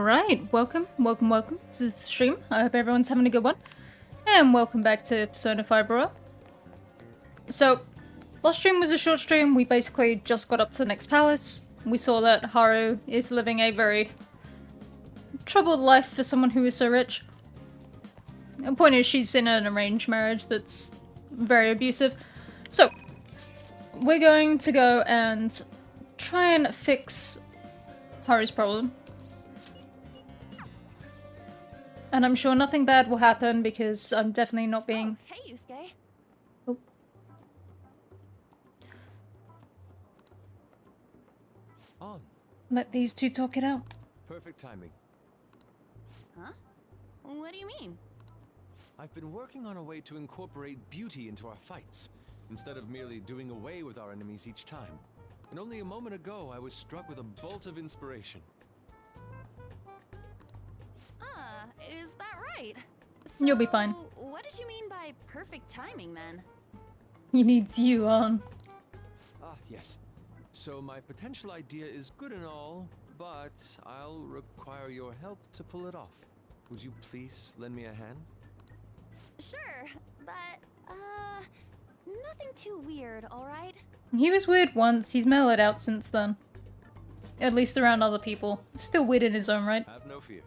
Alright, welcome to the stream. I hope everyone's having a good one. And welcome back to Persona 5 Royal. So, last stream was a short stream. We basically just got up to the next palace. We saw that Haru is living a very troubled life for someone who is so rich. The point is, she's in an arranged marriage that's very abusive. So, we're going to go and try and fix Haru's problem. And I'm sure nothing bad will happen because I'm definitely not being... Oh, hey, Yusuke. Oh. On. Let these two talk it out. Perfect timing. Huh? What do you mean? I've been working on a way to incorporate beauty into our fights, instead of merely doing away with our enemies each time. And only a moment ago, I was struck with a bolt of inspiration. Is that right? You'll be fine. What did you mean by perfect timing, then? He needs you on. Ah, yes. So my potential idea is good and all, but I'll require your help to pull it off. Would you please lend me a hand? Sure, but, nothing too weird, alright? He was weird once, he's mellowed out since then. At least around other people. Still weird in his own right. Have no fear.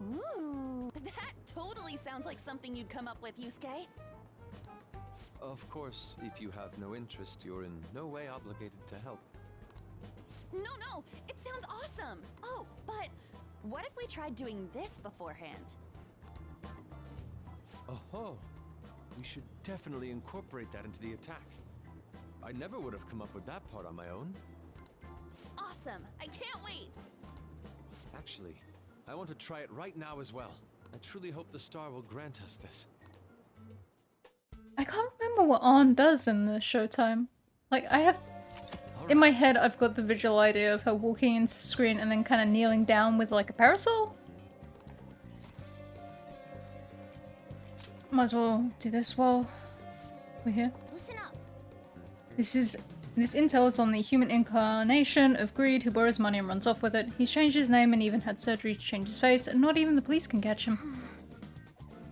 Ooh, that totally sounds like something you'd come up with, Yusuke. Of course, if you have no interest, you're in no way obligated to help. No, it sounds awesome! Oh, but what if we tried doing this beforehand? Oh, we should definitely incorporate that into the attack. I never would have come up with that part on my own. Awesome! I can't wait! Actually, I want to try it right now as well. I truly hope the star will grant us this. I can't remember what Arn does in the Showtime. Like, I have... In my head, I've got the visual idea of her walking into the screen and then kind of kneeling down with, like, a parasol? Might as well do this while we're here. Listen up! This intel is on the human incarnation of Greed who borrows money and runs off with it. He's changed his name and even had surgery to change his face, and not even the police can catch him.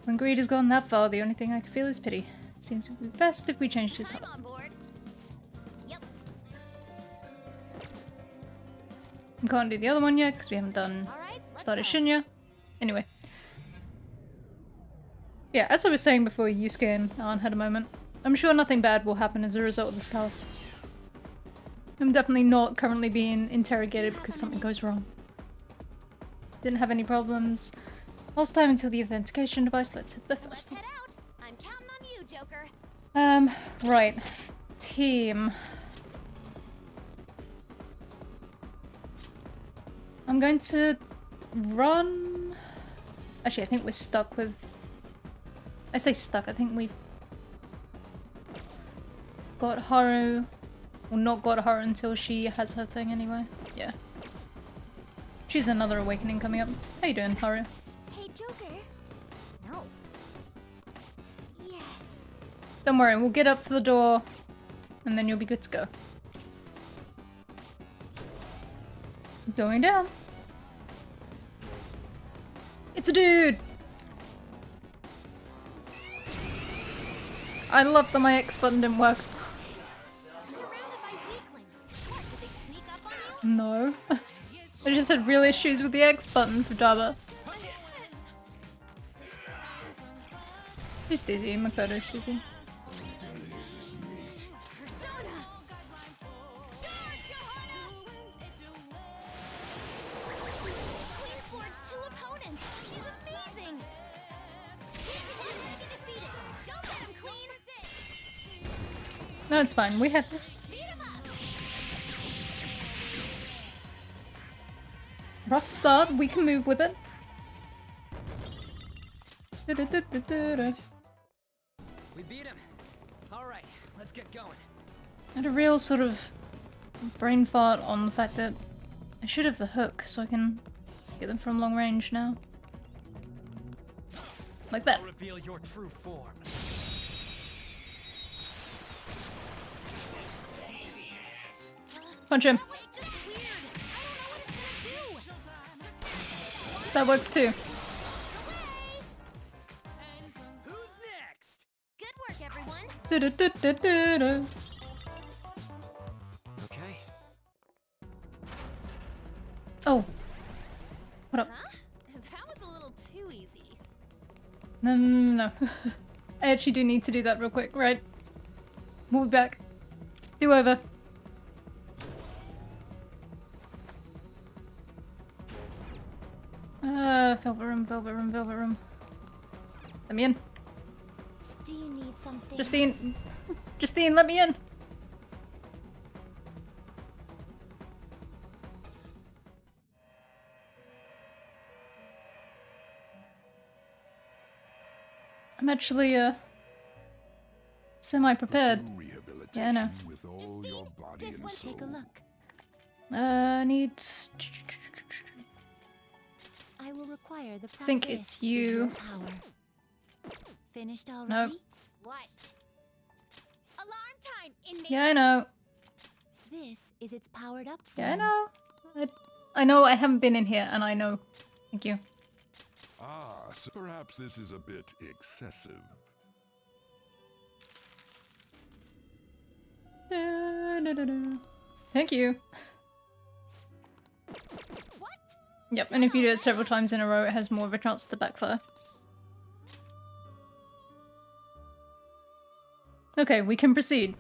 When Greed has gone that far, the only thing I can feel is pity. Seems it would be best if we changed his I'm on board. Yep. We can't do the other one yet because we haven't done Alright, started Shinya. Anyway. Yeah, as I was saying before Yusuke and Arn had a moment, I'm sure nothing bad will happen as a result of this palace. I'm definitely not currently being interrogated because something goes wrong. Didn't have any problems. Last time until the authentication device. Let's hit the Let's first. head out. I'm counting on you, Joker. Right. Team. I'm going to run... Actually, I think we're stuck with... I say stuck, I think we've got Haru. Well, not got Haru until she has her thing anyway. Yeah. She's another awakening coming up. How you doing, Haru? Hey, Joker. No. Yes. Don't worry, we'll get up to the door and then you'll be good to go. Going down. It's a dude! I love that my X button didn't work. Surrounded by weaklings. What, did they sneak up on you? No. I just had real issues with the X button for Daba. Who's dizzy? Makoto's dizzy. Persona! Queen forged 2 opponents! She's amazing! One enemy defeated! Go get him, Queen! No, it's fine. We had this. Beat him up! Rough start. We can move with it. Du-du-du-du-du-du. We beat him. All right, let's get going. I had a real sort of brain fart on the fact that I should have the hook so I can get them from long range now. Like that. I'll reveal your true form. Punch him. Just that works too. Who's next? Good work, everyone. Du-du-du-du-du-du. Okay. Oh. What up? Huh? That was a little too easy. No. I actually do need to do that real quick, right? We'll be back. Do over. Velvet room, velvet room, velvet room. Let me in. Do you need something? Justine, let me in. I'm actually, semi-prepared. Yeah, I know. With all your body This and one, soul. take a look. Need... I will require the Think progress it's of you. your power. Finished already? No. What? Alarm time, inmate. Yeah, I know. This is its powered up Yeah, I form. know. I know I haven't been in here, and I know. Thank you. Ah, so perhaps this is a bit excessive. Da-da-da-da. Thank you. What? Yep, and if you do it several times in a row, it has more of a chance to backfire. Okay, we can proceed.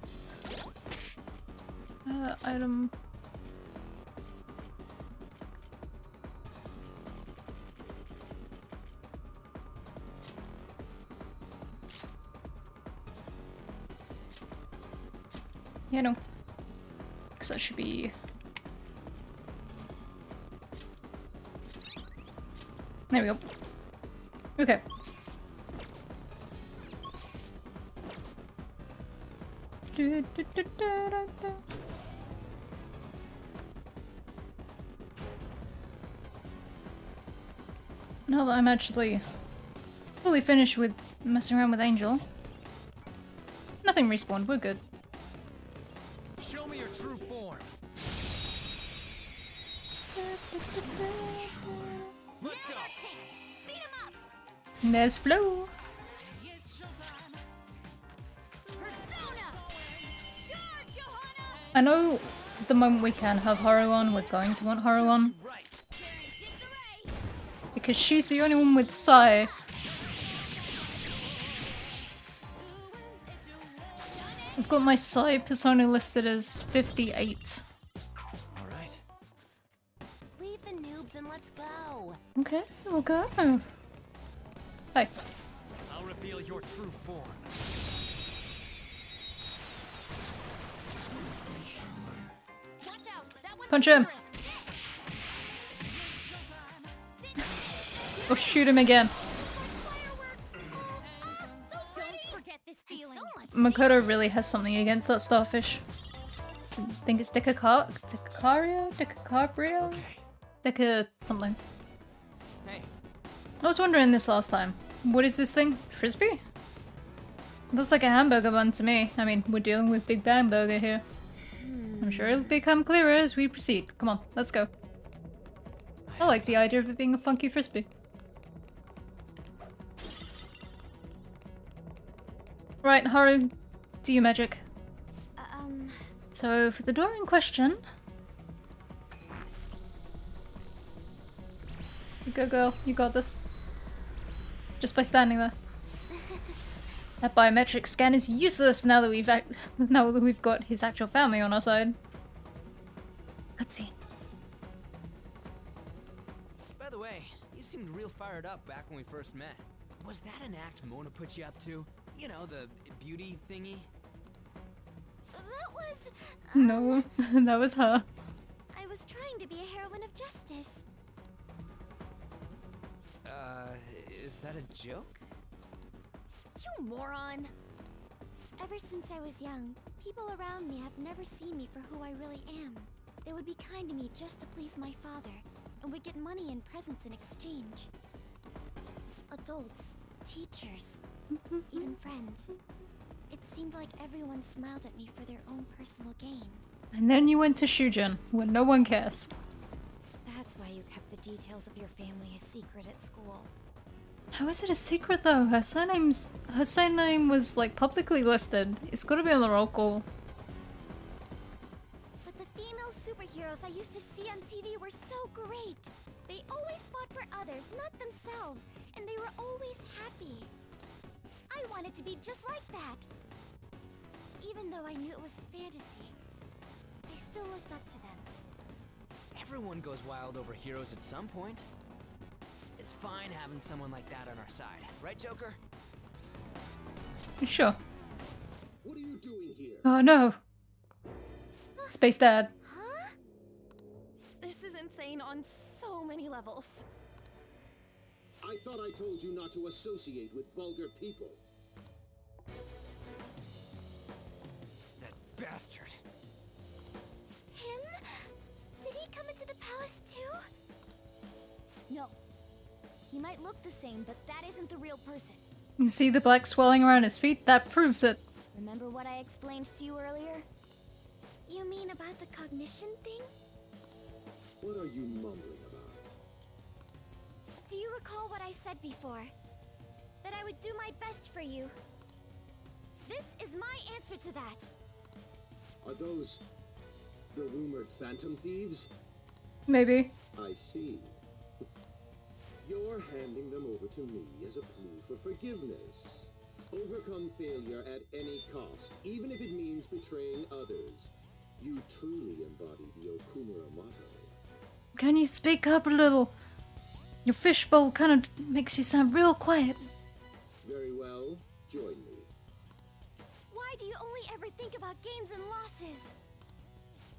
Item... Yeah, no. Because that should be... There we go. Okay. Now that I'm actually fully finished with messing around with Angel. Nothing respawned, we're good. Show me your true form. Let's go. Beat him up! And there's Flo. Persona! Charge, Johanna! I know the moment we can have Haru on, we're going to want Haru on. Right. Disarray! Because she's the only one with Sai. I've got my Sai persona listed as 58. All right. Leave the noobs and let's go. Okay, we'll go. Hi. I'll reveal your true form. Watch out! That one's Punch him. dangerous. Or shoot him again. Don't forget this feeling. Makoto really has something against that starfish. I think it's Decacaria? Decacabria? Okay. Deca something. Hey, I was wondering this last time. What is this thing? Frisbee? Looks like a hamburger bun to me. I mean, we're dealing with Big Bang Burger here. I'm sure it'll become clearer as we proceed. Come on, let's go. I like the idea of it being a funky frisbee. Right, Haru, do your magic. So, for the door in question... You go, girl. You got this. Just by standing there. That biometric scan is useless now that we've got his actual family on our side. Cutscene. by the way, you seemed real fired up back when we first met. Was that an act Mona put you up to? You know, the beauty thingy? That was... No, that was her. I was trying to be a heroine of justice. Is that a joke? You moron! Ever since I was young, people around me have never seen me for who I really am. They would be kind to me just to please my father, and would get money and presents in exchange. Adults, teachers, even friends. It seemed like everyone smiled at me for their own personal gain. And then you went to Shujin, where no one cares. That's why you kept the details of your family a secret at school. How is it a secret though? Her surname was like publicly listed. It's gotta be on the roll call. But the female superheroes I used to see on TV were so great. They always fought for others, not themselves, and they were always happy. I wanted to be just like that. Even though I knew it was fantasy, I still looked up to them. Everyone goes wild over heroes at some point. It's fine having someone like that on our side, right, Joker? Sure. What are you doing here? Oh no. Space Dad. Huh? This is insane on so many levels. I thought I told you not to associate with vulgar people. That bastard. Him? Did he come into the palace too? No. He might look the same, but that isn't the real person. You see the black swelling around his feet? That proves it. Remember what I explained to you earlier? You mean about the cognition thing? What are you mumbling about? Do you recall what I said before? That I would do my best for you. This is my answer to that. Are those the rumored phantom thieves? Maybe. I see. You're handing them over to me as a plea for forgiveness. Overcome failure at any cost, even if it means betraying others. You truly embody the Okumura motto. Can you speak up a little? Your fishbowl kind of makes you sound real quiet. Very well, join me. Why do you only ever think about gains and losses?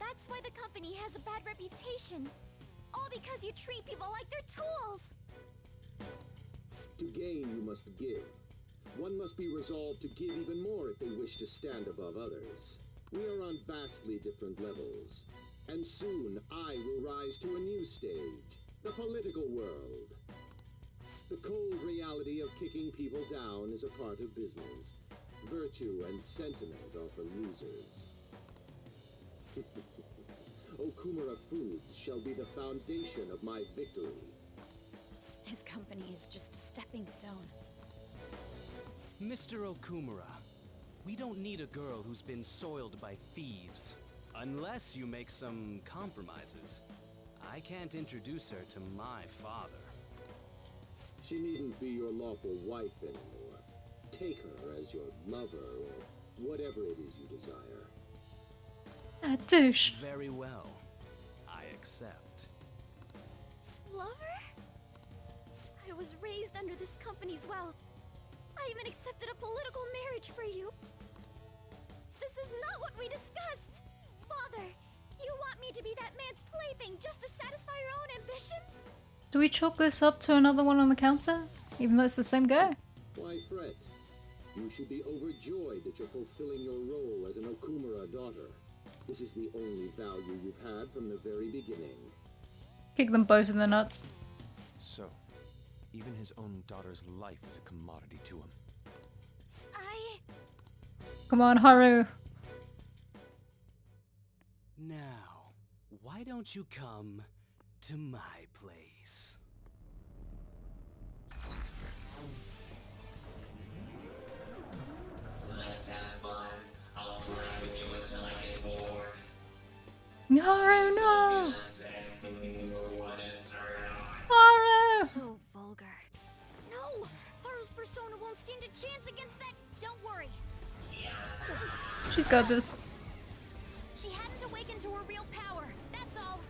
That's why the company has a bad reputation. All because you treat people like they're tools. To gain, you must give. One must be resolved to give even more if they wish to stand above others. We are on vastly different levels. And soon, I will rise to a new stage. The political world. The cold reality of kicking people down is a part of business. Virtue and sentiment are for losers. Okumura Foods shall be the foundation of my victory. His company is just a stepping stone. Mr. Okumura, we don't need a girl who's been soiled by thieves. Unless you make some compromises. I can't introduce her to my father. She needn't be your lawful wife anymore. Take her as your lover or whatever it is you desire. That douche. Very well. I accept. Lover? I was raised under this company's wealth. I even accepted a political marriage for you. This is not what we discussed! Father, you want me to be that man's plaything just to satisfy your own ambitions? Do we chalk this up to another one on the counter? Even though it's the same guy? Why fret? You should be overjoyed that you're fulfilling your role as an Okumura daughter. This is the only value you've had from the very beginning. Kick them both in the nuts. So, even his own daughter's life is a commodity to him. Come on, Haru. Now, why don't you come to my place? Let's have fun. I'll play with you until I get bored. Haru, no! I... Haru! So vulgar. No! Haru's persona won't stand a chance against that. Don't worry. She's got this. She hadn't awakened to her real power. That's all.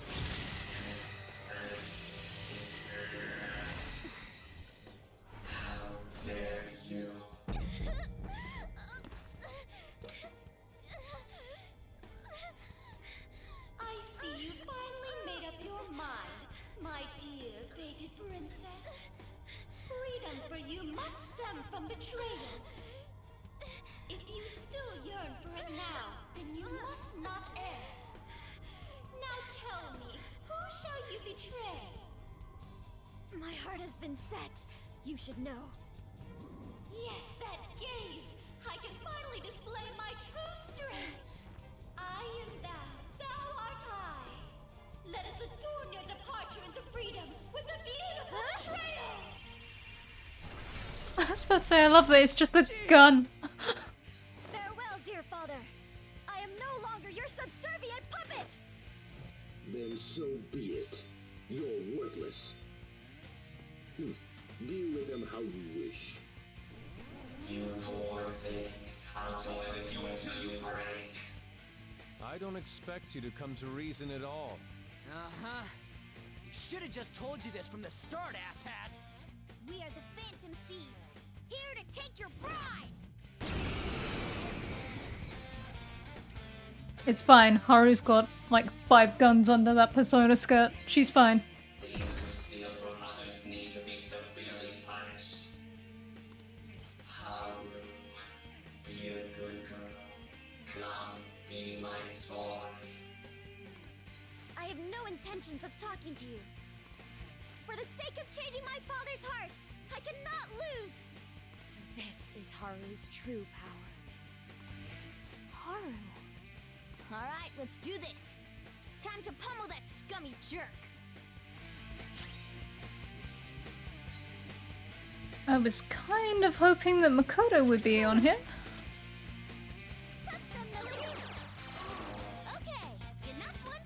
How dare you? I see you finally made up your mind, my dear fated princess. Freedom for you must stem from betrayal. If you still yearn for it now, then you must not err. Now tell me, who shall you betray? My heart has been set. You should know. Yes, that gaze! I can finally display my true strength! I am thou, thou art I! Let us adorn your departure into freedom! was about to say, I love that it's just a gun. Farewell, dear father. I am no longer your subservient puppet. Then so be it. You're worthless. Deal with them how you wish. You poor thing. I'll toy with you until you break. I don't expect you to come to reason at all. Uh-huh. We should have just told you this from the start, asshat! We are the Phantom Thieves, here to take your bride. It's fine. Haru's got like 5 guns under that Persona skirt. She's fine. Thieves who steal from others need to be severely punished. Haru, be a good girl. Come, be my toy. I have no intentions of talking to you. For the sake of changing my father's heart, I cannot lose! So this is Haru's true power. Haru. Alright, let's do this. Time to pummel that scummy jerk. I was kind of hoping that Makoto would be on here. Tuck them, Millie. Okay, you knocked one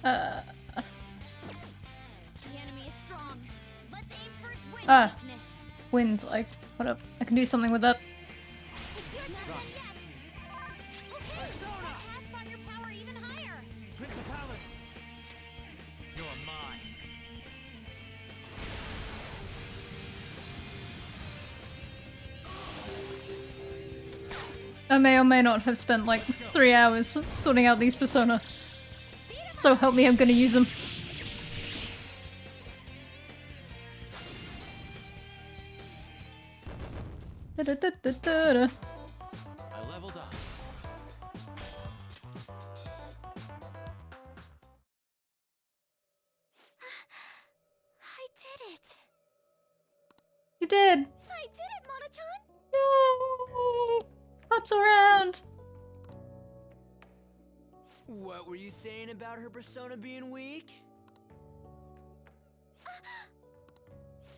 down. The enemy is strong. Let's aim for its wind weakness. Wind, like, what up? I can do something with that. It's your turn yet. Okay, cast on your power even higher. Principality! You're mine. I may or may not have spent like 3 hours sorting out these Persona. So help me, I'm gonna use them. Da-da-da-da-da-da. I leveled up. I did it. You did! I did it, Mona-chan. Yay! Pops around! What were you saying about her persona being weak?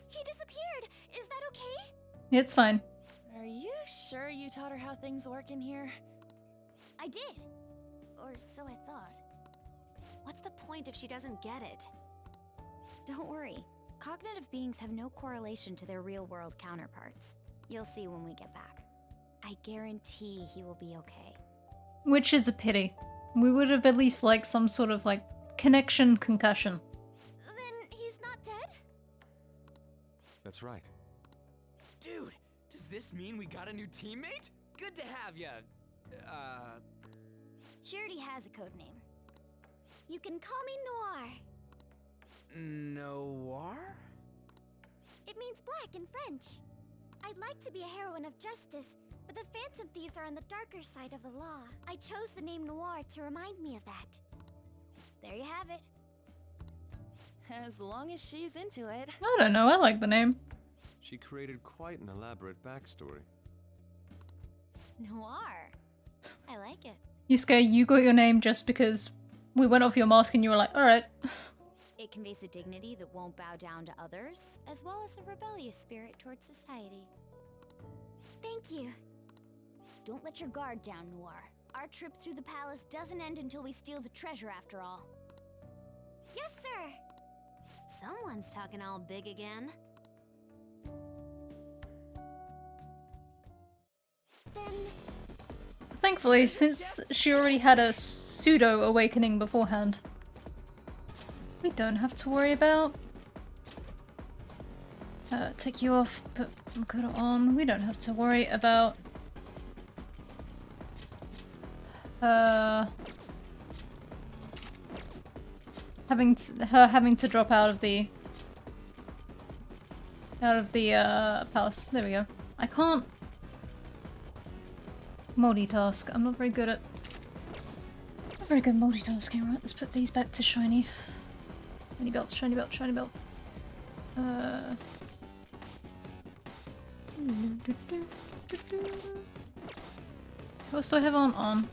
He disappeared. Is that okay? It's fine. Are you sure you taught her how things work in here? I did. Or so I thought. What's the point if she doesn't get it? Don't worry. Cognitive beings have no correlation to their real-world counterparts. You'll see when we get back. I guarantee he will be okay. Which is a pity. We would have at least liked some sort of like connection concussion. Then he's not dead? That's right. Dude, does this mean we got a new teammate? Good to have ya. She already has a code name. You can call me Noir. Noir? It means black in French. I'd like to be a heroine of justice, but the Phantom Thieves are on the darker side of the law. I chose the name Noir to remind me of that. There you have it. As long as she's into it. I don't know, I like the name. She created quite an elaborate backstory. Noir. I like it. Yusuke, you got your name just because we went off your mask and you were like, alright. It conveys a dignity that won't bow down to others, as well as a rebellious spirit towards society. Thank you. Don't let your guard down, Noir. Our trip through the palace doesn't end until we steal the treasure after all. Yes, sir! Someone's talking all big again. Then... Thankfully, since she already had a pseudo-awakening beforehand, we don't have to worry about... take you off, put Makoto on. We don't have to worry about... having to drop out of the palace. There we go. I can't multitask. I'm not very good at multitasking. Right, let's put these back to shiny. Shiny belt, shiny belt, shiny belt. What else do I have on?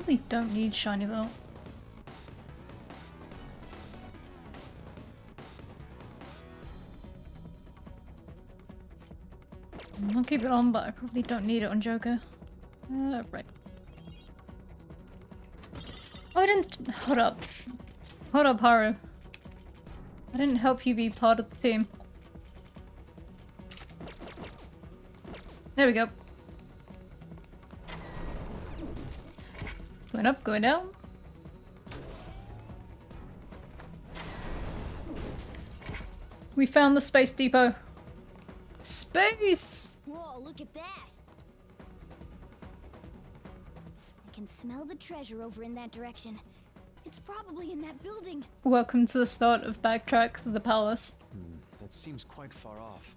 Probably don't need shiny belt. I'll keep it on, but I probably don't need it on Joker. Right. Oh, I didn't. Hold up. Hold up, Haru. I didn't help you be part of the team. There we go. Going up, going down. We found the space depot. Space! Whoa, look at that! I can smell the treasure over in that direction. It's probably in that building. Welcome to the start of Backtrack to the Palace. That seems quite far off.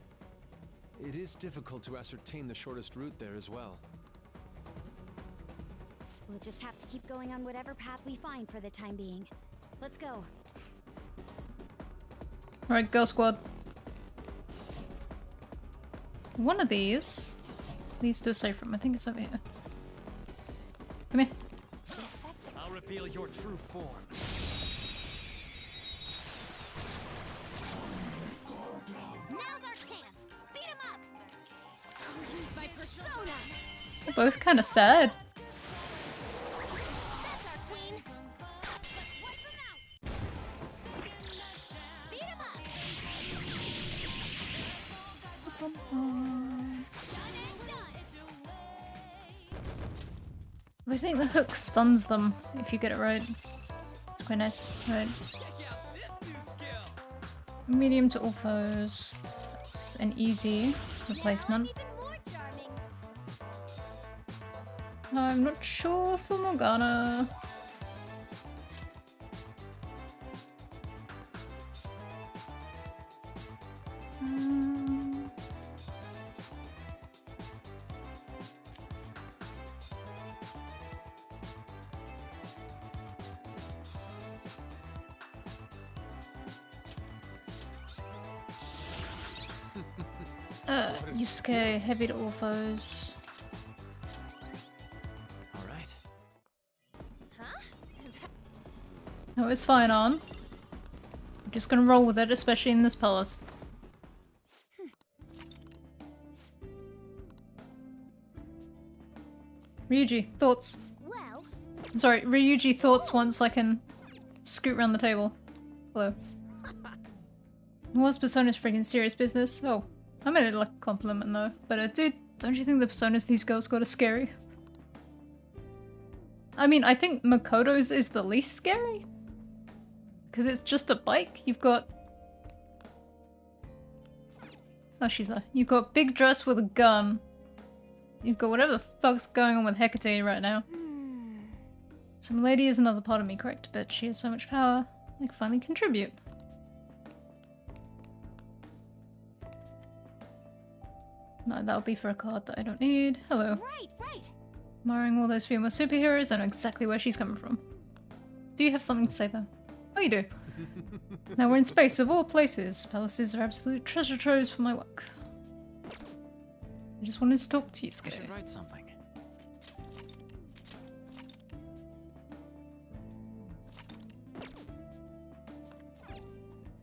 It is difficult to ascertain the shortest route there as well. We'll just have to keep going on whatever path we find for the time being. Let's go. Alright, Girl Squad. One of these leads to a safe room. I think it's over here. Come here. I'll reveal your true form. Now's our chance! Beat him up! I'll use my persona! They're both kind of sad. That's our queen! Let's wipe him out! Beat him up! I think the hook stuns them if you get it right. Quite nice. Right. Medium to all foes. That's an easy replacement. I'm not sure for Morgana. Yusuke, heavy to all foes. Alright. No, it's fine on. I'm just gonna roll with it, especially in this palace. Ryuji, thoughts? Well, Sorry, Ryuji, thoughts once I can scoot around the table. Hello. Was Persona's freaking serious business? Oh, I made it like a compliment though. But dude, don't you think the personas these girls got are scary? I mean, I think Makoto's is the least scary. Because it's just a bike. You've got... Oh, she's there. You've got big dress with a gun. You've got whatever the fuck's going on with Hecate right now. Some lady is another part of me, correct? But she has so much power, I can finally contribute. No, that'll be for a card that I don't need. Hello. right. Admiring all those female superheroes, I know exactly where she's coming from. Do you have something to say though? Oh, you do. Now we're in space, of all places. Palaces are absolute treasure troves for my work. I just wanted to talk to you, I Skye. should write something.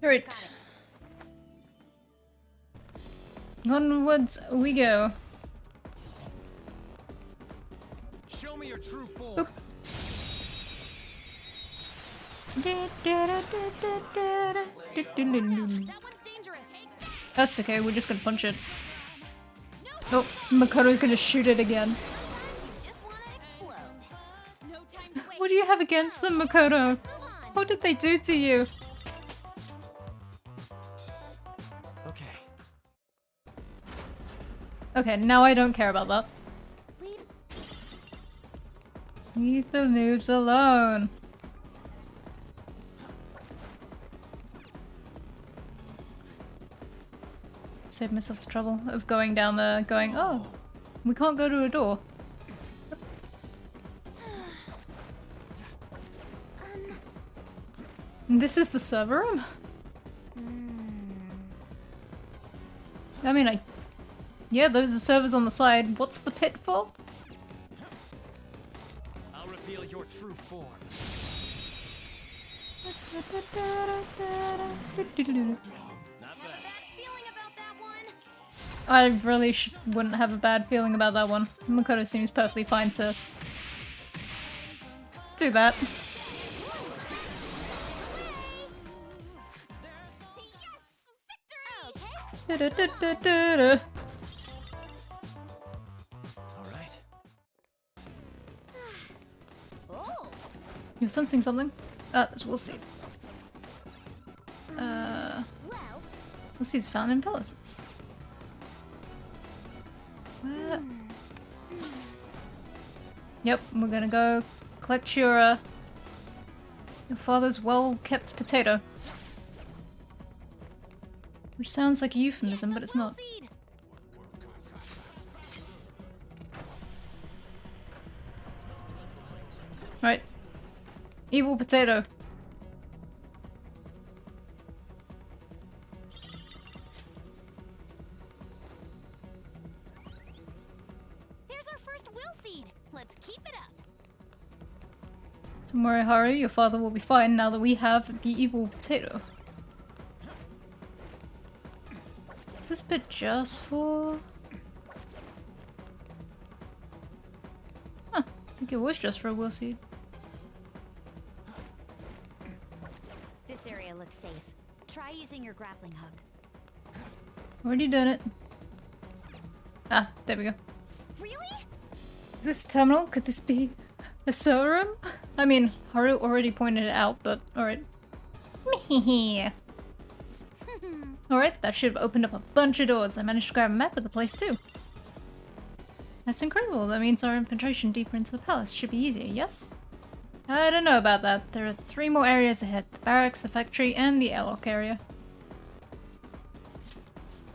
Alright. Onwards we go. Show me your true form. That's okay, we're just gonna punch it. Oh, Makoto's gonna shoot it again. What do you have against them, Makoto? What did they do to you? Okay. Okay, now I don't care about that. Leave the noobs alone. Save myself the trouble of going down there going, oh, we can't go to a door. This is the server room? I mean, yeah, those are servers on the side. What's the pit for? I'll reveal your your true form. I really wouldn't have a bad feeling about that one. Makoto seems perfectly fine to do that. Alright. You're sensing something? We'll see. We'll see it's found in palaces. Where? Yep, we're gonna go collect your father's well-kept potato. Which sounds like a euphemism, but it's not. Right. Evil potato. There's our first will seed. Let's keep it up. Don't worry, Haru, your father will be fine now that we have the evil potato. Is this bit just for... Huh, I think it was just for a will seed. This area looks safe. Try using your grappling hook. Already done it. Ah, there we go. Really? This terminal, could this be a server room? I mean, Haru already pointed it out, but alright. Alright, that should have opened up a bunch of doors. I managed to grab a map of the place too. That's incredible. That means our infiltration deeper into the palace should be easier, yes? I don't know about that. There are 3 more areas ahead. The barracks, the factory, and the airlock area.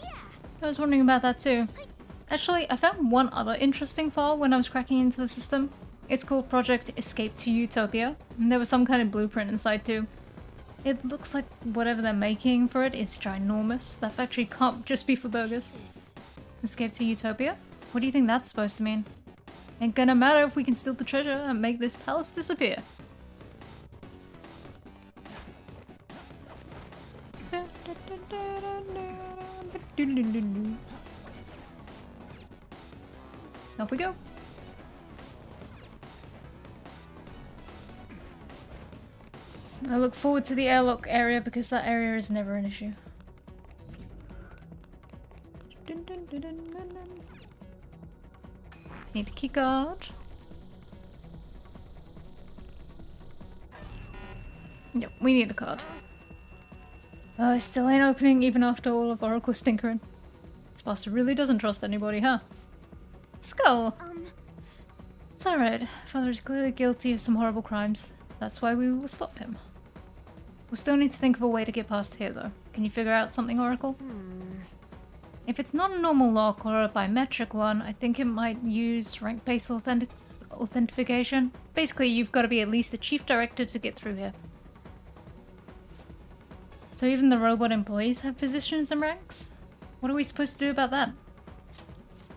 Yeah. I was wondering about that too. Actually, I found one other interesting file when I was cracking into the system. It's called Project Escape to Utopia. And there was some kind of blueprint inside too. It looks like whatever they're making for it is ginormous. That factory can't just be for burgers. Escape to Utopia? What do you think that's supposed to mean? Ain't gonna matter if we can steal the treasure and make this palace disappear. Off we go. I look forward to the airlock area because that area is never an issue. Need a keycard. Yep, we need a card. Oh, it still ain't opening even after all of Oracle's tinkering. This bastard really doesn't trust anybody, huh? Skull! It's alright. Father is clearly guilty of some horrible crimes. That's why we will stop him. We'll still need to think of a way to get past here, though. Can you figure out something, Oracle? If it's not a normal lock or a biometric one, I think it might use rank-based authentication. Basically, you've got to be at least a chief director to get through here. So even the robot employees have positions and ranks? What are we supposed to do about that?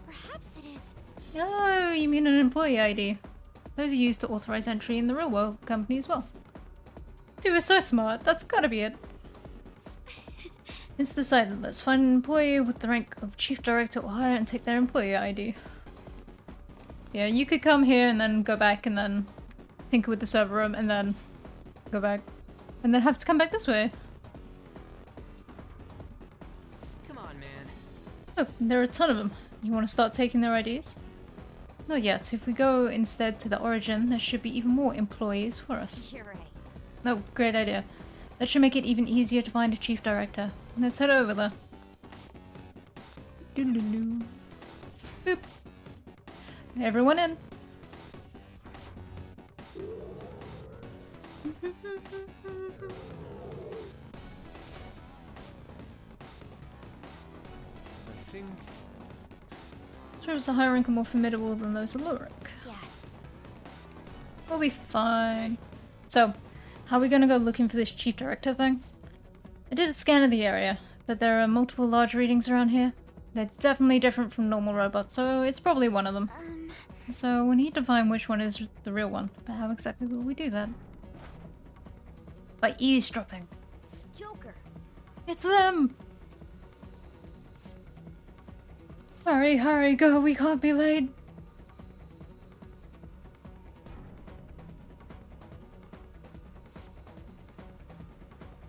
Perhaps it is. Oh, you mean an employee ID. Those are used to authorize entry in the real world company as well. Dude, we're so smart. That's gotta be it. It's decided. Let's find an employee with the rank of chief director or higher and take their employee ID. Yeah, you could come here and then go back and then tinker with the server room and then go back. And then have to come back this way. Come on, man. Look, there are a ton of them. You want to start taking their IDs? Not yet. If we go instead to the origin, there should be even more employees for us. You're right. No, great idea. That should make it even easier to find a chief director. Let's head over there. Doo-doo-doo. Boop. Everyone in. I think... Servers are higher rank and more formidable than those of lower rank. Yes. We'll be fine. So, how are we gonna go looking for this chief director thing? I did a scan of the area, but there are multiple large readings around here. They're definitely different from normal robots, so it's probably one of them. So we need to find which one is the real one. But how exactly will we do that? By eavesdropping. Joker. It's them! Hurry, hurry, go, we can't be late.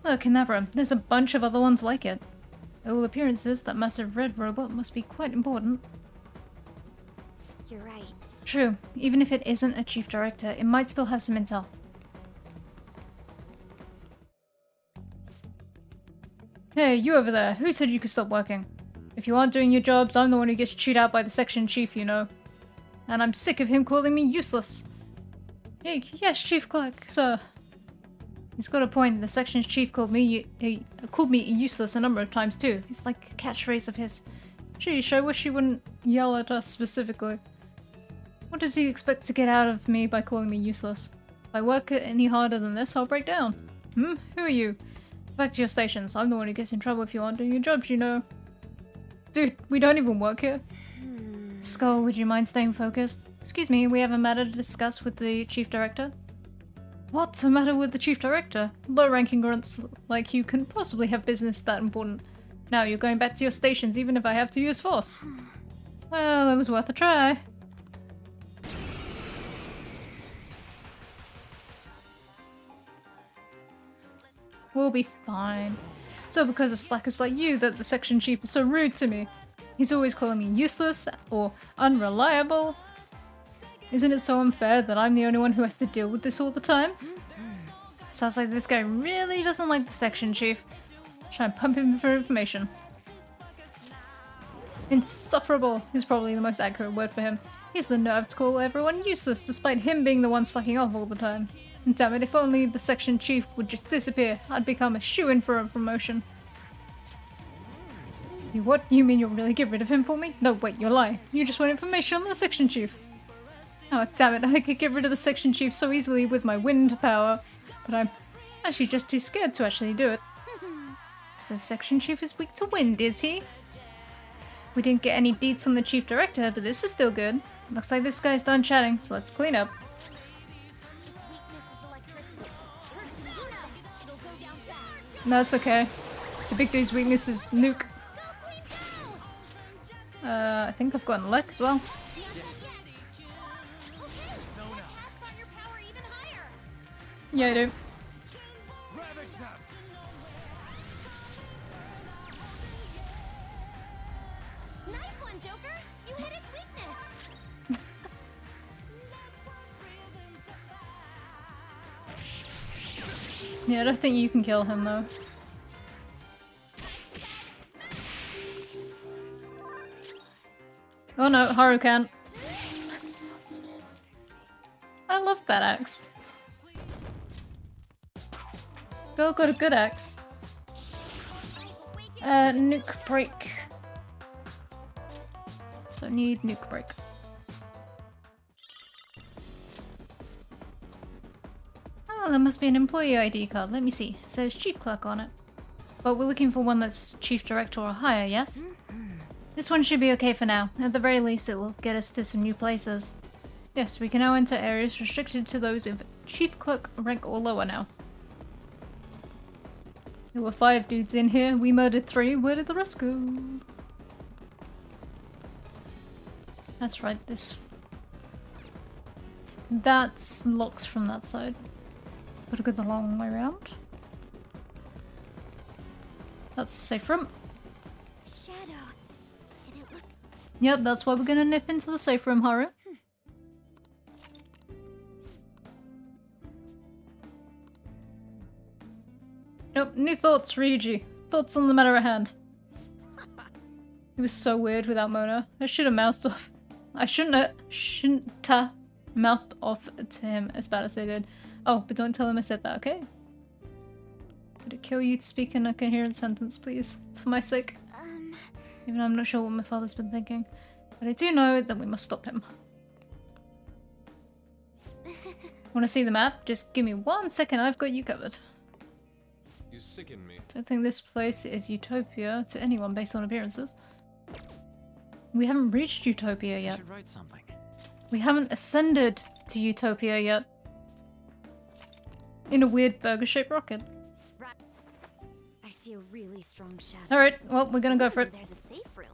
Look, in that room, there's a bunch of other ones like it. To all appearances, that massive red robot must be quite important. You're right. True, even if it isn't a chief director, it might still have some intel. Hey, you over there, who said you could stop working? If you aren't doing your jobs, I'm the one who gets chewed out by the section chief, you know. And I'm sick of him calling me useless. Hey, yes, Chief Clark, sir. He's got a point. The section's chief called me useless a number of times too. It's like a catchphrase of his. Sheesh, I wish he wouldn't yell at us specifically. What does he expect to get out of me by calling me useless? If I work any harder than this, I'll break down. Who are you? Back to your stations. I'm the one who gets in trouble if you aren't doing your jobs, you know. Dude, we don't even work here. Skull, would you mind staying focused? Excuse me, we have a matter to discuss with the chief director. What's the matter with the chief director? Low-ranking grunts like you can possibly have business that important. Now you're going back to your stations even if I have to use force. Well, it was worth a try. We'll be fine. So because of slackers like you that the section chief is so rude to me. He's always calling me useless or unreliable. Isn't it so unfair that I'm the only one who has to deal with this all the time? Sounds like this guy really doesn't like the section chief. Try and pump him for information. Insufferable is probably the most accurate word for him. He has the nerve to call everyone useless despite him being the one slacking off all the time. And damn it, if only the section chief would just disappear, I'd become a shoo-in for a promotion. What? You mean you'll really get rid of him for me? No, wait, you're lying. You just want information on the section chief. Oh, damn it, I could get rid of the section chief so easily with my wind power. But I'm actually just too scared to actually do it. So the section chief is weak to wind, is he? We didn't get any deets on the chief director, but this is still good. Looks like this guy's done chatting, so let's clean up. No, that's okay. The big dude's weakness is nuke. I think I've got an elect as well. Yeah, I do. Nice one, Joker. You hit its weakness. Yeah, I don't think you can kill him though. Oh no, Haru can't. I love that axe. Go got a good axe. Nuke break. So need nuke break. Oh, there must be an employee ID card. Let me see. It says Chief Clerk on it. But we're looking for one that's Chief Director or higher, yes? This one should be okay for now. At the very least, it will get us to some new places. Yes, we can now enter areas restricted to those with Chief Clerk rank or lower now. There were 5 dudes in here. We murdered 3. Where did the rest go? That's right, this... That's locks from that side. Gotta go the long way around. That's a safe room. Shadow. And it looks... Yep, that's why we're gonna nip into the safe room, Haru. Nope, new thoughts, Ryuji. Thoughts on the matter at hand. It was so weird without Mona. I should have mouthed off. I shouldn't have mouthed off to him as bad as I did. Oh, but don't tell him I said that, okay? Would it kill you to speak in a coherent sentence, please? For my sake. Even though I'm not sure what my father's been thinking. But I do know that we must stop him. Want to see the map? Just give me 1 second, I've got you covered. You sicken me. Don't think this place is utopia to anyone based on appearances. We haven't reached Utopia You yet. should write something. We haven't ascended to Utopia yet. In a weird burger-shaped rocket. I see a really strong shadow. Alright, well, we're gonna go for it. There's a safe room.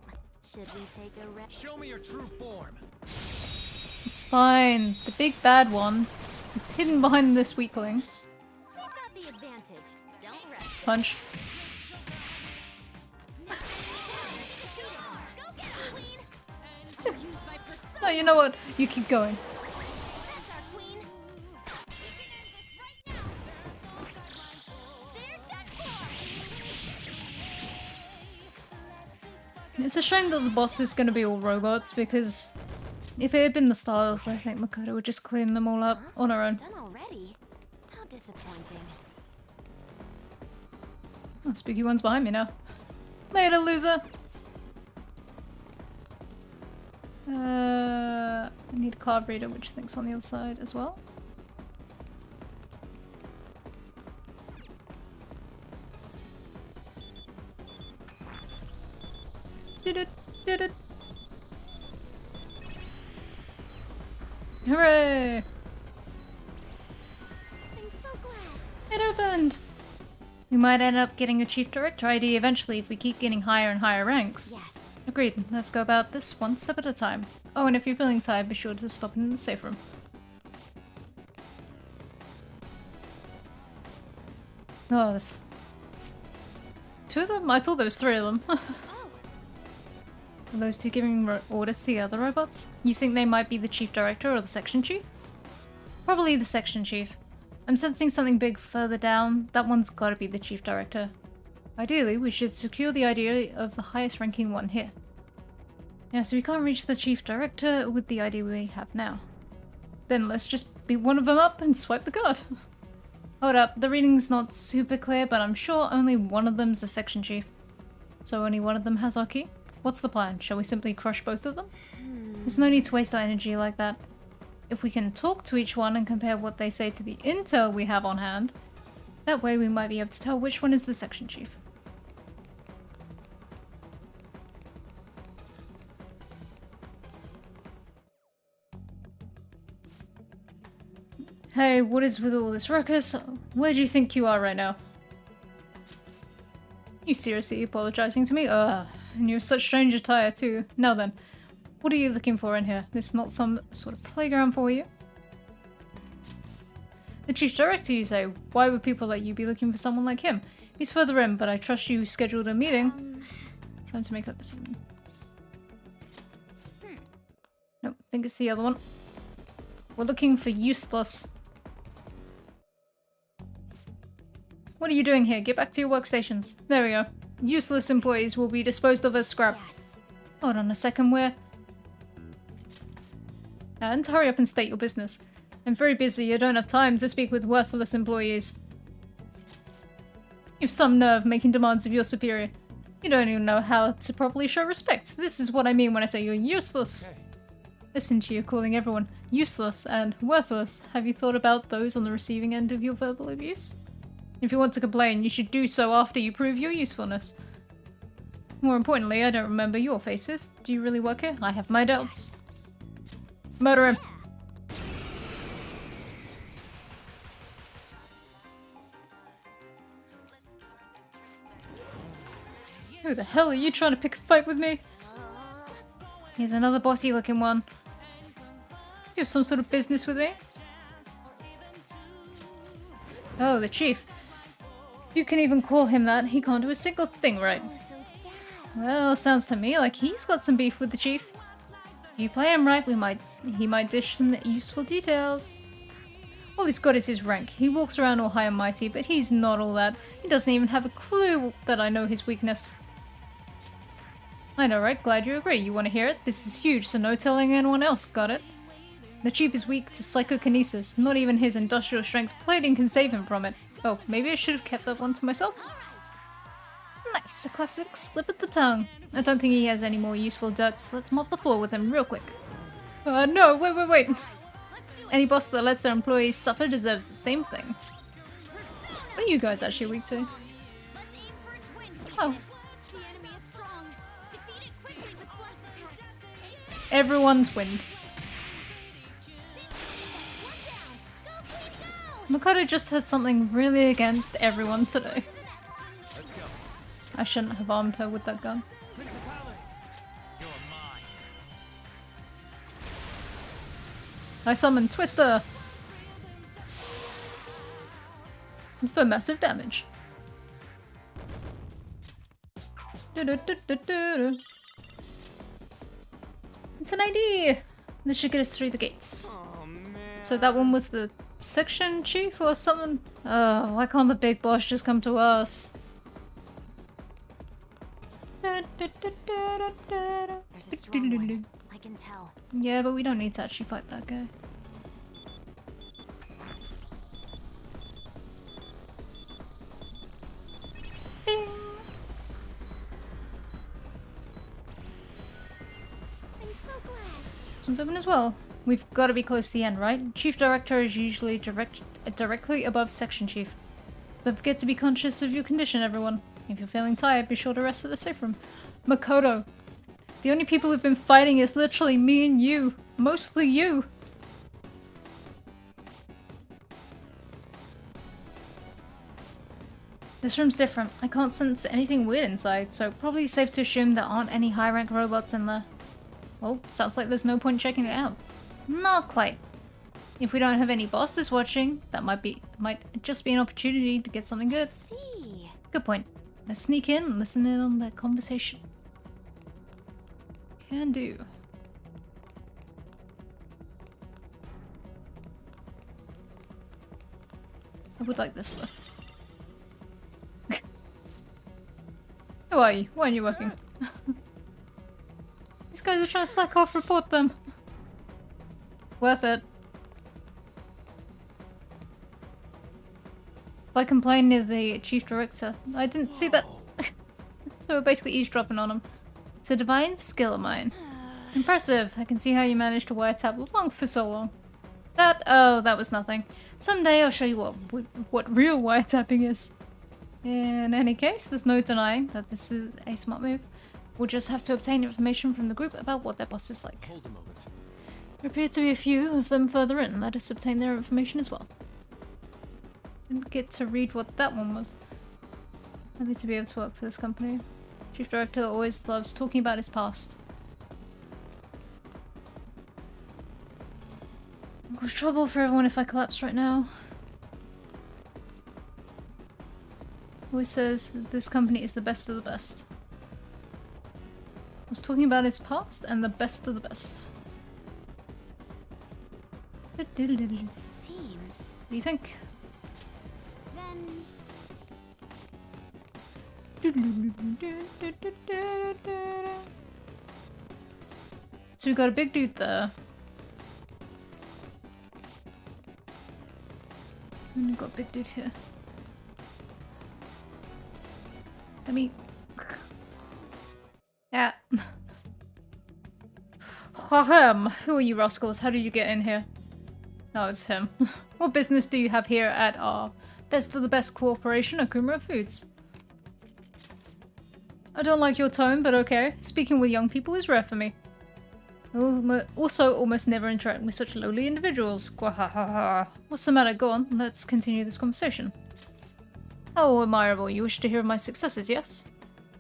Should we take a rest? Show me your true form. It's fine. The big bad one is hidden behind this weakling. We've got the advantage. Don't rush. Punch. Go get it, queen. Use my persona. Oh, you know what? You keep going. That's our queen. We can end this right now. They're dead. It's a shame that the boss is gonna be all robots, because if it had been the Styles, I think Makoto would just clean them all up on her own. Done already. How disappointing. Oh, spooky one's behind me now. Later, loser! I need a card reader, which I think's on the other side as well. Did it! Did it! Hooray! I'm so glad. It opened! We might end up getting a Chief Director ID eventually if we keep getting higher and higher ranks. Yes. Agreed. Let's go about this one step at a time. Oh, and if you're feeling tired, be sure to stop in the safe room. Oh, there's two of them? I thought there was three of them. Are those two giving orders to the other robots? You think they might be the Chief Director or the Section Chief? Probably the Section Chief. I'm sensing something big further down. That one's gotta be the Chief Director. Ideally, we should secure the ID of the highest ranking one here. Yeah, so we can't reach the Chief Director with the ID we have now. Then let's just beat one of them up and swipe the card. Hold up, the reading's not super clear, but I'm sure only one of them's the Section Chief. So only one of them has our key? What's the plan? Shall we simply crush both of them? There's no need to waste our energy like that. If we can talk to each one and compare what they say to the intel we have on hand, that way we might be able to tell which one is the Section Chief. Hey, what is with all this ruckus? Where do you think you are right now? You seriously apologizing to me? Ugh, and you're such strange attire too. Now then, what are you looking for in here? This not some sort of playground for you? The Chief Director, you say? Why would people like you be looking for someone like him? He's further in, but I trust you scheduled a meeting. Time to make up something. Nope, I think it's the other one. We're looking for Useless. What are you doing here? Get back to your workstations. There we go. Useless employees will be disposed of as scrap. Yes. Hold on a second, where? And hurry up and state your business. I'm very busy, I don't have time to speak with worthless employees. You've some nerve making demands of your superior. You don't even know how to properly show respect. This is what I mean when I say you're useless. Okay. Listen to you calling everyone useless and worthless. Have you thought about those on the receiving end of your verbal abuse? If you want to complain, you should do so after you prove your usefulness. More importantly, I don't remember your faces. Do you really work here? I have my doubts. Murder him. Who the hell are you trying to pick a fight with me? Here's another bossy looking one. You have some sort of business with me? Oh, the chief. You can even call him that. He can't do a single thing right. Well, sounds to me like he's got some beef with the chief. If you play him right, he might dish some useful details. All he's got is his rank. He walks around all high and mighty, but he's not all that. He doesn't even have a clue that I know his weakness. I know, right? Glad you agree. You want to hear it? This is huge, so no telling anyone else. Got it? The chief is weak to psychokinesis. Not even his industrial strength plating can save him from it. Oh, maybe I should have kept that one to myself. Nice, a classic slip of the tongue. I don't think he has any more useful ducks. Let's mop the floor with him real quick. No, wait. Any boss that lets their employees suffer deserves the same thing. What are you guys actually weak to? Oh. The enemy is strong. Defeat it quickly with blast attacks. Everyone's wind. Makoto just has something really against everyone today. I shouldn't have armed her with that gun. I summon Twister! For massive damage. It's an ID! This should get us through the gates. So that one was the section chief or something? Oh, why can't the big boss just come to us? There's a strong one. I can tell. Yeah, but we don't need to actually fight that guy. Bing. I'm so glad. One's open as well. We've got to be close to the end, right? Chief Director is usually directly above Section Chief. Don't forget to be conscious of your condition, everyone. If you're feeling tired, be sure to rest at the safe room. Makoto. The only people who've been fighting is literally me and you. Mostly you. This room's different. I can't sense anything weird inside, so probably safe to assume there aren't any high-rank robots in there. Well, sounds like there's no point checking it out. Not quite. If we don't have any bosses watching, that might just be an opportunity to get something good. See. Good point. Let's sneak in and listen in on their conversation. Can do. I would like this though. Who are you? Why aren't you working? These guys are trying to slack off, report them. Worth it. By complaining to the chief director. I didn't see that. So we're basically eavesdropping on him. It's a divine skill of mine. Impressive. I can see how you managed to wiretap along for so long. That was nothing. Someday I'll show you what real wiretapping is. In any case, there's no denying that this is a smart move. We'll just have to obtain information from the group about what their boss is like. Hold a moment. There appear to be a few of them further in. Let us obtain their information as well. Didn't get to read what that one was. Happy to be able to work for this company. Chief Director always loves talking about his past. Cause trouble for everyone if I collapse right now. Always says that this company is the best of the best. I was talking about his past and the best of the best. What Seems. do you think? Then So we got a big dude there. And we got a big dude here. Let me... Yeah. Ahem. Who are you rascals? How did you get in here? No, it's him. What business do you have here at our best of the best corporation, Akumura Foods? I don't like your tone, but okay. Speaking with young people is rare for me. Also, almost never interact with such lowly individuals. Gwahahaha. What's the matter? Go on, let's continue this conversation. Oh, admirable. You wish to hear of my successes, yes?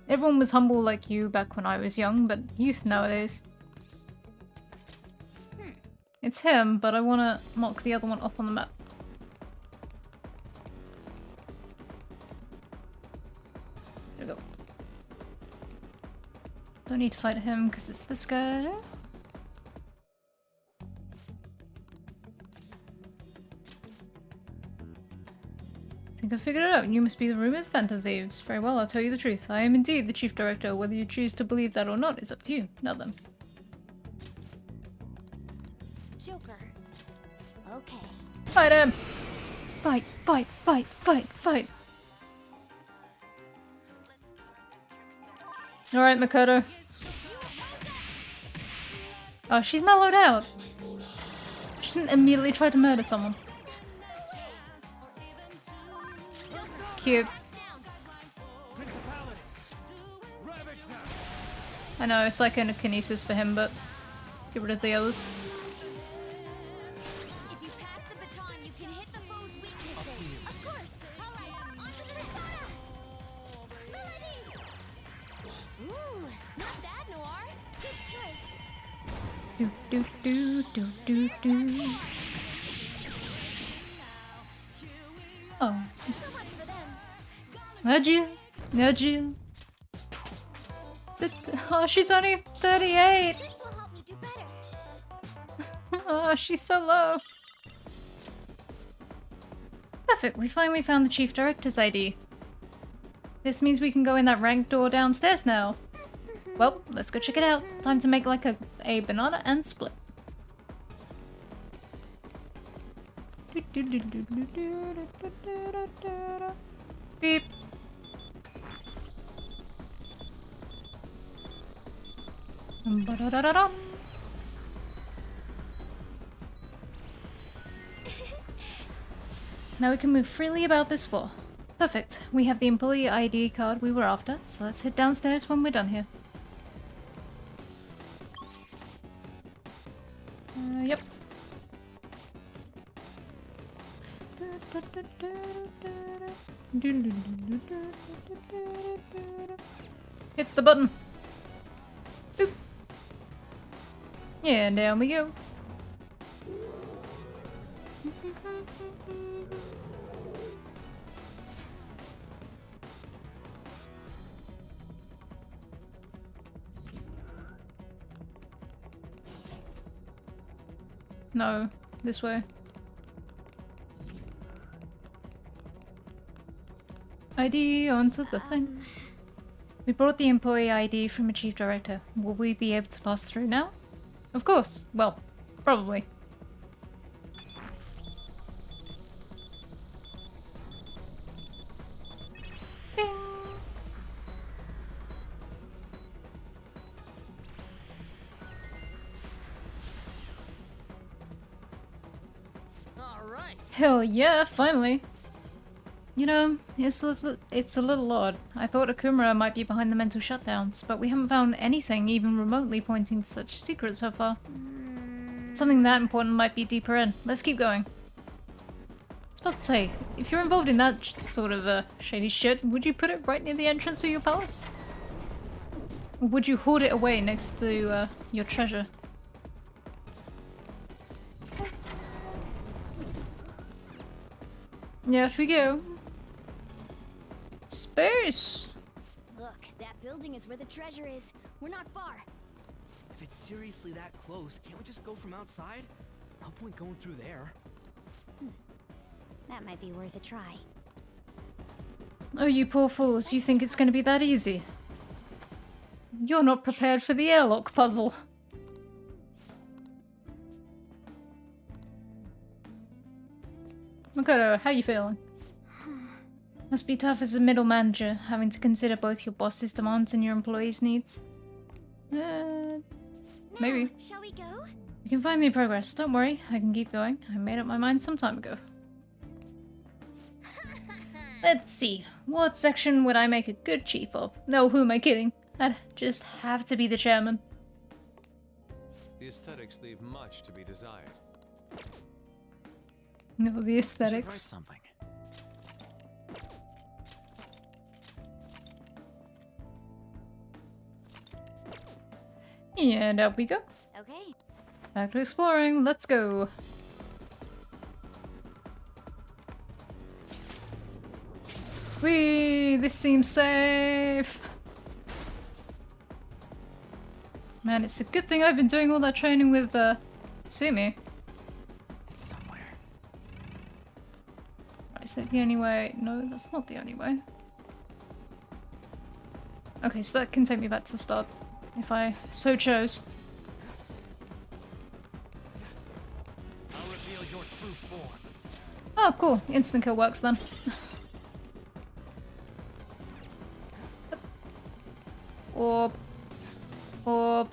Everyone was humble like you back when I was young, but youth nowadays. It's him, but I want to knock the other one off on the map. There we go. Don't need to fight him because it's this guy. I think I figured it out. You must be the rumored Phantom Thieves. Very well, I'll tell you the truth. I am indeed the Chief Director. Whether you choose to believe that or not is up to you. Now then. Joker. Okay. Fight him! Fight, fight, fight, fight, fight! Alright, Makoto. Oh, she's mellowed out. She didn't immediately try to murder someone. Cute. I know, it's like a kinesis for him, but Get rid of the others. If you pass the baton, you can hit the foe's weaknesses. Of course. All right, on to the persona. Melody. Ooh, not bad, Noir. Good choice. Do do do do do do. Oh. So much for them. Nudge you. Oh, she's only 38. This will help me do better. Oh, she's so low. Perfect, we finally found the Chief Director's ID. This means we can go in that rank door downstairs now. Well, let's go check it out. Time to make like a banana and split. Beep. Ba-da-da-da-dum. Now we can move freely about this floor. Perfect. We have the employee ID card we were after, so let's head downstairs when we're done here. Yep. Hit the button. Boop. Yeah, down we go. No, this way. ID onto the thing. We brought the employee ID from a chief director. Will we be able to pass through now? Of course. Well, probably. Bing. All right. Hell yeah, finally. You know, it's a little odd. I thought Okumura might be behind the mental shutdowns, but we haven't found anything even remotely pointing to such secrets so far. Something that important might be deeper in. Let's keep going. I was about to say, if you're involved in that sort of shady shit, would you put it right near the entrance of your palace? Or would you hoard it away next to your treasure? Yeah, off we go. Space! Look, that building is where the treasure is. We're not far. If it's seriously that close, can't we just go from outside? No point going through there. That might be worth a try. Oh, you poor fools, you think it's gonna be that easy? You're not prepared for the airlock puzzle. Makoto, how you feeling? Must be tough as a middle manager, having to consider both your boss's demands and your employees' needs. Maybe. Now, shall we go? We can finally progress. Don't worry, I can keep going. I made up my mind some time ago. Let's see. What section would I make a good chief of? No, who am I kidding? I'd just have to be the chairman. The aesthetics leave much to be desired. No, the Write aesthetics. something. And up we go. Okay. Back to exploring. Let's go. Whee! This seems safe. Man, it's a good thing I've been doing all that training with Sumi. It's somewhere. Right, is that the only way? No, that's not the only way. Okay, so that can take me back to the start, if I so chose. I'll reveal your true form. Oh, cool. Instant kill works then. Orb. Orb.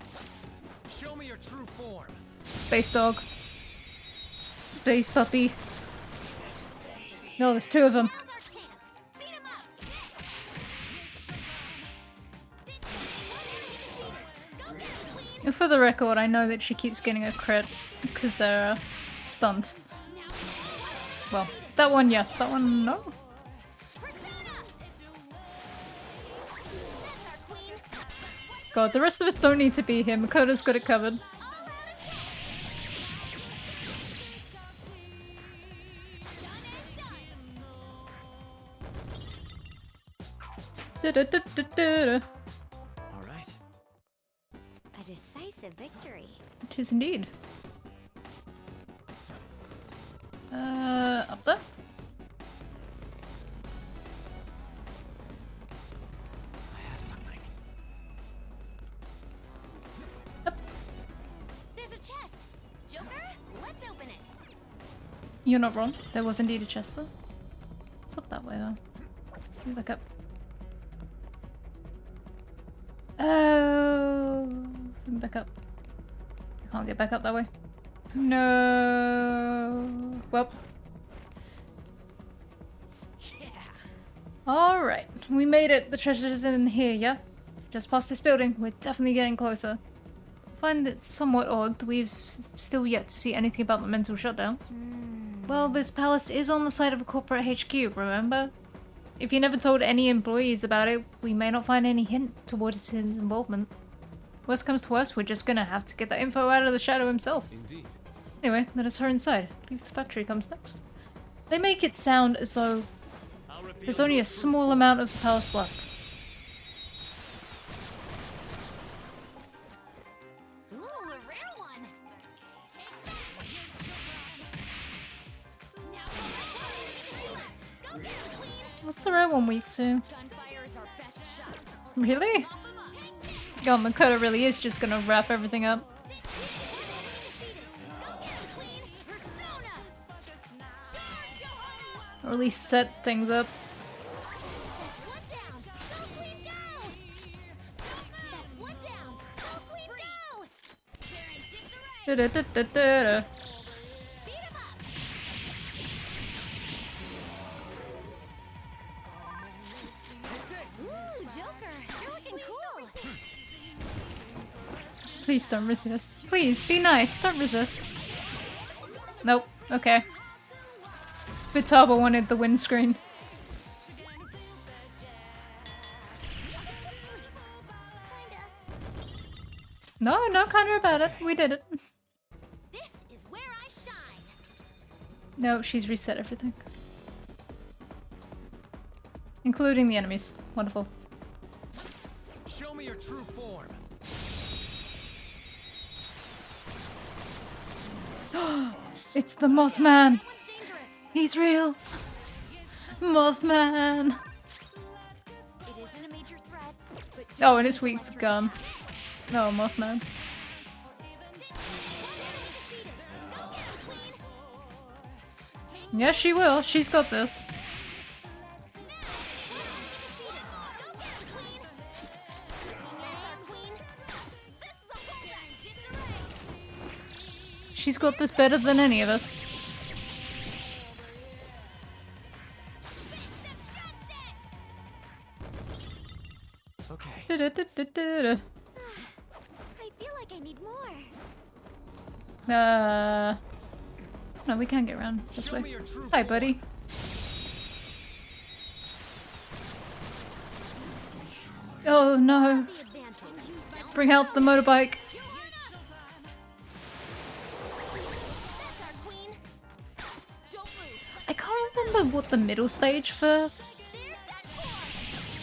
Show me your true form. Space dog. Space puppy. No, there's two of them. Now's our chance. Beat 'em up. Go get 'em, Queen. For the record, I know that she keeps getting a crit because they're stunned. Well, that one yes, that one no. God, the rest of us don't need to be here. Makoto's got it covered. Da-da-da-da-da-da. All right. A decisive victory. It is indeed. Up there? I have something. There's a chest. Joker, let's open it. You're not wrong. There was indeed a chest there. It's up that way though. Let me look up. Oh, let me back up. I can't get back up that way. No. Well. Alright, we made it. The treasure's in here, yeah? Just past this building. We're definitely getting closer. I find it somewhat odd that we've still yet to see anything about the mental shutdowns. Well, this palace is on the side of a corporate HQ, remember? If you never told any employees about it, we may not find any hint towards his involvement. Worst comes to worst, we're just gonna have to get that info out of the Shadow himself. Indeed. Anyway, let us hurry inside. I believe the factory comes next. They make it sound as though there's only a small amount of the palace left. Ooh, a rare one. Go get it, Queen. What's the rare one weak to? Gunfire is our best shot. Really? God, Makoto really is just gonna wrap everything up. Go get it, Queen. Persona. Or at least set things up. One down. Go, Queen, go. That's one down. Go, Queen, go. They're in disarray. Da-da-da-da-da-da. Beat 'em up. Ooh, Joker, you're looking cool. Please don't resist. Please, be nice. Don't resist. Nope. Okay. Futaba wanted the windscreen. No, no kinda about it. We did it. This is where I shine. No, she's reset everything. Including the enemies. Wonderful. Show me your true form. It's the Mothman! He's real! Mothman! It isn't a major threat, but Oh, and it's weak to gun. No, Mothman. Yes, she will. She's got this. She's got this better than any of us. Okay. Da-da-da-da-da-da. I feel like I need more. No, we can't get around this Show way. me your true Hi, form. buddy. Oh no! The advantage. Bring out the motorbike. That's our queen. Don't move. I can't remember what the middle stage for There's that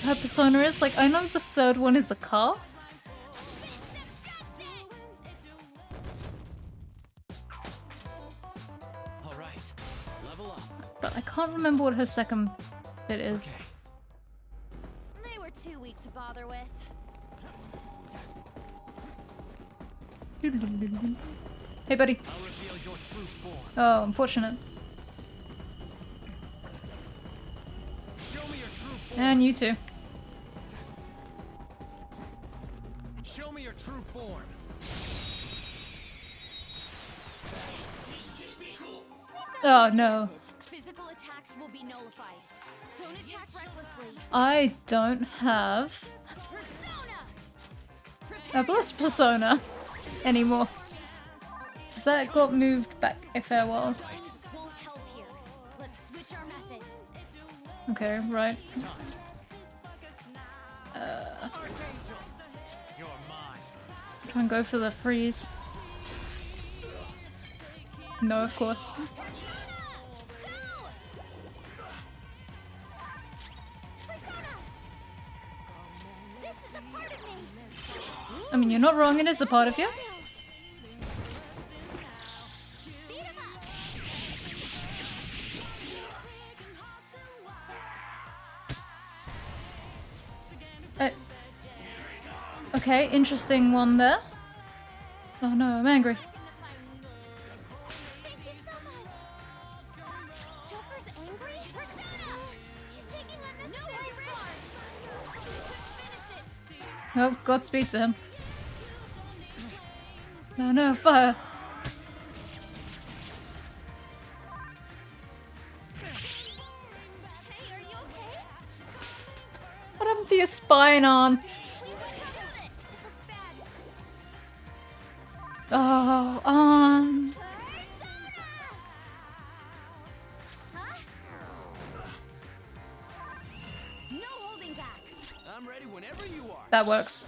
core. her persona is. Like, I know the third one is a car. All right. Level up. But I can't remember what her second bit is. They were too weak to bother with. Hey, buddy. I'll reveal your true form. Oh, unfortunate. Show me your true form. And you too. Show me your true form. Oh no. Physical attacks will be nullified. Don't attack recklessly. I don't have Persona. a blessed persona. anymore. Because that got moved back a fair while. Won't help here. Let's switch our methods. Okay, right. Try and go for the freeze. No, of course. This is a part of me. I mean, you're not wrong, it is a part of you. Beat him up. Okay, interesting one there. Oh no, I'm angry. Thank you so much. Joker's angry? Persona! He's taking unnecessary risks. Finish it. Oh, Godspeed to him. No, no, fire. Hey, are you okay? What happened to your spine on? We can cover this. It looks bad. Oh, on. Persona! Huh? No holding back. I'm ready whenever you are. That works.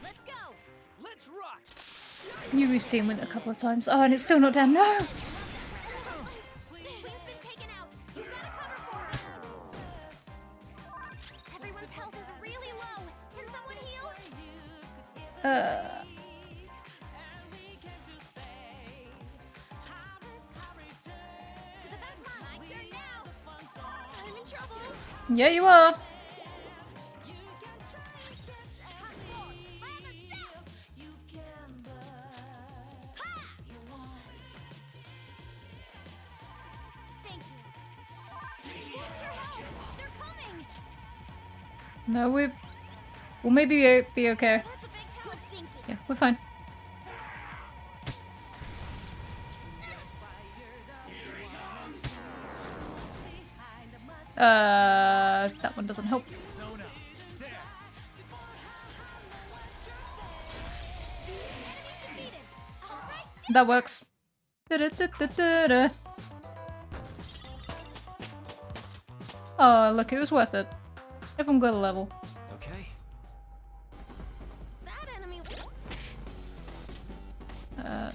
Let's go. Let's rock. We've seen it a couple of times. Oh, and it's still not down. No! Queen's been taken out. You gotta cover for her. Everyone's health is really low. Can someone heal? To the back line. My turn now. I'm in trouble. Yeah, you are. Thank you. Watch your health. They're coming. No, we'll maybe be okay. That's a big help. Good thinking. Yeah, we're fine. That one doesn't help. That works. Da-da-da-da-da-da. Oh, look, it was worth it. Everyone got a level. Okay. That enemy.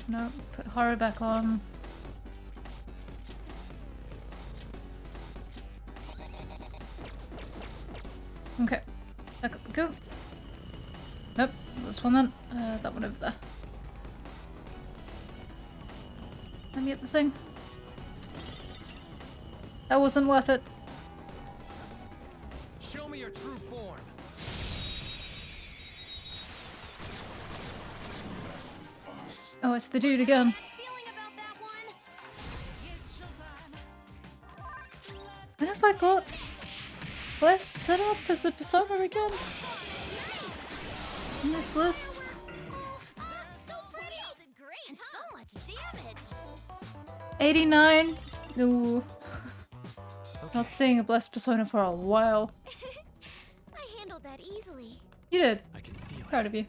No, put Haru back on. Okay, back up we go. Nope, this one then. That one over there. Let me get the thing. That wasn't worth it. Show me your true form. Oh, it's the dude again. Feeling about that one. When have I got Bless set up as a persona again? In this list? So pretty. Did great. And so much damage. 89? Ooh. Not seeing a Blessed persona for a while. I handled that easily. You did. I can feel Proud of you.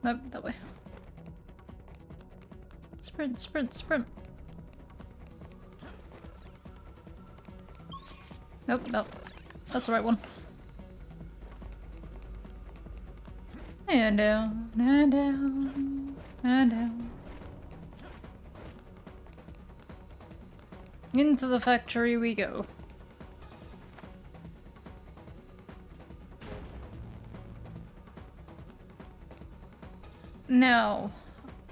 Nope, that way. Sprint, sprint, sprint. Nope, nope. That's the right one. And down, and down, and down. Into the factory we go. Now,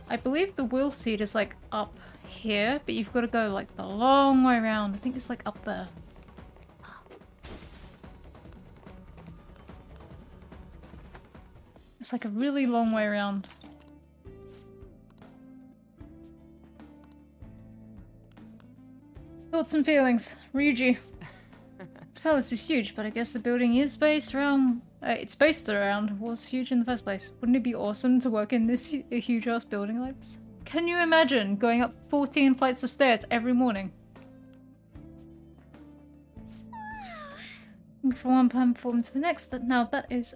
I believe the wheel seat is like up here, but you've got to go like the long way around. I think it's like up there. It's like a really long way around. Thoughts and feelings. Ryuji. This palace is huge, but I guess the building is based around... it's based around was huge in the first place. Wouldn't it be awesome to work in this huge ass building like this? Can you imagine going up 14 flights of stairs every morning? From one platform to the next. Now that is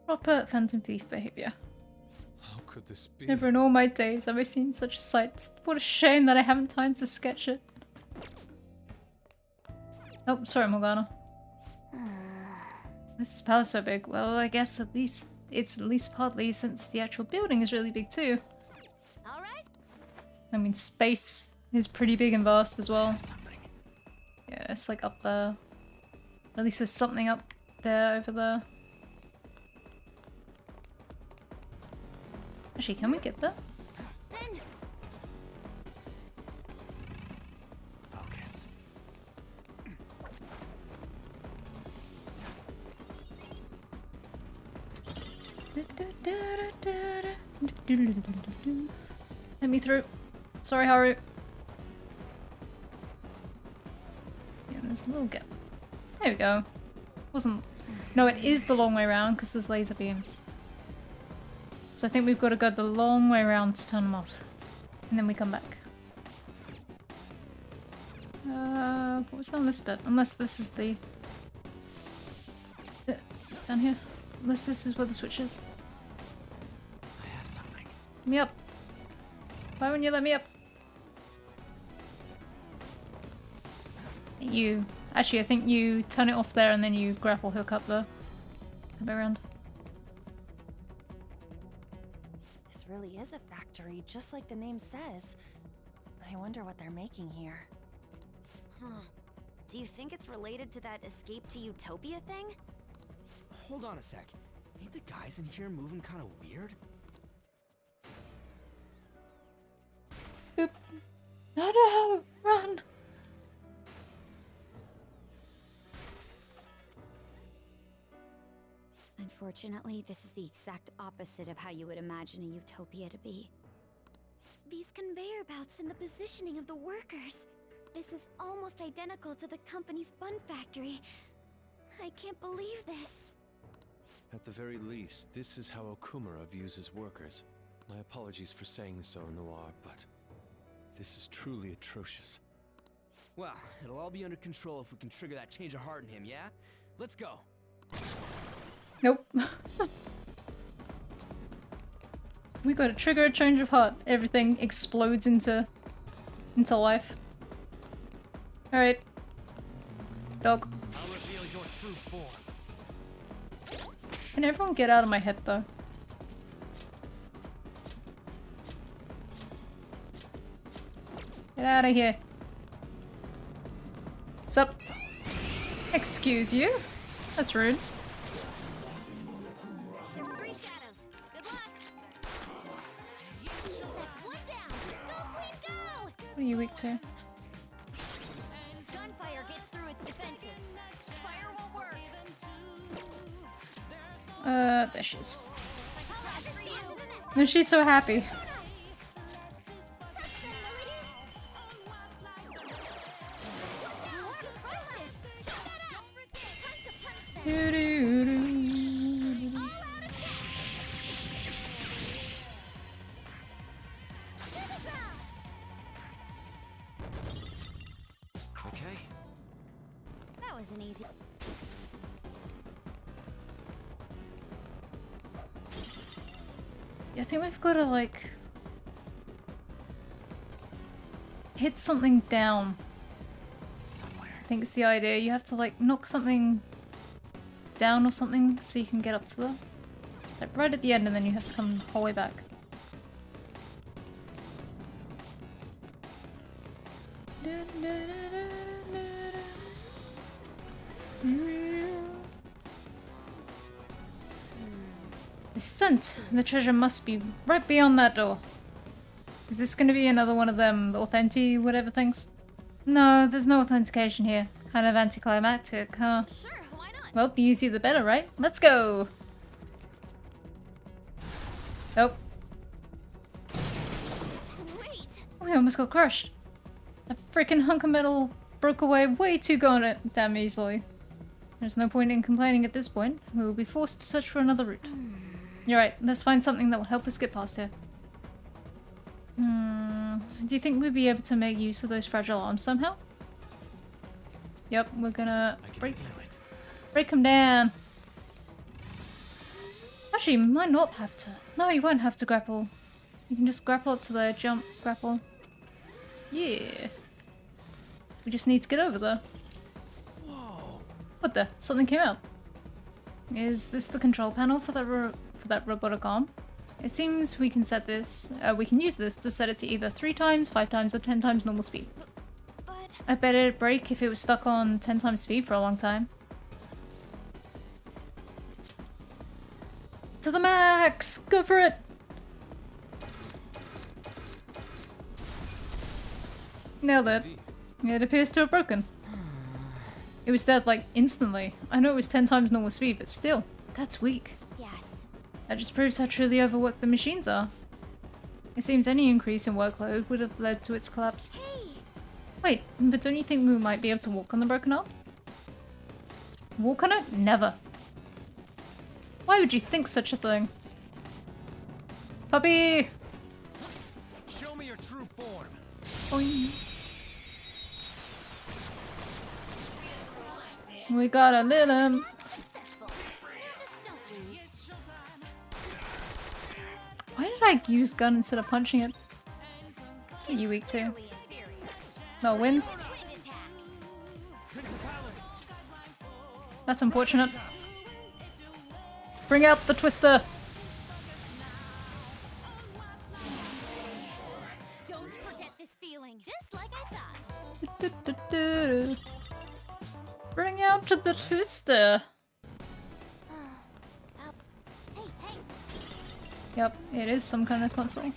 Proper Phantom Thief behavior. How could this be? Never in all my days have I seen such a sight. What a shame that I haven't time to sketch it. Oh, sorry, Morgana. This palace so big. Well, I guess it's at least partly since the actual building is really big too. All right. I mean, space is pretty big and vast as well. Yeah, it's like up there. At least there's something up there over there. Actually, can we get there? Focus. Let me through. Sorry, Haru. Yeah, there's a little gap. There we go. Wasn't. No, it is the long way around because there's laser beams. So I think we've got to go the long way around to turn them off. And then we come back. What was on this bit? Unless this is the... down here. Unless this is where the switch is. I have something. Let me up. Why wouldn't you let me up? You... Actually, I think you turn it off there and then you grapple hook up there. Come around. This really is a factory, just like the name says. I wonder what they're making here. Huh. Do you think it's related to that escape to Utopia thing? Hold on a sec. Ain't the guys in here moving kind of weird? Oop. No, no! Run! Unfortunately, this is the exact opposite of how you would imagine a utopia to be. These conveyor belts and the positioning of the workers. This is almost identical to the company's bun factory. I can't believe this. At the very least, this is how Okumura views his workers. My apologies for saying so, Noir, but this is truly atrocious. Well, it'll all be under control if we can trigger that change of heart in him, yeah? Let's go. Nope. We gotta trigger a change of heart. Everything explodes into life. Alright. Dog. I'll reveal your true form. Can everyone get out of my head though? Get out of here. Sup? Excuse you? That's rude. There's 3 shadows. Good luck. That's 1 down. Go, Queen, go! What are you weak to? Gunfire gets through its defenses. Fire won't work. There she is. And she's so happy. Okay. That was an easy. I think we've got to like hit something down. Somewhere. I think it's the idea. You have to like knock something down or something so you can get up to the like right at the end, and then you have to come the whole way back. The scent. The treasure must be right beyond that door. Is this going to be another one of them authentic whatever things? No, there's no authentication here. Kind of anticlimactic, huh? Sure, why not? Well, the easier the better, right? Let's go! Nope. Wait. We almost got crushed. A freaking hunk of metal broke away way too goddamn easily. There's no point in complaining at this point. We will be forced to search for another route. You're right, let's find something that will help us get past here. Do you think we'd be able to make use of those fragile arms somehow? Yep, we're gonna break them down. Actually, you might not have to. No, you won't have to grapple. You can just grapple up to there, jump, grapple. Yeah. We just need to get over there. What the? Something came out. Is this the control panel for that robotic arm? It seems we can set this. We can use this to set it to either 3 times, 5 times, or 10 times normal speed. But I bet it'd break if it was stuck on 10 times speed for a long time. To the max! Go for it! Nailed it. It appears to have broken. It was dead, like, instantly. I know it was 10 times normal speed, but still, that's weak. yes. That just proves how truly overworked the machines are. It seems any increase in workload would have led to its collapse. Hey, Wait, but don't you think we might be able to walk on the broken arm? Walk on it? Never. Why would you think such a thing? Puppy! Show me your true form. Boing. We gotta live him. successful. Just don't lose. Why did I use gun instead of punching it? What are you weak to? Clearly inferior. No win? Wind attacks. That's unfortunate. Bring out the twister! Don't forget this feeling. Just like I thought. Bring out the twister! Hey, hey. Yep, it is some kind of console.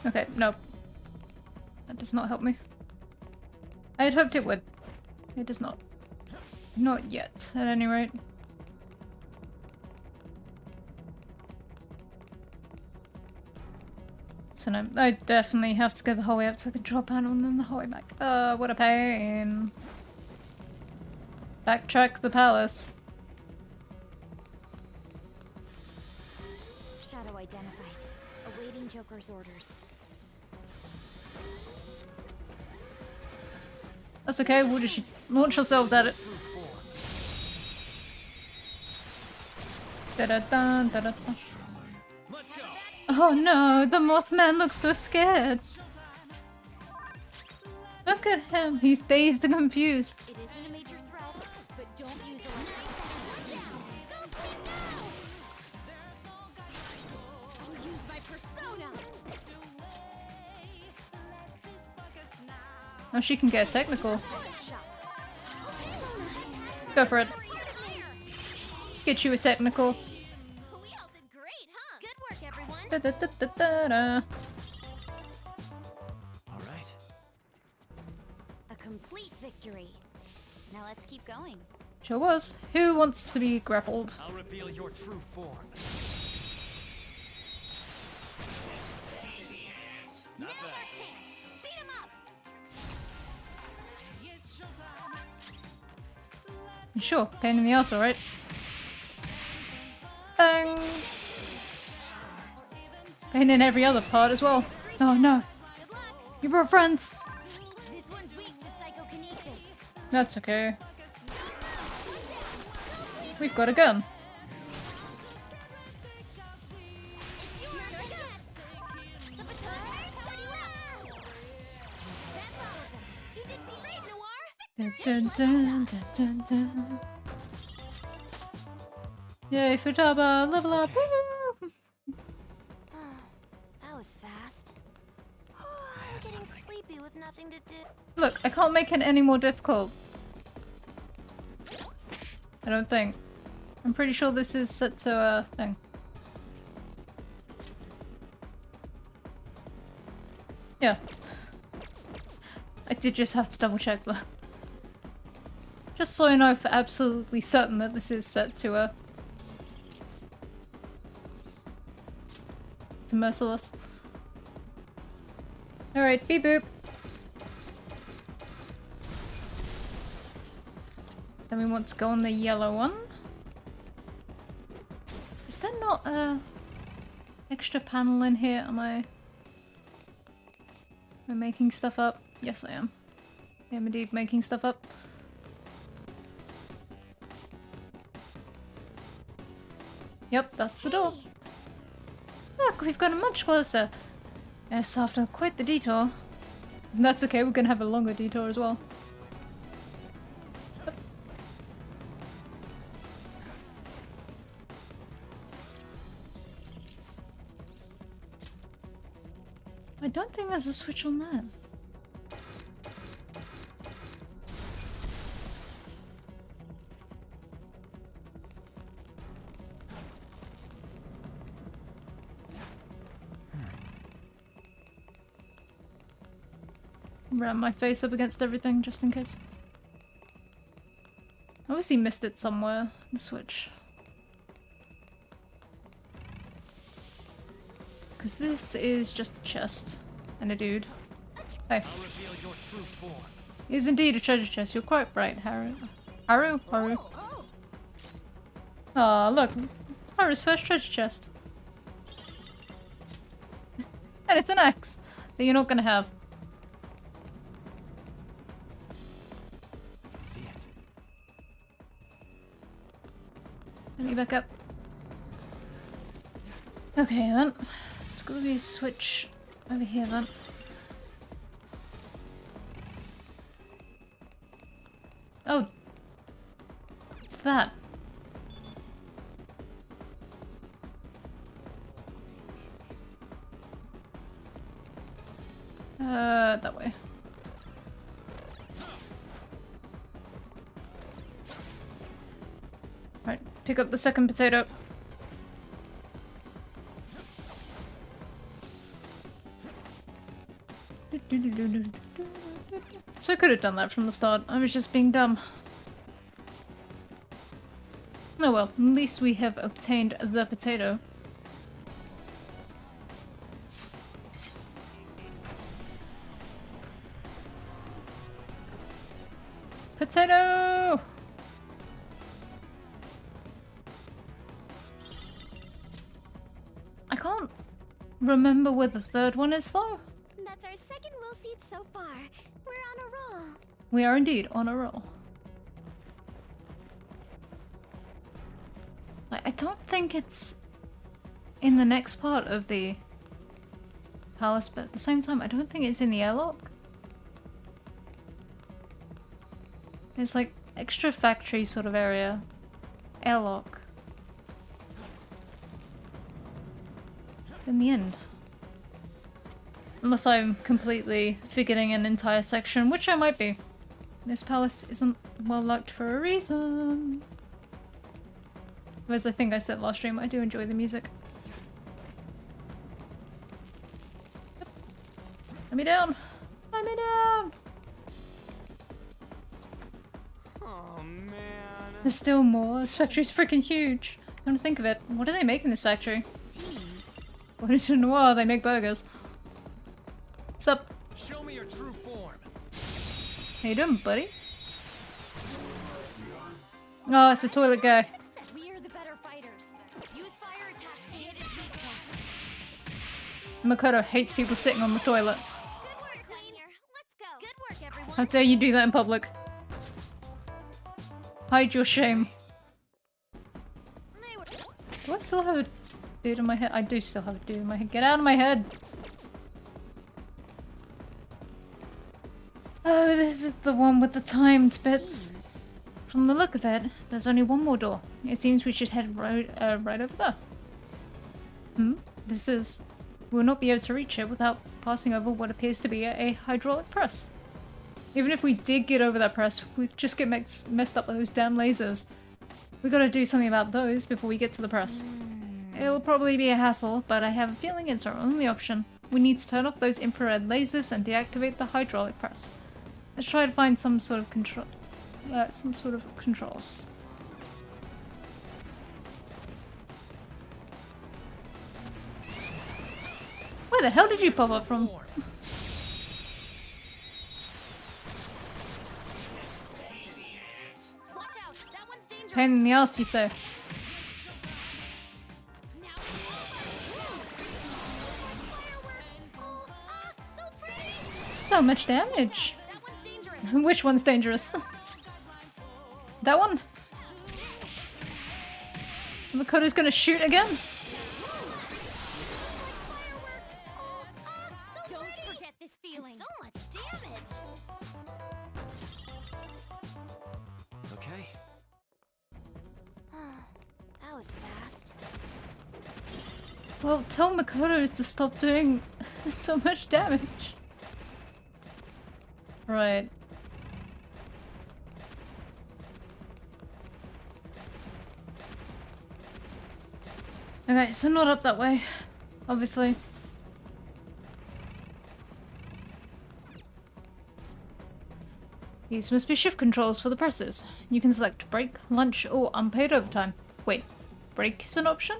Okay, no. That does not help me. I had hoped it would. It does not. Not yet, at any rate. So no, I definitely have to go the whole way up to the control panel and then the whole way back. What a pain. Backtrack the palace. Shadow identified. Awaiting Joker's orders. That's okay, we'll just launch ourselves at it. Da-da-dun, da-da-dun. Oh no, the Mothman looks so scared. Look at him, he's dazed and confused. It isn't a major threat, but don't use a I'll use my persona. Oh, she can get technical. Shot. Go for it. Get you a technical. We all did great, huh? Good work, everyone. Da-da-da-da-da-da. All right. A complete victory. Now let's keep going. Sure was. Who wants to be grappled? I'll reveal your true form. Nail our king. Beat him up. Sure, pain in the ass, alright. Bang! Pain in every other part as well. Oh no. Good luck. You brought friends! This one's weak to psychokinesis. That's okay. We've got a gun. The baton set you up. That's all of them. You did great, Noir. Dun, dun, dun, dun, dun. Yay, Futaba, level up! Woo! That was fast. I'm getting sleepy with nothing to do. Look, I can't make it any more difficult. I don't think. I'm pretty sure this is set to a thing. Yeah. I did just have to double check though. Just so I know for absolutely certain that this is set to a... to Merciless. Alright, beep boop. Then we want to go on the yellow one. Is there not a extra panel in here? Am I making stuff up? Yes, I am. am indeed making stuff up. Yep, that's the door. Look, we've gotten much closer. Yes, after quite the detour. That's okay, we're gonna have a longer detour as well. Yep. I don't think there's a switch on that. Ram my face up against everything just in case. Obviously missed it somewhere, the switch. Because this is just a chest and a dude. Hey. It is indeed a treasure chest, you're quite right, Haru. Haru. Aw, look. Haru's first treasure chest. And it's an axe that you're not gonna have. Let me back up. Okay then. There's gotta be a switch over here then. Oh! What's that? That way. Right, pick up the second potato. So I could have done that from the start. I was just being dumb. Oh well, at least we have obtained the potato. Potato! I can't remember where the third one is though. That's our second will seat so far. We're on a roll. We are indeed on a roll. I don't think it's in the next part of the palace, but at the same time, I don't think it's in the airlock. It's like extra factory sort of area. Airlock. In the end. Unless I'm completely forgetting an entire section, which I might be. This palace isn't well locked for a reason. As I think I said last stream, I do enjoy the music. Yep. Let me down! Let me down! Oh man. There's still more. This factory's freaking huge. Come to think of it, what do they make in this factory? What is it? Noir? They make burgers. What's up? Show me your true form. How you doing, buddy? Oh, it's a toilet guy. We are the better fighters. Use fire attacks to hit his weak point. Makoto hates people sitting on the toilet. Good work, Queen. Let's go. Good work, everyone. How dare you do that in public? Hide your shame. Do I still have a dude in my head? I do still have a dude in my head. Get out of my head! Oh, this is the one with the timed bits. From the look of it, there's only one more door. It seems we should head right over there. This is... We'll not be able to reach it without passing over what appears to be a hydraulic press. Even if we did get over that press, we'd just get messed up by those damn lasers. We gotta do something about those before we get to the press. It'll probably be a hassle, but I have a feeling it's our only option. We need to turn off those infrared lasers and deactivate the hydraulic press. Let's try to find some sort of control. Controls. Where the hell did you pop up from? Watch out. That one's dangerous. Pain in the ass, you say. So much damage. That one's dangerous. Which one's dangerous? That one? Makoto's gonna shoot again? Don't forget this feeling. So much damage. Okay. That was fast. Well, tell Makoto to stop doing so much damage. Right. Okay, so not up that way, obviously. These must be shift controls for the presses. You can select break, lunch, or unpaid overtime. Wait, break is an option?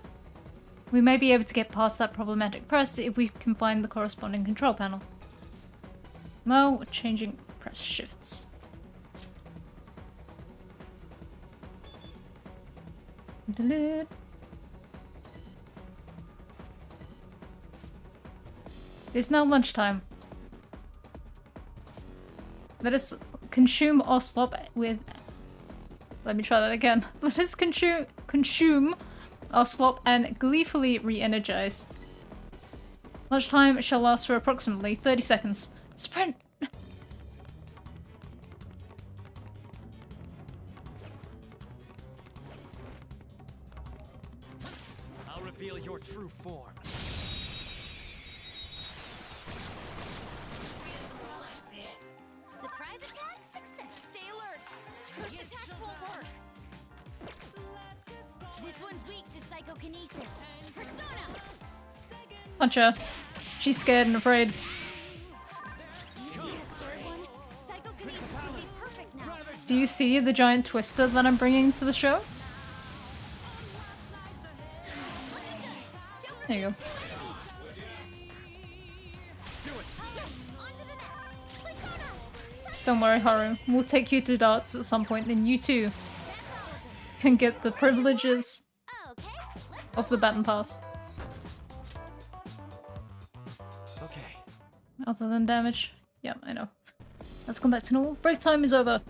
We may be able to get past that problematic press if we can find the corresponding control panel. Now we're changing press shifts. Delete. It's now lunchtime. Let us consume our slop with... Let me try that again. Let us consume our slop and gleefully re-energize. Lunchtime shall last for approximately 30 seconds. Sprint! I'll reveal your true form. Surprise attack, success. Stay alert. First attacks won't work. This one's weak to psychokinesis. Persona. Punch her. She's scared and afraid. Psychokinesis would be perfect now. Do you see the giant twister that I'm bringing to the show? There you go. Don't worry, Haru. We'll take you to darts at some point, and you too can get the privileges of the baton pass. Okay. Other than damage. Yeah, I know. Let's come back to normal. Break time is over.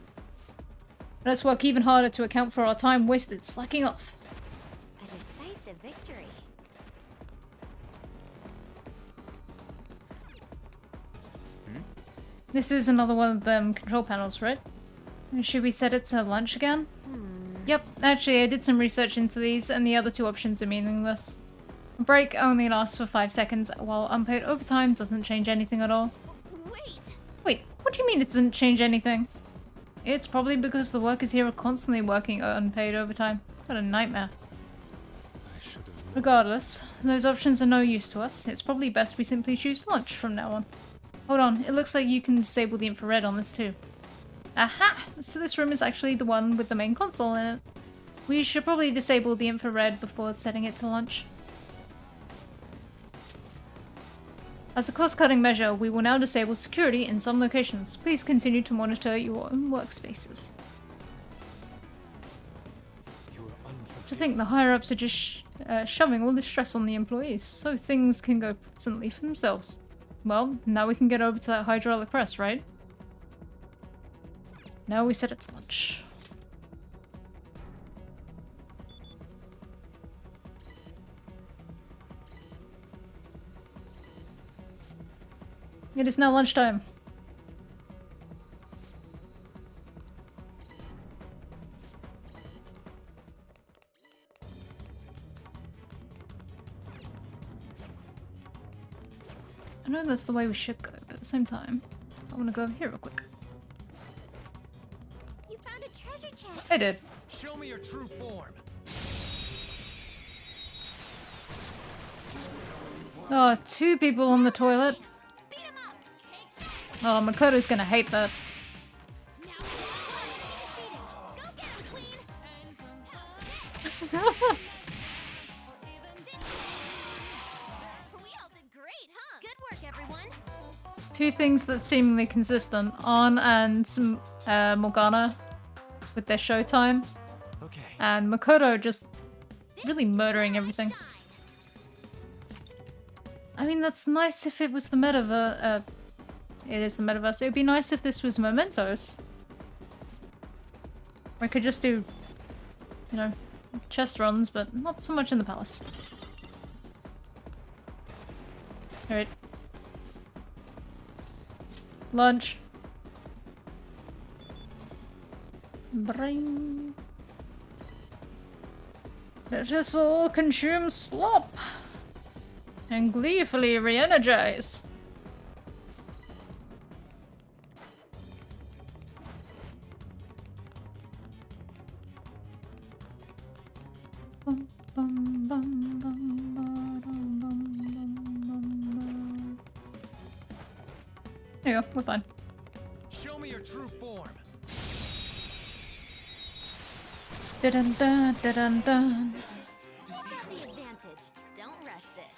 Let's work even harder to account for our time wasted slacking off. A decisive victory. This is another one of them control panels, right? Should we set it to lunch again? Yep, actually I did some research into these and the other two options are meaningless. Break only lasts for 5 seconds, while unpaid overtime doesn't change anything at all. Wait, what do you mean it doesn't change anything? It's probably because the workers here are constantly working unpaid overtime. What a nightmare. Regardless, those options are no use to us. It's probably best we simply choose lunch from now on. Hold on, it looks like you can disable the infrared on this too. Aha! So this room is actually the one with the main console in it. We should probably disable the infrared before setting it to lunch. As a cost-cutting measure, we will now disable security in some locations. Please continue to monitor your own workspaces. To think the higher-ups are just shoving all this stress on the employees, so things can go pleasantly for themselves. Well, now we can get over to that hydraulic press, right? Now we set it to lunch. It is now lunchtime. I know that's the way we should go, but at the same time, I want to go over here real quick. You found a treasure chest. I did. Show me your true form. Oh, 2 people on the toilet. Oh, Makoto's gonna hate that. Two things that seemingly consistent. Ann and Morgana with their showtime. Okay. And Makoto just really murdering everything. I mean, that's nice if it was the it is the metaverse. It would be nice if this was Mementos. I could just do, you know, chest runs, but not so much in the palace. Alright. Lunch. Bring. Let us all consume slop and gleefully re-energize. There you go, we're fine. Show me your true form. Dun dun dun dun dun. You have the advantage. Don't rush this.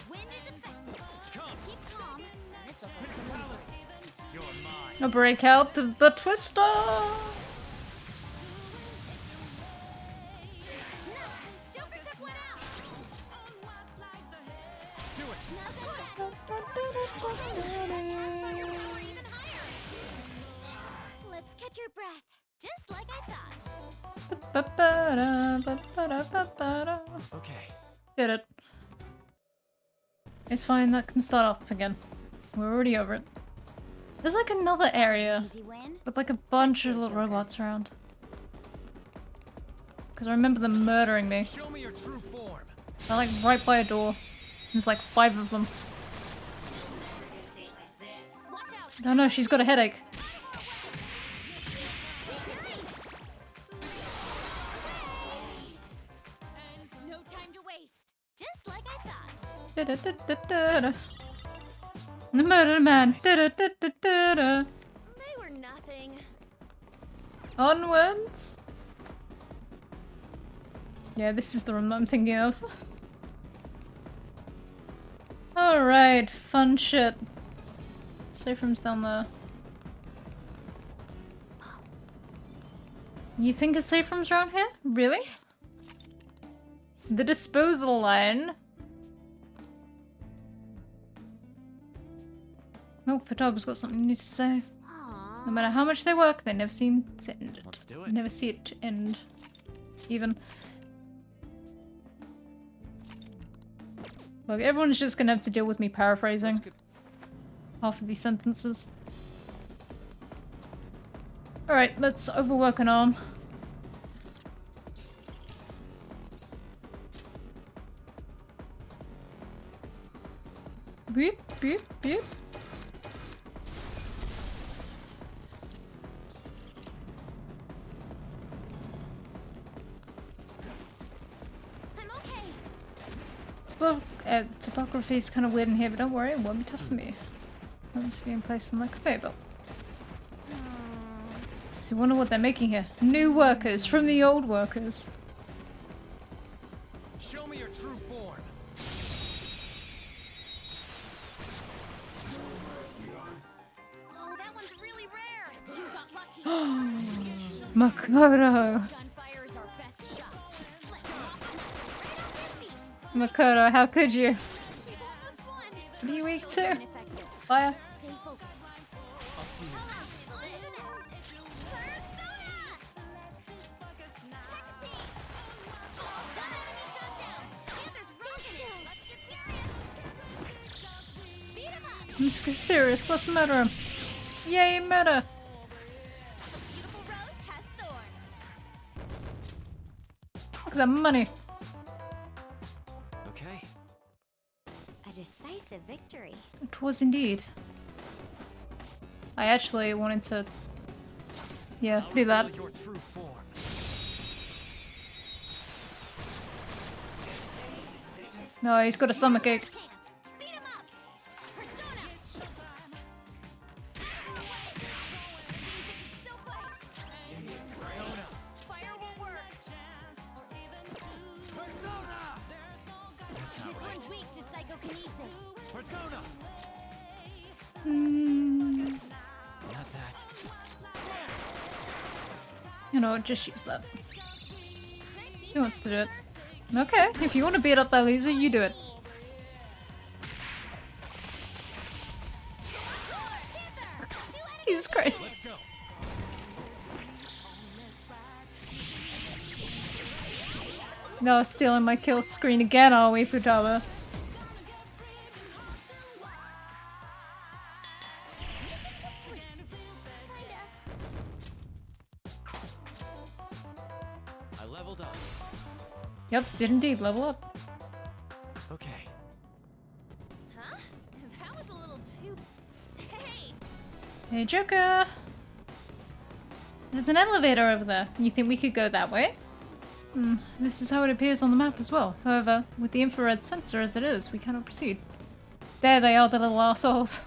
Wind is effective. Keep calm. This'll take some work. You're mine. Now break out the twister. Joker took one out. Do it. Let's catch your breath, just like I thought. Okay. Did it. It's fine, that can start up again. We're already over it. There's like another area Easy win. with like a bunch of little robots around. Because I remember them murdering me. Show me your true form. They're like right by a door. There's like 5 of them. Watch out. Oh no, she's got a headache. No time to waste. Just like I thought. Da-da-da-da-da-da. The murder man. Da-da-da-da-da-da. They were nothing. Onwards. Yeah, this is the room that I'm thinking of. Alright, fun shit. Safe room's down there. You think a safe room's around here? Really? The disposal line. Oh, Fataba's got something new to say. No matter how much they work, they never seem to end it. Let's do it. Never see it end. Even. Look, everyone's just gonna have to deal with me paraphrasing half of these sentences. Alright, let's overwork an arm. Beep, beep, beep. I'm okay. Well, the topography is kind of weird in here, but don't worry, it won't be tough for me. Let's be in place on the conveyor belt. So I wonder what they're making here. New workers from the old workers. Show me your true form. Oh, that one's really rare. You got lucky. Makoto! Gunfire is our best shot. Let's knock them right off their feet. Makoto, how could you? We've almost won. Are you weak Skills too? are ineffective. Fire. Stay focused. Up to you. On to the next. Persona! Hecate! That enemy shot down. Panthers rocking it. Let's get serious. Beat him up. Let's get serious, let's murder him. Yay, murder! Beautiful rose has thorns. Look at that money. Okay. A decisive victory. It was indeed. I actually wanted to... Yeah, do that. Your true form. No, he's got a stomachache. Chance. Beat him up. Persona. Still fight. Fire will work. Persona! This one's weak to psychokinesis. Persona! Hmm. Not that. You know what, just use that. He wants to do it. Okay, if you want to beat up that loser, you do it. Jesus Christ. No, stealing my kill screen again, are we, Futaba? I leveled up. Yep, did indeed level up. Okay. Huh? That was a little too... Hey! Hey, Joker! There's an elevator over there. You think we could go that way? This is how it appears on the map as well. However, with the infrared sensor as it is, we cannot proceed. There they are, the little assholes.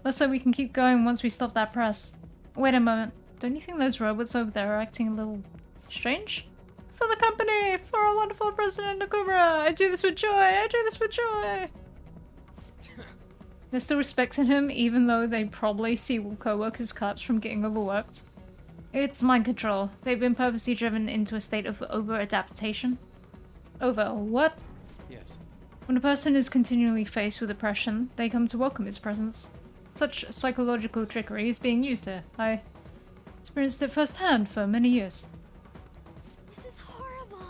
Looks like we can keep going once we stop that press. Wait a moment. Don't you think those robots over there are acting a little strange? For the company! For our wonderful President Nakamura! I do this with joy! I do this with joy! They're still respecting him, even though they probably see co-workers' collapse from getting overworked. It's mind control. They've been purposely driven into a state of over-adaptation. Over what? Yes. When a person is continually faced with oppression, they come to welcome its presence. Such psychological trickery is being used here. I experienced it firsthand for many years. This is horrible.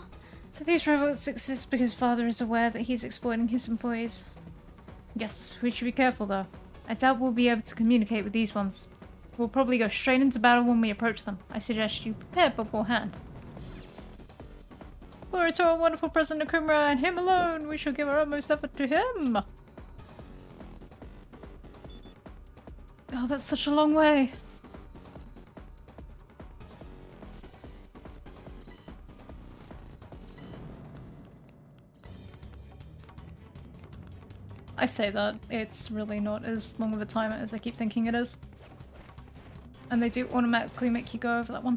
So these robots exist because Father is aware that he's exploiting his employees. Yes, we should be careful though. I doubt we'll be able to communicate with these ones. We'll probably go straight into battle when we approach them. I suggest you prepare beforehand. Glory to our wonderful President Nakamura and him alone! We shall give our utmost effort to him! Oh, that's such a long way. I say that, it's really not as long of a timer as I keep thinking it is. And they do automatically make you go over that one.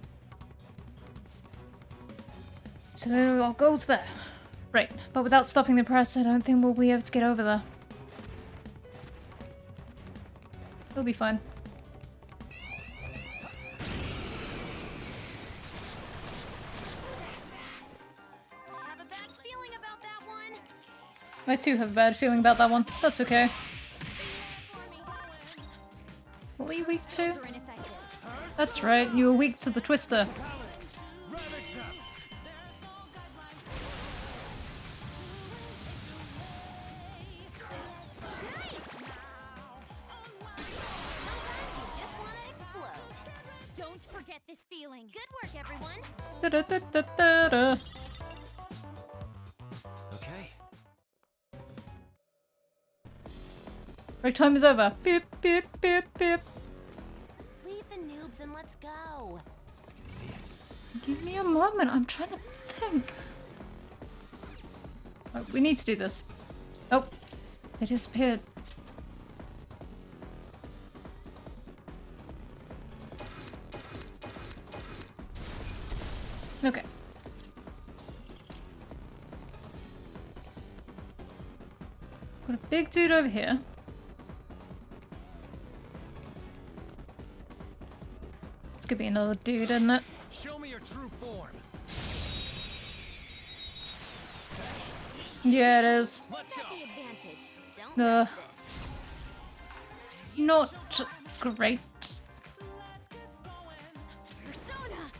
So our goal's there. Right, but without stopping the press, I don't think we'll be able to get over there. It'll be fine. I have a bad feeling about that one. I too have a bad feeling about that one. That's okay. What were you weak to? That's right, you were weak to the Twister. Don't forget this feeling. Good work, everyone. Da-da-da-da-da-da. Okay. Break time is over. Beep, beep, beep, beep. Leave the noobs and let's go. I can see it. Give me a moment, I'm trying to think. Oh, we need to do this. Oh, they disappeared. Okay. Got a big dude over here. It's gonna be another dude, isn't it? Show me your true form. Yeah, it is. Let's go. The advantage. Don't rush this. Not great. Persona.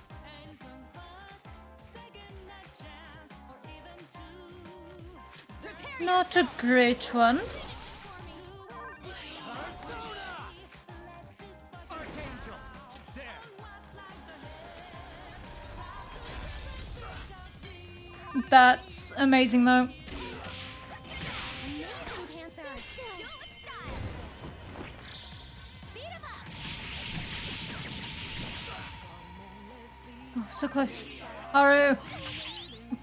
Not a great one. Archangel. There. That's amazing though. Oh, so close. Haru!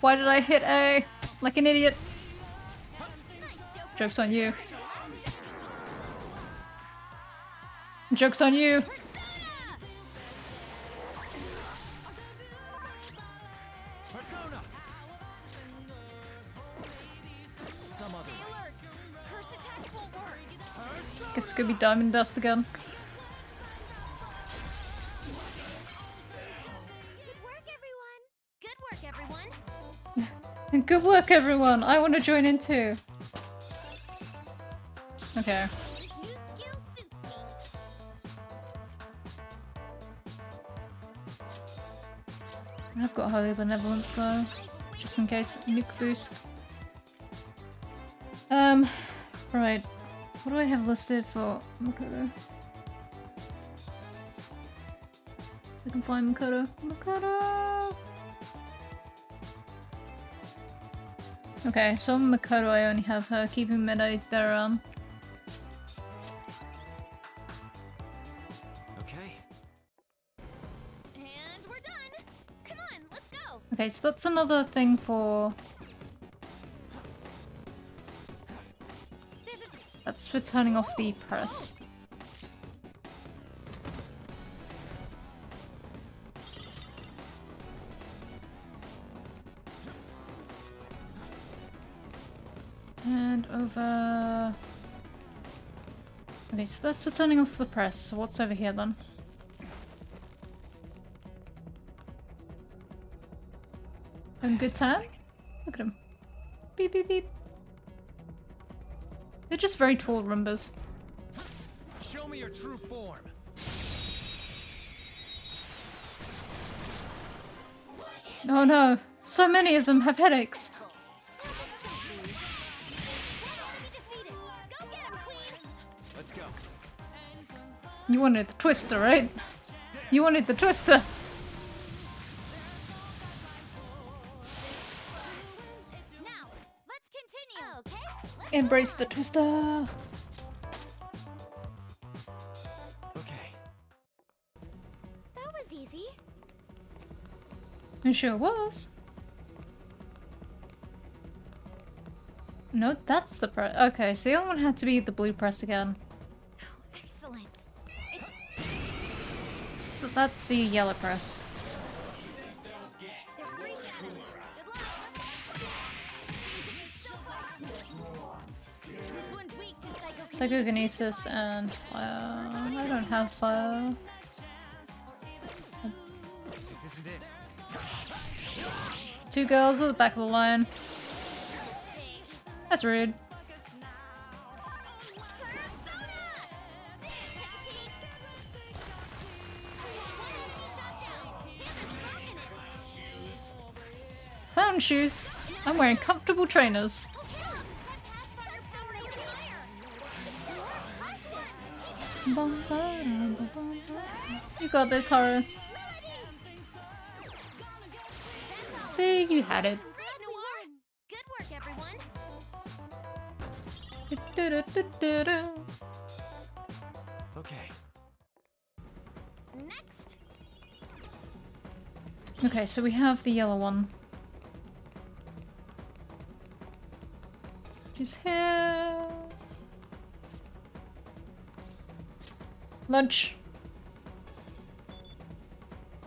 Why did I hit A? Like an idiot. Joke's on you. Joke's on you. Persona. Some other way. Curse attack won't work. Guess it's gonna be Diamond Dust again. Good work, everyone. Good work, everyone. And good work, everyone! I want to join in too. Okay. This new skill suits me. I've got Holy Benevolence though, just in case. Nuke boost. Right. What do I have listed for Makoto? I can find Makoto. Makoto! Okay, so on Makoto I only have her keeping Meta there. Okay. And we're done. Come on, let's go. Okay, so that's another thing for... That's for turning off the press. And over... Okay, so that's for turning off the press. So what's over here then? Having a good time? Look at him. Beep beep beep. They're just very tall Rumbas. Show me your true form. Oh no, so many of them have headaches. Let's go. You wanted the twister, right? You wanted the twister. Now, let's continue. Okay. Let's Embrace the twister. Okay. That was easy. It sure was. No, that's the press. Okay, so the other one had to be the blue press again. Excellent. But that's the yellow press. There's 3 shadows. Good luck. This one's weak to Psychokinesis and fire. I don't have fire. This isn't it. 2 girls at the back of the line. That's rude. Found shoes. I'm wearing comfortable trainers. You got this, Haru. See, you had it. Good work, everyone. Okay. Next. Okay, so we have the yellow one. She's here. Lunch.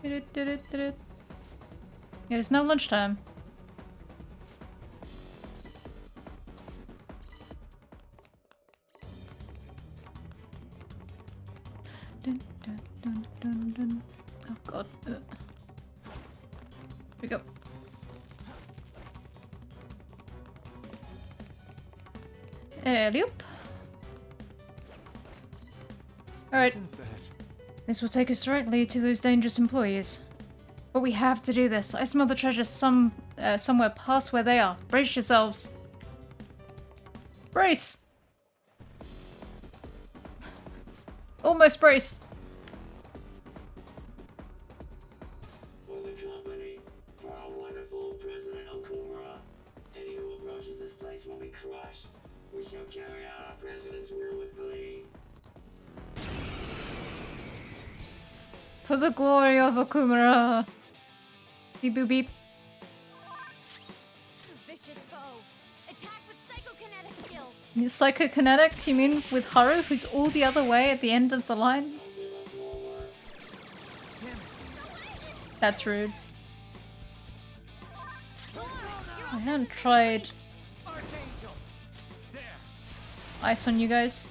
It is now lunchtime. Dun, dun, dun, dun, dun. Oh god. Here we go. Alley-oop. Alright. This will take us directly to those dangerous employees. But we have to do this. I smell the treasure somewhere past where they are. Brace yourselves. Brace! Almost brace. For the company, for our wonderful President Okumura, any who approaches this place will be crushed. We shall carry out our president's will with glee. For the glory of Okumura. Beep boop beep. Vicious foe. Attack with psychokinetic skills. Psychokinetic, you mean with Haru, who's all the other way at the end of the line? That's rude. I haven't tried ice on you guys.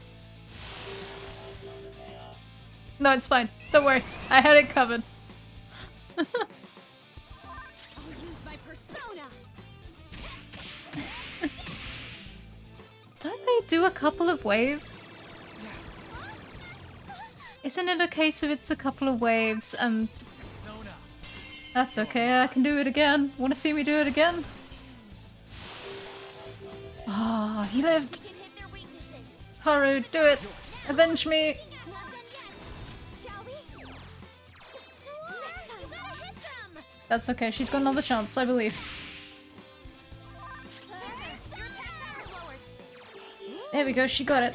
No, it's fine. Don't worry. I had it covered. I'll use my persona. Don't they do a couple of waves? Isn't it a case of it's a couple of waves and... That's okay, I can do it again. Wanna see me do it again? Ah, he lived! Haru, do it! Avenge me! That's okay, she's got another chance, I believe. There we go, she got it.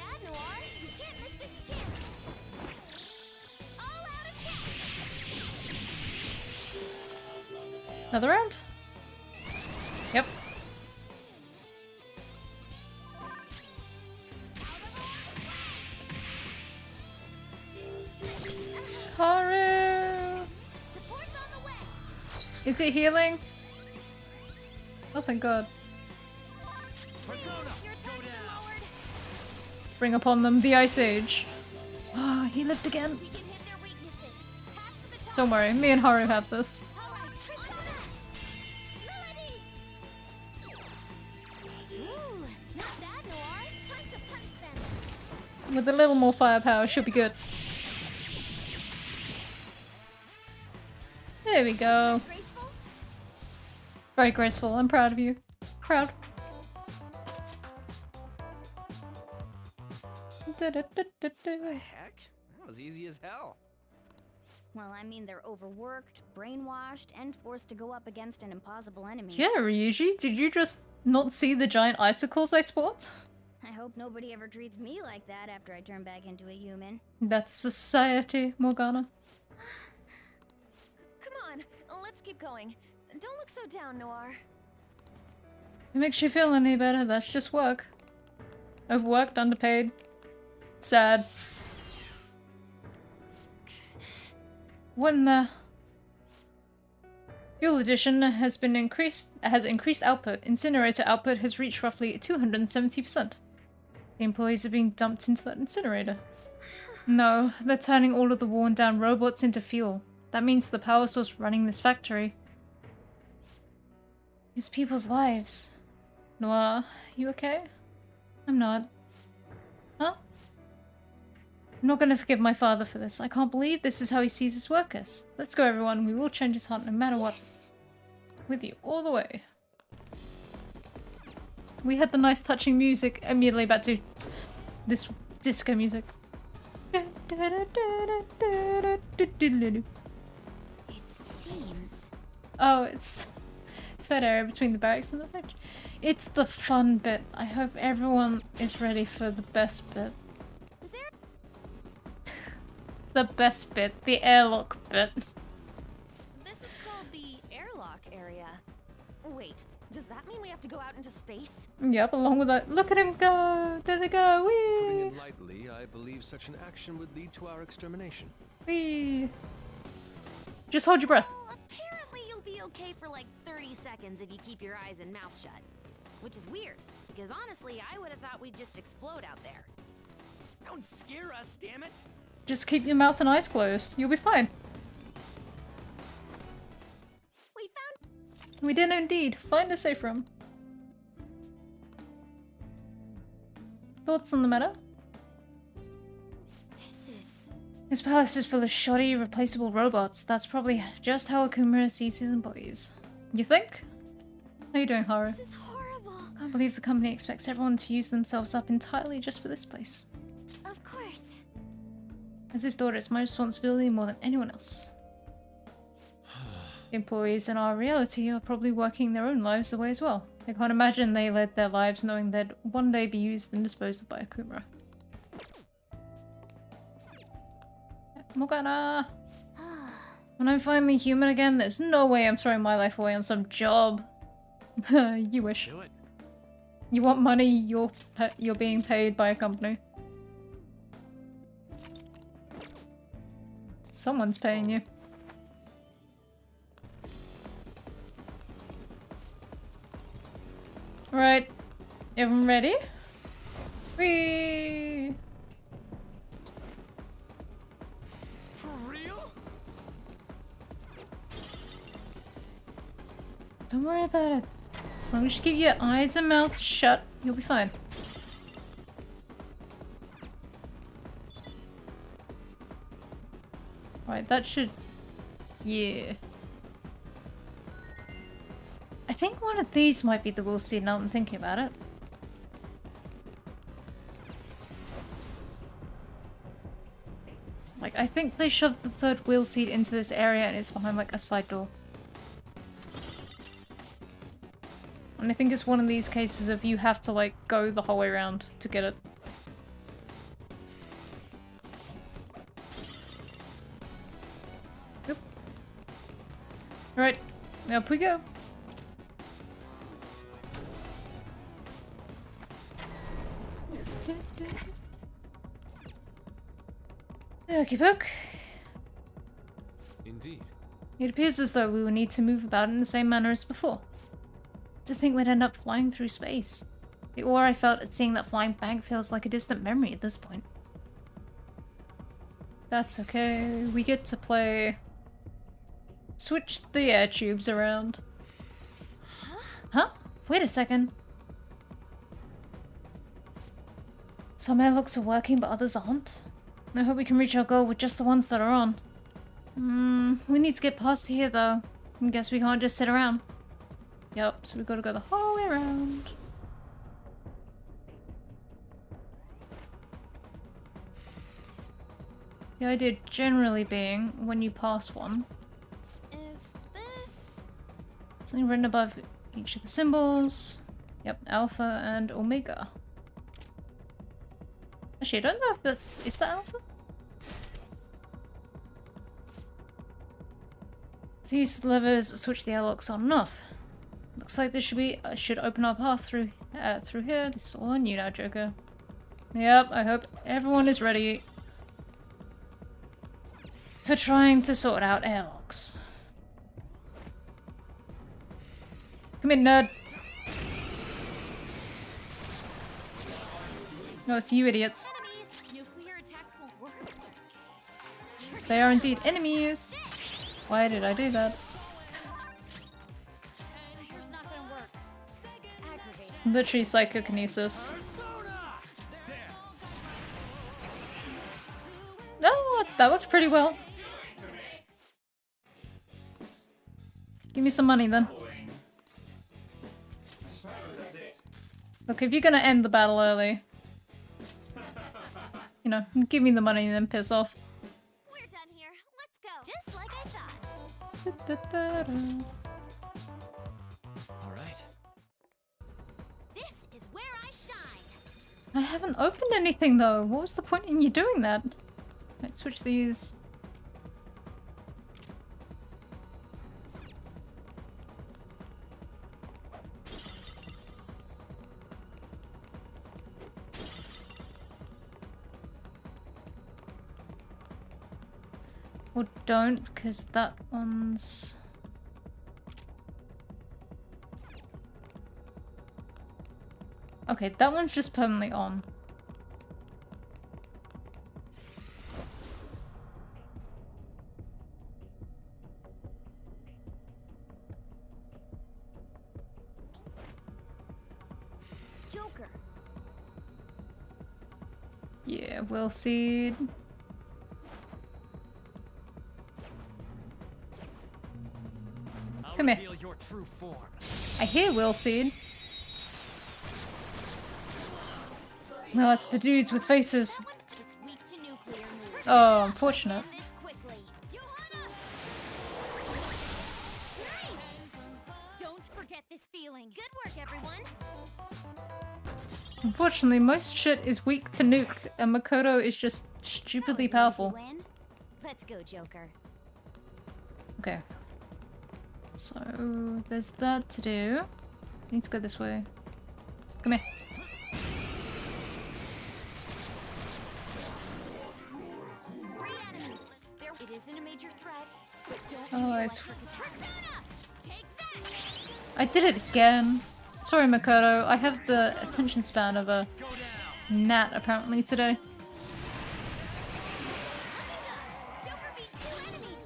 Another round? Yep. Haru! Is it healing? Oh, thank God. Bring upon them the Ice Age. Oh, he lived again. Don't worry, me and Haru have this. With a little more firepower, should be good. There we go. Very graceful. I'm proud of you. Proud. What the heck? That was easy as hell. Well, I mean, they're overworked, brainwashed, and forced to go up against an impossible enemy. Yeah, Ryuji, did you just not see the giant icicles I spot? I hope nobody ever treats me like that after I turn back into a human. That's society, Morgana. Come on, let's keep going. Don't look so down, Noir. It makes you feel any better, that's just work. Overworked, underpaid. Sad. When the fuel addition has increased output, incinerator output has reached roughly 270%. The employees are being dumped into that incinerator. No, they're turning all of the worn down robots into fuel. That means the power source running this factory is people's lives. Noir, you okay? I'm not. Huh? I'm not gonna forgive my father for this. I can't believe this is how he sees his workers. Let's go, everyone. We will change his heart no matter what. With you all the way. We had the nice touching music immediately about to this disco music. It seems... Oh, it's third area between the barracks and the factory. It's the fun bit. I hope everyone is ready for the best bit. Is there... The best bit. The airlock bit. This is called the airlock area. Wait, does that mean we have to go out into space? Yep, along with that. Look at him go! There they go! Putting Whee! it lightly, I believe such an action would lead to our extermination. Whee! Just hold your breath. Well, apparently you'll be okay for like 30 seconds if you keep your eyes and mouth shut. Which is weird, because honestly, I would have thought we'd just explode out there. Don't scare us, damn it! Just keep your mouth and eyes closed. You'll be fine. We found... We did indeed. Find a safe room. Thoughts on the matter? His palace is full of shoddy, replaceable robots. That's probably just how Okumura sees his employees. You think? How are you doing, Haru? This is horrible. Can't believe the company expects everyone to use themselves up entirely just for this place. Of course. As his daughter, it's my responsibility more than anyone else. The employees in our reality are probably working their own lives away as well. I can't imagine they led their lives knowing they'd one day be used and disposed of by Okumura. Morgana! When I'm finally human again, there's no way I'm throwing my life away on some job. You wish. Do it. You want money, you're being paid by a company. Someone's paying you. Right. Everyone ready? Whee! For real? Don't worry about it. As long as you keep your eyes and mouth shut, you'll be fine. Right, that should... yeah. I think one of these might be the Will Seed now I'm thinking about it. Like, I think they shoved the third Will Seed into this area and it's behind like a side door. And I think it's one of these cases of you have to like go the whole way around to get it. Yep. Alright, up we go. Okie poke. Indeed. It appears as though we will need to move about in the same manner as before. To think we'd end up flying through space. The awe I felt at seeing that flying back feels like a distant memory at this point. That's okay. We get to play... switch the air tubes around. Huh? Wait a second. Some airlocks are working, but others aren't. I hope we can reach our goal with just the ones that are on. We need to get past here, though. I guess we can't just sit around. Yep, so we've got to go the whole way around. The idea generally being, when you pass one... Is this... something written above each of the symbols. Yep, Alpha and Omega. Actually, I don't know if that's... is that Alpha? These levers switch the airlocks on and off. Looks like this should open our path through here. This is all on you now, Joker. Yep, I hope everyone is ready for trying to sort out airlocks. Come in, nerd. No, it's you idiots. Nuclear attacks won't work. They are indeed enemies. Why did I do that? Fire's not gonna work. Aggravating. It's literally psychokinesis. Oh, that worked pretty well. Give me some money then. Look, if you're gonna end the battle early, you know, give me the money and then piss off. We're done here. Let's go. Just like I thought. All right. This is where I shine. I haven't opened anything though. What was the point in you doing that? Let's switch these. Or don't, because that one's... okay, that one's just permanently on. Joker. Yeah, Will Seed. Come here. Your true form. I hear Will Seed. No, that's the dudes with faces. It's weak to nuclear moves. Oh, unfortunate. This quickly. Johanna! Nice! Don't forget this feeling. Good work, everyone. Unfortunately, most shit is weak to nuke, and Makoto is just stupidly powerful. Win. Let's go, Joker. Okay. So, there's that to do. I need to go this way. Come here. It isn't a major threat, but don't Oh, feel it's... like Persona! Take that! I did it again. Sorry, Makoto. I have the attention span of a gnat, apparently, today. Joker beat 2 enemies!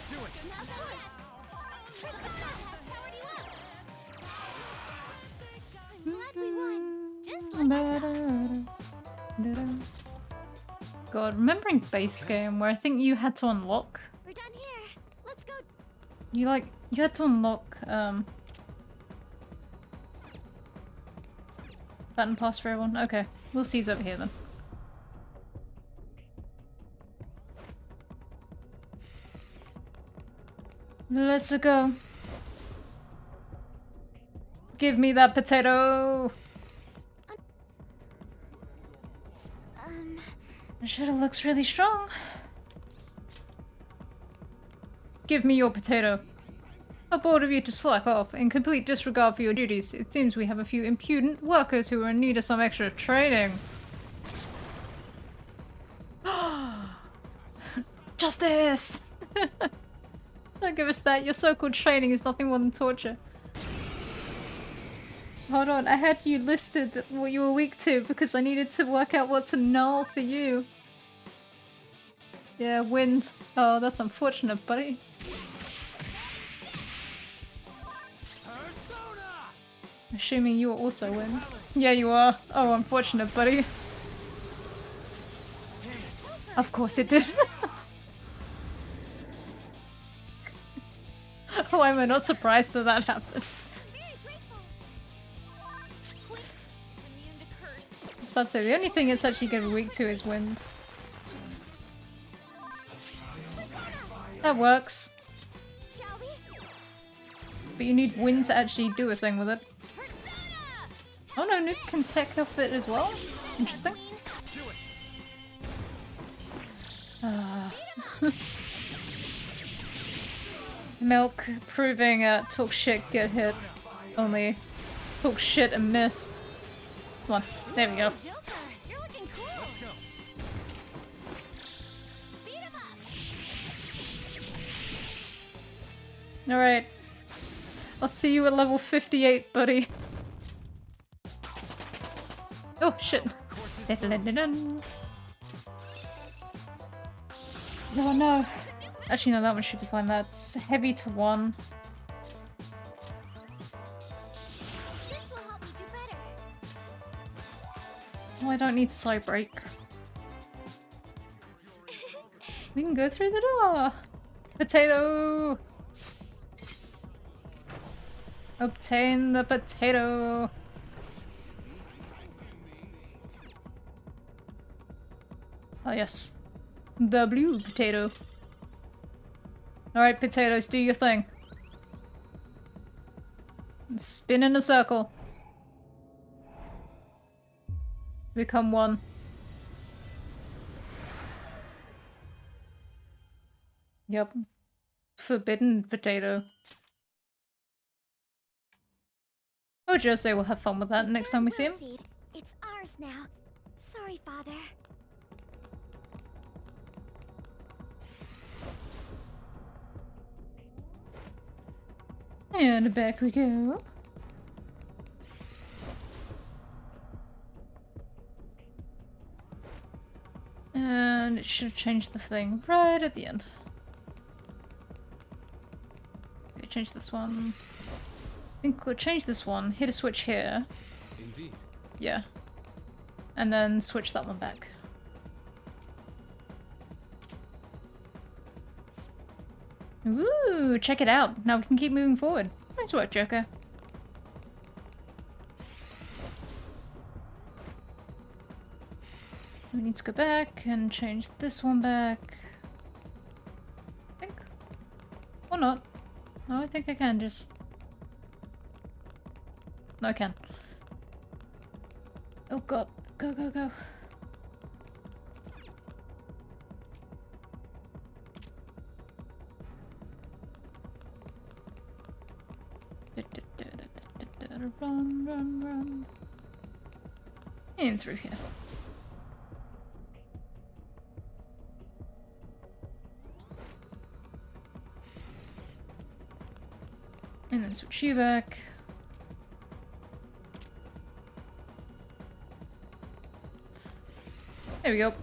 Do it. Now this! Persona has powered you up! I'm glad we won, just like I thought. god, remembering base game where I think you had to unlock. We're done here. Let's go. You had to unlock button pass for everyone. Okay, we'll see it's over here then. Let's go. Give me that potato. The shadow looks really strong. Give me your potato. A board of you to slack off, in complete disregard for your duties. It seems we have a few impudent workers who are in need of some extra training. Justice! Don't give us that. Your so-called training is nothing more than torture. Hold on, I had you listed what you were weak to because I needed to work out what to null for you. Yeah, wind. Oh, that's unfortunate, buddy. Assuming you are also wind. Yeah, you are. Oh, unfortunate, buddy. Of course it did. Why am I not surprised that that happened? I was about to say, the only thing it's actually going to be weak to is wind. That works. But you need wind to actually do a thing with it. Oh no, Nuke can tech off it as well? Interesting. Milk proving talk shit, get hit. Only talk shit and miss. Come on, there we go. Alright. I'll see you at level 58, buddy. Oh shit. Oh no. Actually no, that one should be fine. That's heavy to 1. Oh, I don't need side break. We can go through the door. Potato. Obtain the potato. Oh yes. The blue potato. Alright, potatoes, do your thing. Spin in a circle. Become one. Yep. Forbidden potato. Oh, Jose will have fun with that next time we see him. It's ours now. Sorry, Father. And back we go. And it should have changed the thing right at the end. Okay, change this one. I think we'll change this one, hit a switch here. Indeed. Yeah. And then switch that one back. Ooh, check it out. Now we can keep moving forward. Nice work, Joker. We need to go back and change this one back. I think. Or not. No, I think I can just... No, I can. Oh god. Go, go, go. Run, run, run. In through here. And then switch you back. There we go.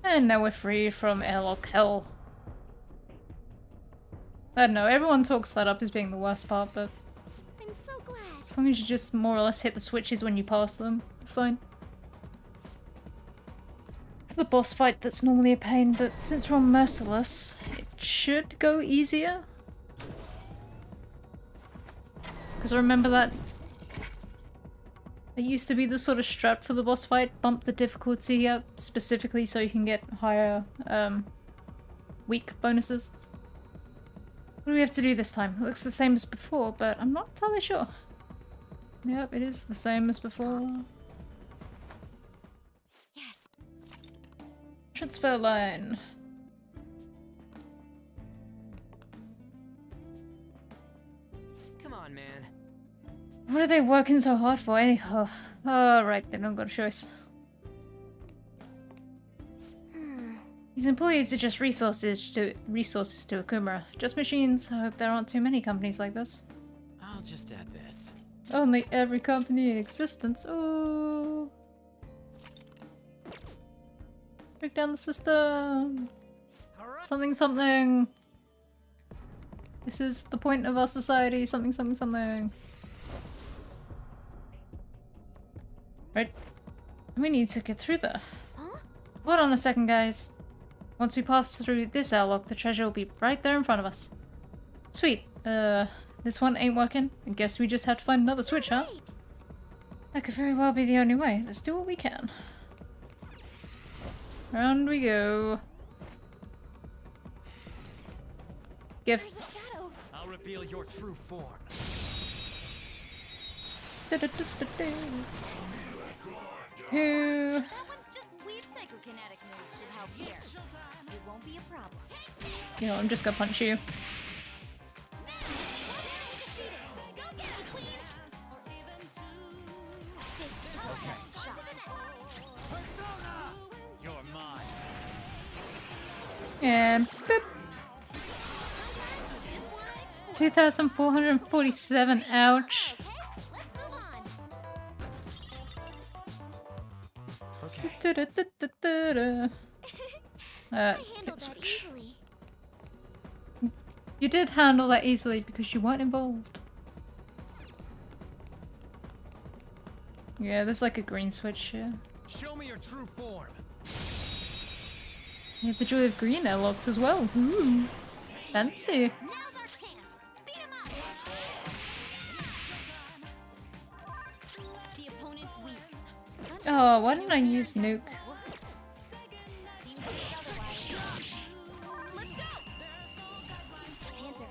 And now we're free from airlock hell. I don't know, everyone talks that up as being the worst part, but... I'm so glad. As long as you just more or less hit the switches when you pass them, fine. It's the boss fight that's normally a pain, but since we're on Merciless, it should go easier. Because I remember that it used to be the sort of strat for the boss fight, bump the difficulty up specifically so you can get higher weak bonuses. What do we have to do this time? It looks the same as before, but I'm not entirely sure. Yep, it is the same as before. Yes. Transfer line. Come on, man. What are they working so hard for anyhow? Oh, right, they don't got a choice. These employees are just resources to Akumura. Just machines. I hope there aren't too many companies like this. I'll just add this. Only every company in existence. Oh. Break down the system. Something something. This is the point of our society. Something something something. Right. We need to get through there. Hold on a second, guys. Once we pass through this airlock, the treasure will be right there in front of us. Sweet. This one ain't working. I guess we just have to find another switch, huh? That could very well be the only way. Let's do what we can. Round we go. Give. I'll reveal your true form. Who? That one's just weird psychokinetic moves should help here. It won't be a problem. You know, I'm just gonna punch you. You're mine. And boop. 2,447. Ouch. Okay. Handled that easily. You did handle that easily because you weren't involved. Yeah, there's like a green switch here. Show me your true form. You have the joy of green airlocks as well. Ooh, fancy. Now's our chance. Beat him up. The opponent's weak. Oh, why didn't I use nuke? Seems to be otherwise. Let's go. Panther,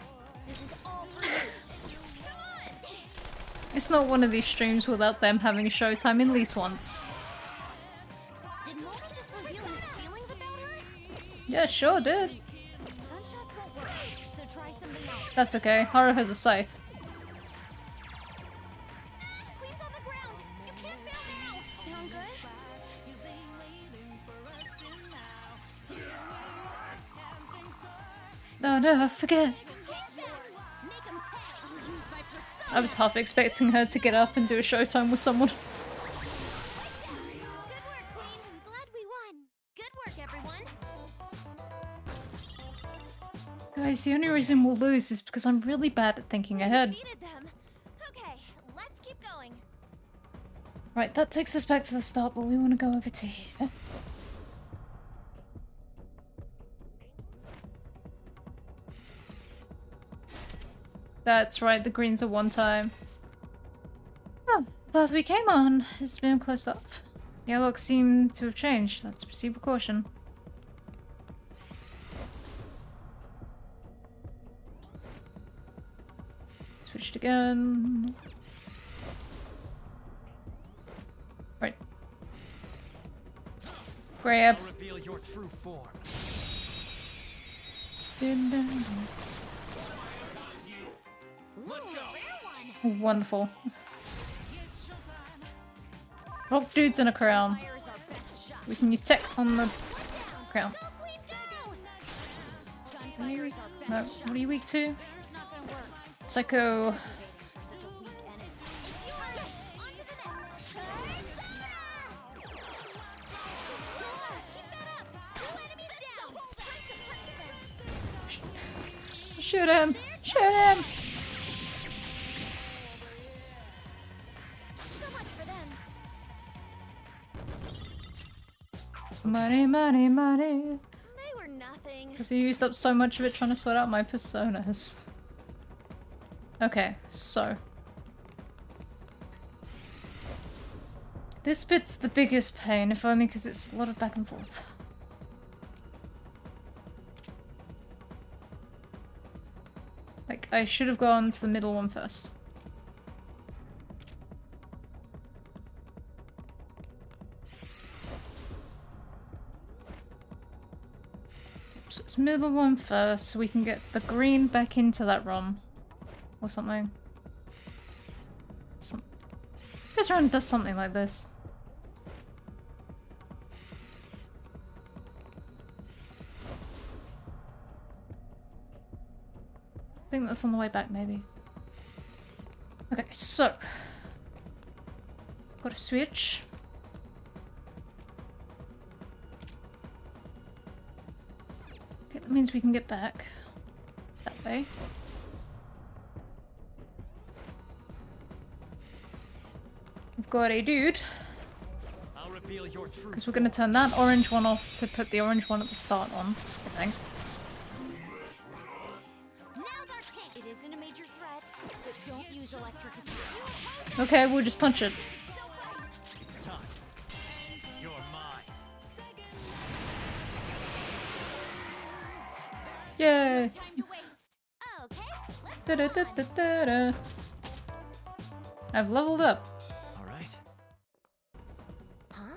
this is all for you. Come on. It's not one of these streams without them having showtime at least once. Did Mona just reveal his feelings about her? Yeah, sure did. Gunshots won't work, so try something else. That's okay. Haru has a scythe. Queen's on the ground. You can't fail now. Sound good? No, no, forget. I was half expecting her to get up and do a showtime with someone. Good work, Queen. I'm glad we won. Good work, everyone. Guys, the only reason we'll lose is because I'm really bad at thinking ahead. Beated them. Okay, let's keep going. Right, that takes us back to the start, but we want to go over to here. That's right, the greens are one time. Oh, the path we came on has been closed up. The airlocks seem to have changed. Let's proceed with caution. Switched again. Right. Grab. I'll reveal your true form. Wonderful. Rock dudes in a crown. We can use tech on the crown. No, what are you weak to? Psycho. Shoot him! Shoot him! Money, money, money. They were nothing. Because he used up so much of it trying to sort out my personas. Okay, so. This bit's the biggest pain, if only because it's a lot of back and forth. Like, I should have gone to the middle one first. So it's middle one first, so we can get the green back into that ROM. Or something. This run does something like this. I think that's on the way back, maybe. Okay, so. Got a switch. Okay, that means we can get back that way. We've got a dude. I'll reveal your truth. Because we're going to turn that orange one off to put the orange one at the start on, I think. It isn't a major threat, but don't use electric attacks. Okay, we'll just punch it. It's time. You're mine. Yay! Time to waste. Okay, let's Da -da -da -da -da -da. I've leveled up. All right. Huh?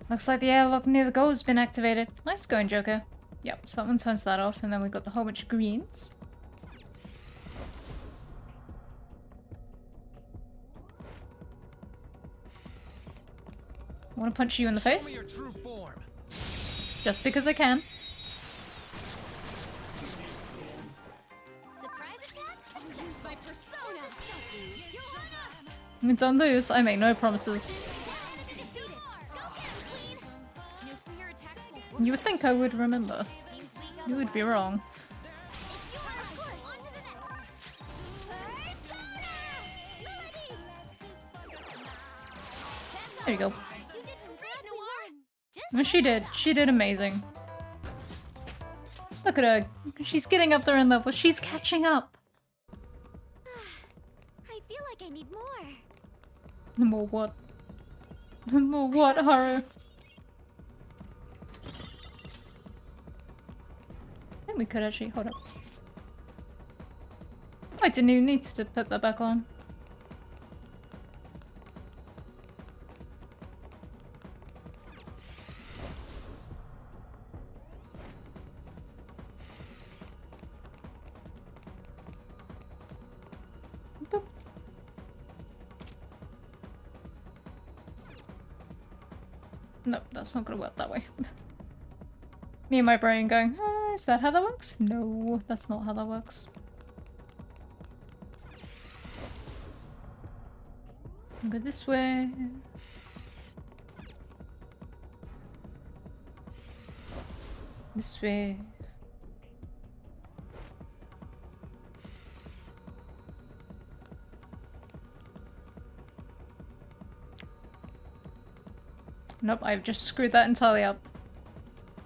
Looks like the airlock near the goal has been activated. Nice going, Joker. Yep, so that one turns that off, and then we got the whole bunch of greens. I want to punch you in the Show me face. your true form. Just because I can. Surprise attack? I'll use my persona. Don't lose. I make no promises. Nuclear attacks won't work. You would think I would remember. Seems we got You would be wrong. There you go. You did great, Noir. Just Well, she did. She did amazing. Look at her. She's getting up there in level. She's catching up. I feel like I need more. More what? More what, Haru? I think we could actually. Hold up. I didn't even need to put that back on. Boop. Nope, that's not gonna work that way. Me and my brain going, is that how that works? No, that's not how that works. Go this way. This way. Nope, I've just screwed that entirely up.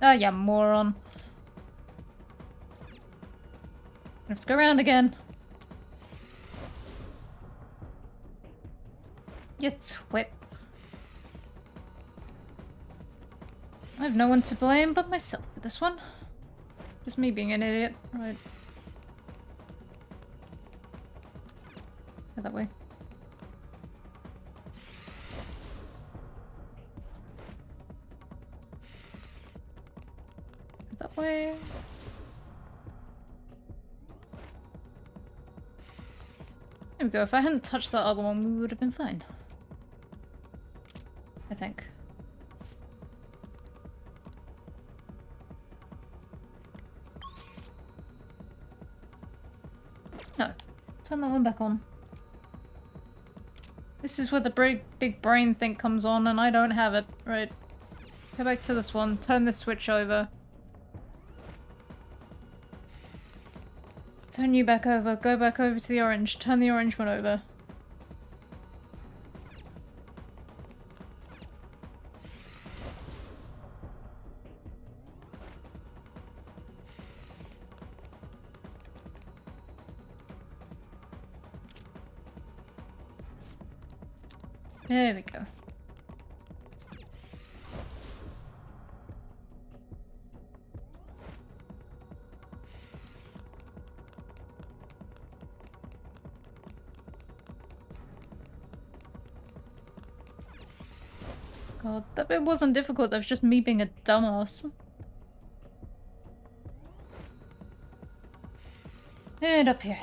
Ah, yeah, moron. I have to go around again. You twit. I have no one to blame but myself for this one. Just me being an idiot. Right. Go that way. Go that way. There we go. If I hadn't touched that other one, we would have been fine. I think. No. Turn that one back on. This is where the big brain thing comes on and I don't have it. Right. Go back to this one. Turn this switch over. Turn you back over. Go back over to the orange. Turn the orange one over. There we go. God, that bit wasn't difficult, that was just me being a dumbass. And up here.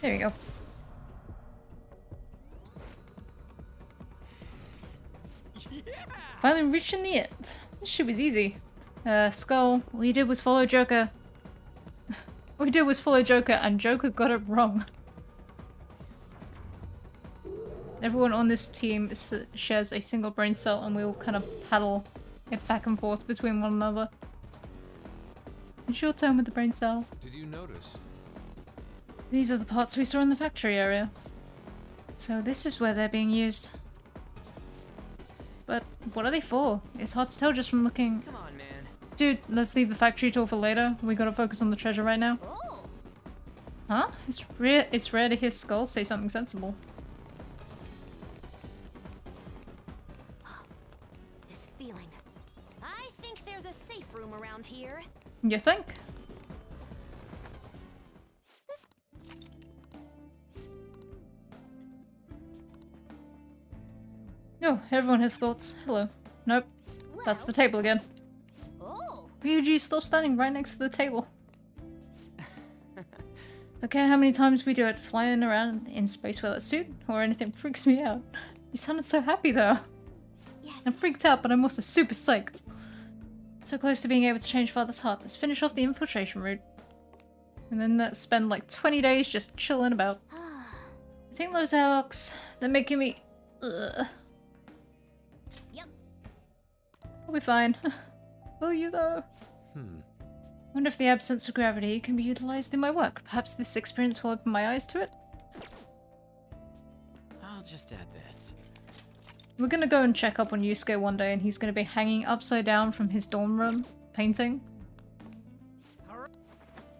There we go. Finally reaching the end. This shit was easy. Skull, all you did was follow Joker. All you did was follow Joker and Joker got it wrong. Everyone on this team shares a single brain cell and we all kind of paddle it back and forth between one another. It's your turn with the brain cell. Did you notice? These are the parts we saw in the factory area. So this is where they're being used. But what are they for? It's hard to tell just from looking. Come on, man. Dude, let's leave the factory tour for later. We gotta focus on the treasure right now. Oh. Huh? It's rare to hear Skull say something sensible. This feeling. I think there's a safe room around here. You think? No, everyone has thoughts. Hello. Nope. That's the table again. Oh. Ryuji, stop standing right next to the table. Okay, how many times we do it, flying around in space without a suit or anything freaks me out. You sounded so happy though. Yes. I'm freaked out, but I'm also super psyched. So close to being able to change Father's heart. Let's finish off the infiltration route. And then let's spend like 20 days just chilling about. I think those airlocks, they're making me... Ugh. Yep. I'll be fine. Will you though? Wonder if the absence of gravity can be utilized in my work. Perhaps this experience will open my eyes to it. I'll just add this. We're gonna go and check up on Yusuke one day and he's gonna be hanging upside down from his dorm room, painting.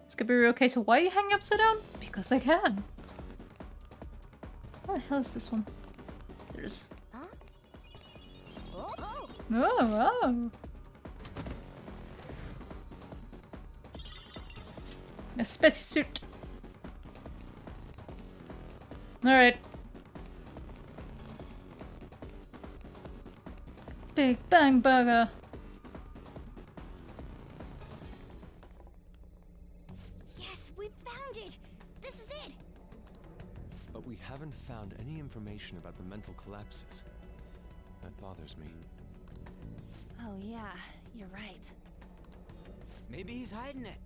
It's gonna be a real case of why are you hanging upside down? Because I can. What the hell is this one? There it is. Huh? Oh. Oh. Oh, oh. A space suit. Alright. Big Bang Burger. Yes, we found it. This is it. But we haven't found any information about the mental collapses. That bothers me. Oh yeah, you're right. Maybe he's hiding it.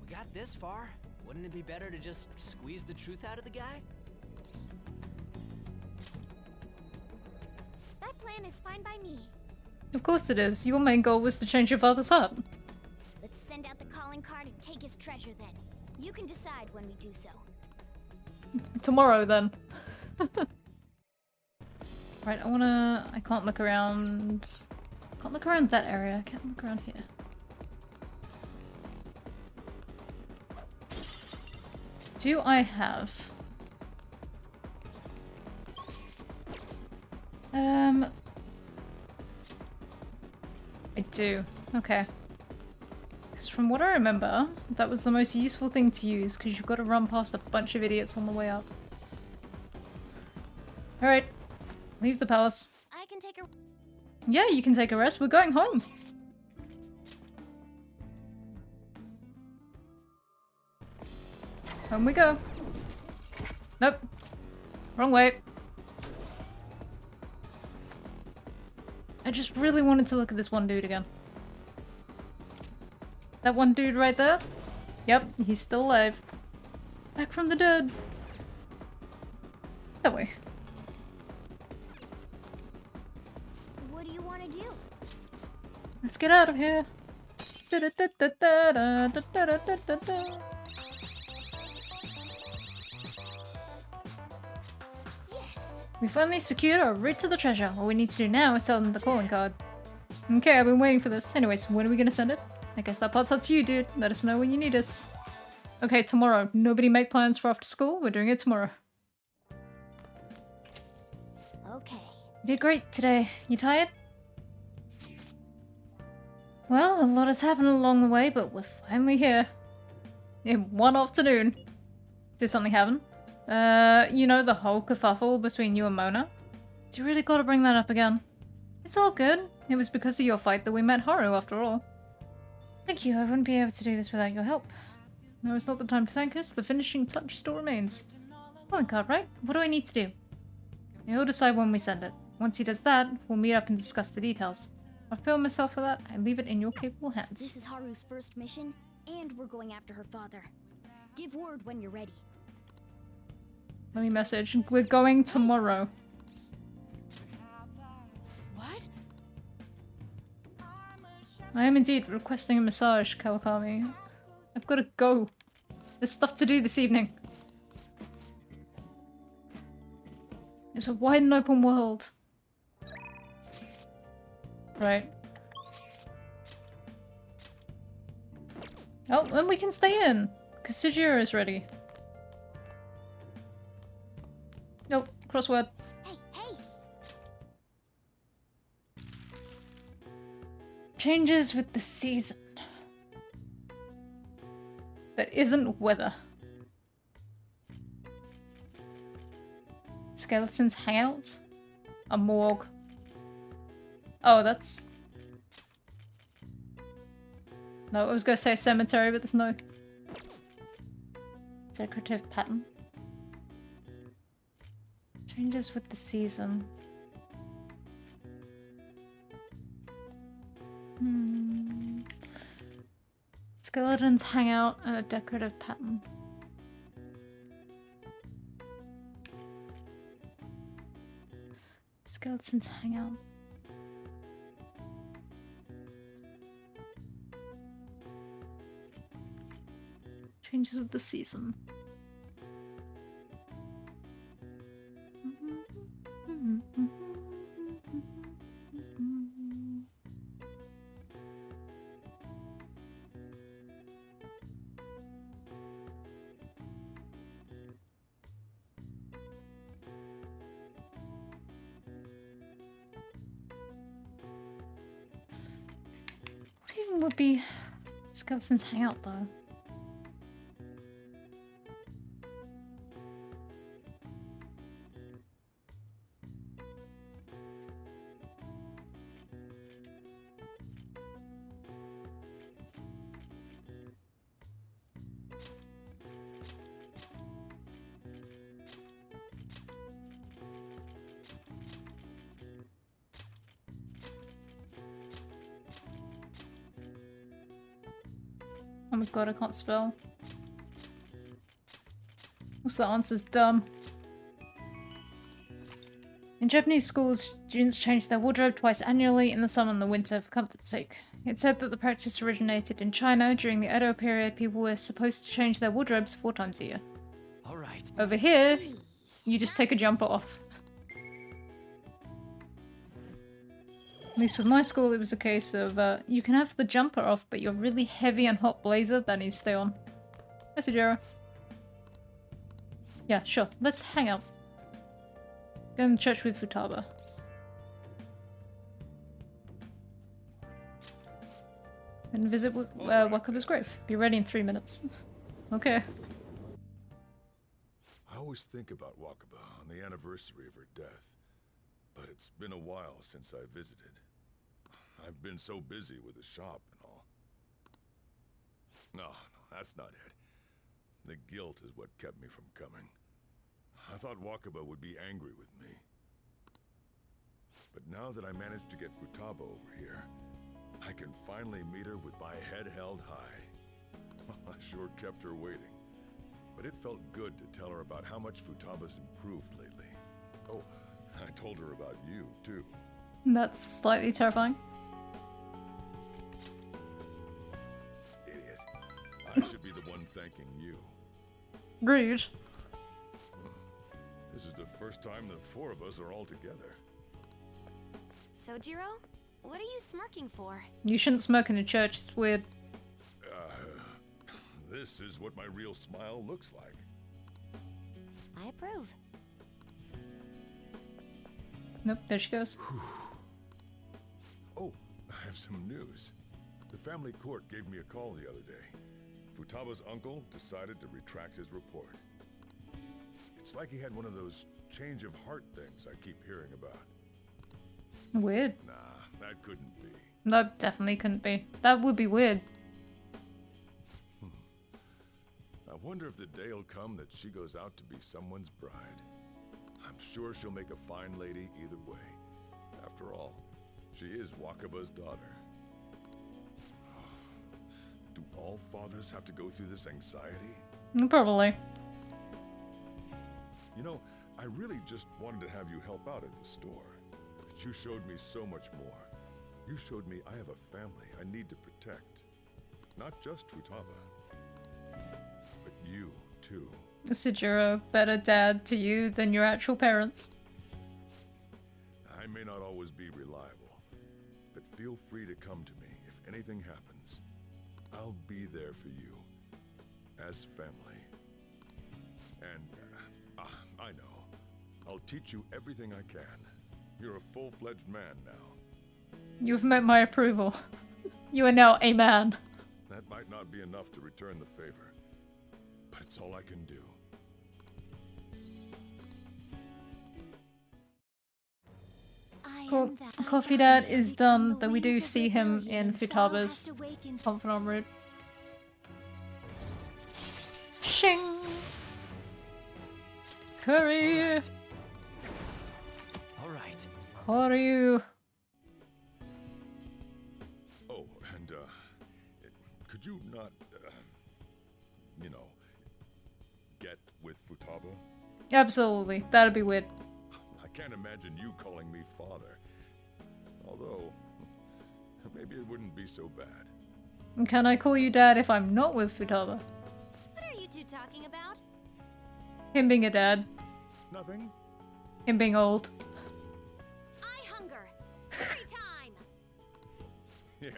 We got this far. Wouldn't it be better to just squeeze the truth out of the guy? That plan is fine by me. Of course it is. Your main goal was to change your father's heart. Let's send out the calling card and take his treasure then. You can decide when we do so. Tomorrow then. Right, I can't look around. Can't look around that area. I can't look around here. Do I have... I do. Okay. Because from what I remember, that was the most useful thing to use, because you've got to run past a bunch of idiots on the way up. Alright. Leave the palace. I can take a... Yeah, you can take a rest. We're going home. Home we go. Nope. Wrong way. I just really wanted to look at this one dude again. That one dude right there? Yep, he's still alive. Back from the dead. That way. What do you want to do? Let's get out of here. We finally secured our route to the treasure. All we need to do now is sell them the calling card. Okay, I've been waiting for this. Anyways, when are we gonna send it? I guess that part's up to you, dude. Let us know when you need us. Okay, tomorrow. Nobody make plans for after school. We're doing it tomorrow. Okay. You did great today. You tired? Well, a lot has happened along the way, but we're finally here. In one afternoon. Did something happen? You know the whole kerfuffle between you and Mona? You really gotta bring that up again. It's all good. It was because of your fight that we met Haru, after all. Thank you, I wouldn't be able to do this without your help. No, it's not the time to thank us. The finishing touch still remains. Calling card, right? What do I need to do? He'll decide when we send it. Once he does that, we'll meet up and discuss the details. I've prepared myself for that. I leave it in your capable hands. This is Haru's first mission, and we're going after her father. Give word when you're ready. Let me message. We're going tomorrow. What? I am indeed requesting a massage, Kawakami. I've got to go. There's stuff to do this evening. It's a wide and open world. Right. Oh, and we can stay in. Because Sujiro is ready. Nope, crossword. Hey, hey! Changes with the season. That isn't weather. Skeletons hangout? A morgue. Oh, that's... No, I was gonna say cemetery, but there's no... Decorative pattern. Changes with the season. Skeletons hang out in a decorative pattern. Skeletons hang out. Changes with the season. What even would be skeletons hang out though? Oh my god, I can't spell. Also, the answer's dumb. In Japanese schools, students change their wardrobe twice annually in the summer and the winter for comfort's sake. It's said that the practice originated in China. During the Edo period, people were supposed to change their wardrobes 4 times a year. Alright. Over here, you just take a jumper off. At least with my school, it was a case of, you can have the jumper off, but your really heavy and hot blazer, that needs to stay on. Hi, Sujiro. Yeah, sure. Let's hang out. Go to church with Futaba. And visit Wakaba's grave. Be ready in 3 minutes. Okay. I always think about Wakaba on the anniversary of her death, but it's been a while since I visited. I've been so busy with the shop and all. No, that's not it. The guilt is what kept me from coming. I thought Wakaba would be angry with me. But now that I managed to get Futaba over here, I can finally meet her with my head held high. I sure kept her waiting. But it felt good to tell her about how much Futaba's improved lately. Oh, I told her about you, too. That's slightly terrifying. Idiot. I should be the one thanking you. Rude. This is the first time the 4 of us are all together. Sojiro, what are you smirking for? You shouldn't smoke in a church, it's weird. This is what my real smile looks like. I approve. Nope, there she goes. Oh, I have some news. The family court gave me a call the other day. Futaba's uncle decided to retract his report. It's like he had one of those change of heart things I keep hearing about. Weird. Nah, that couldn't be. No, definitely couldn't be. That would be weird. I wonder if the day will come that she goes out to be someone's bride. I'm sure she'll make a fine lady either way. After all, she is Wakaba's daughter. Do all fathers have to go through this anxiety? Probably. You know, I really just wanted to have you help out at the store. But you showed me so much more. You showed me I have a family I need to protect. Not just Futaba, but you, too. Said you're a better dad to you than your actual parents. I may not always be reliable, but feel free to come to me if anything happens. I'll be there for you, as family. And, I know. I'll teach you everything I can. You're a full-fledged man now. You've met my approval. You are now a man. That might not be enough to return the favor, but it's all I can do. Cool. Coffee Dad is done, though we do see him in Futaba's confidant route. Shing! Curry! Alright. Koryu! Oh, and, could you not, you know, get with Futaba? Absolutely. That'd be weird. I can't imagine you calling me father. Although, maybe it wouldn't be so bad. Can I call you Dad if I'm not with Futaba? What are you two talking about? Him being a dad. Nothing. Him being old. I hunger. Every time. Yeah.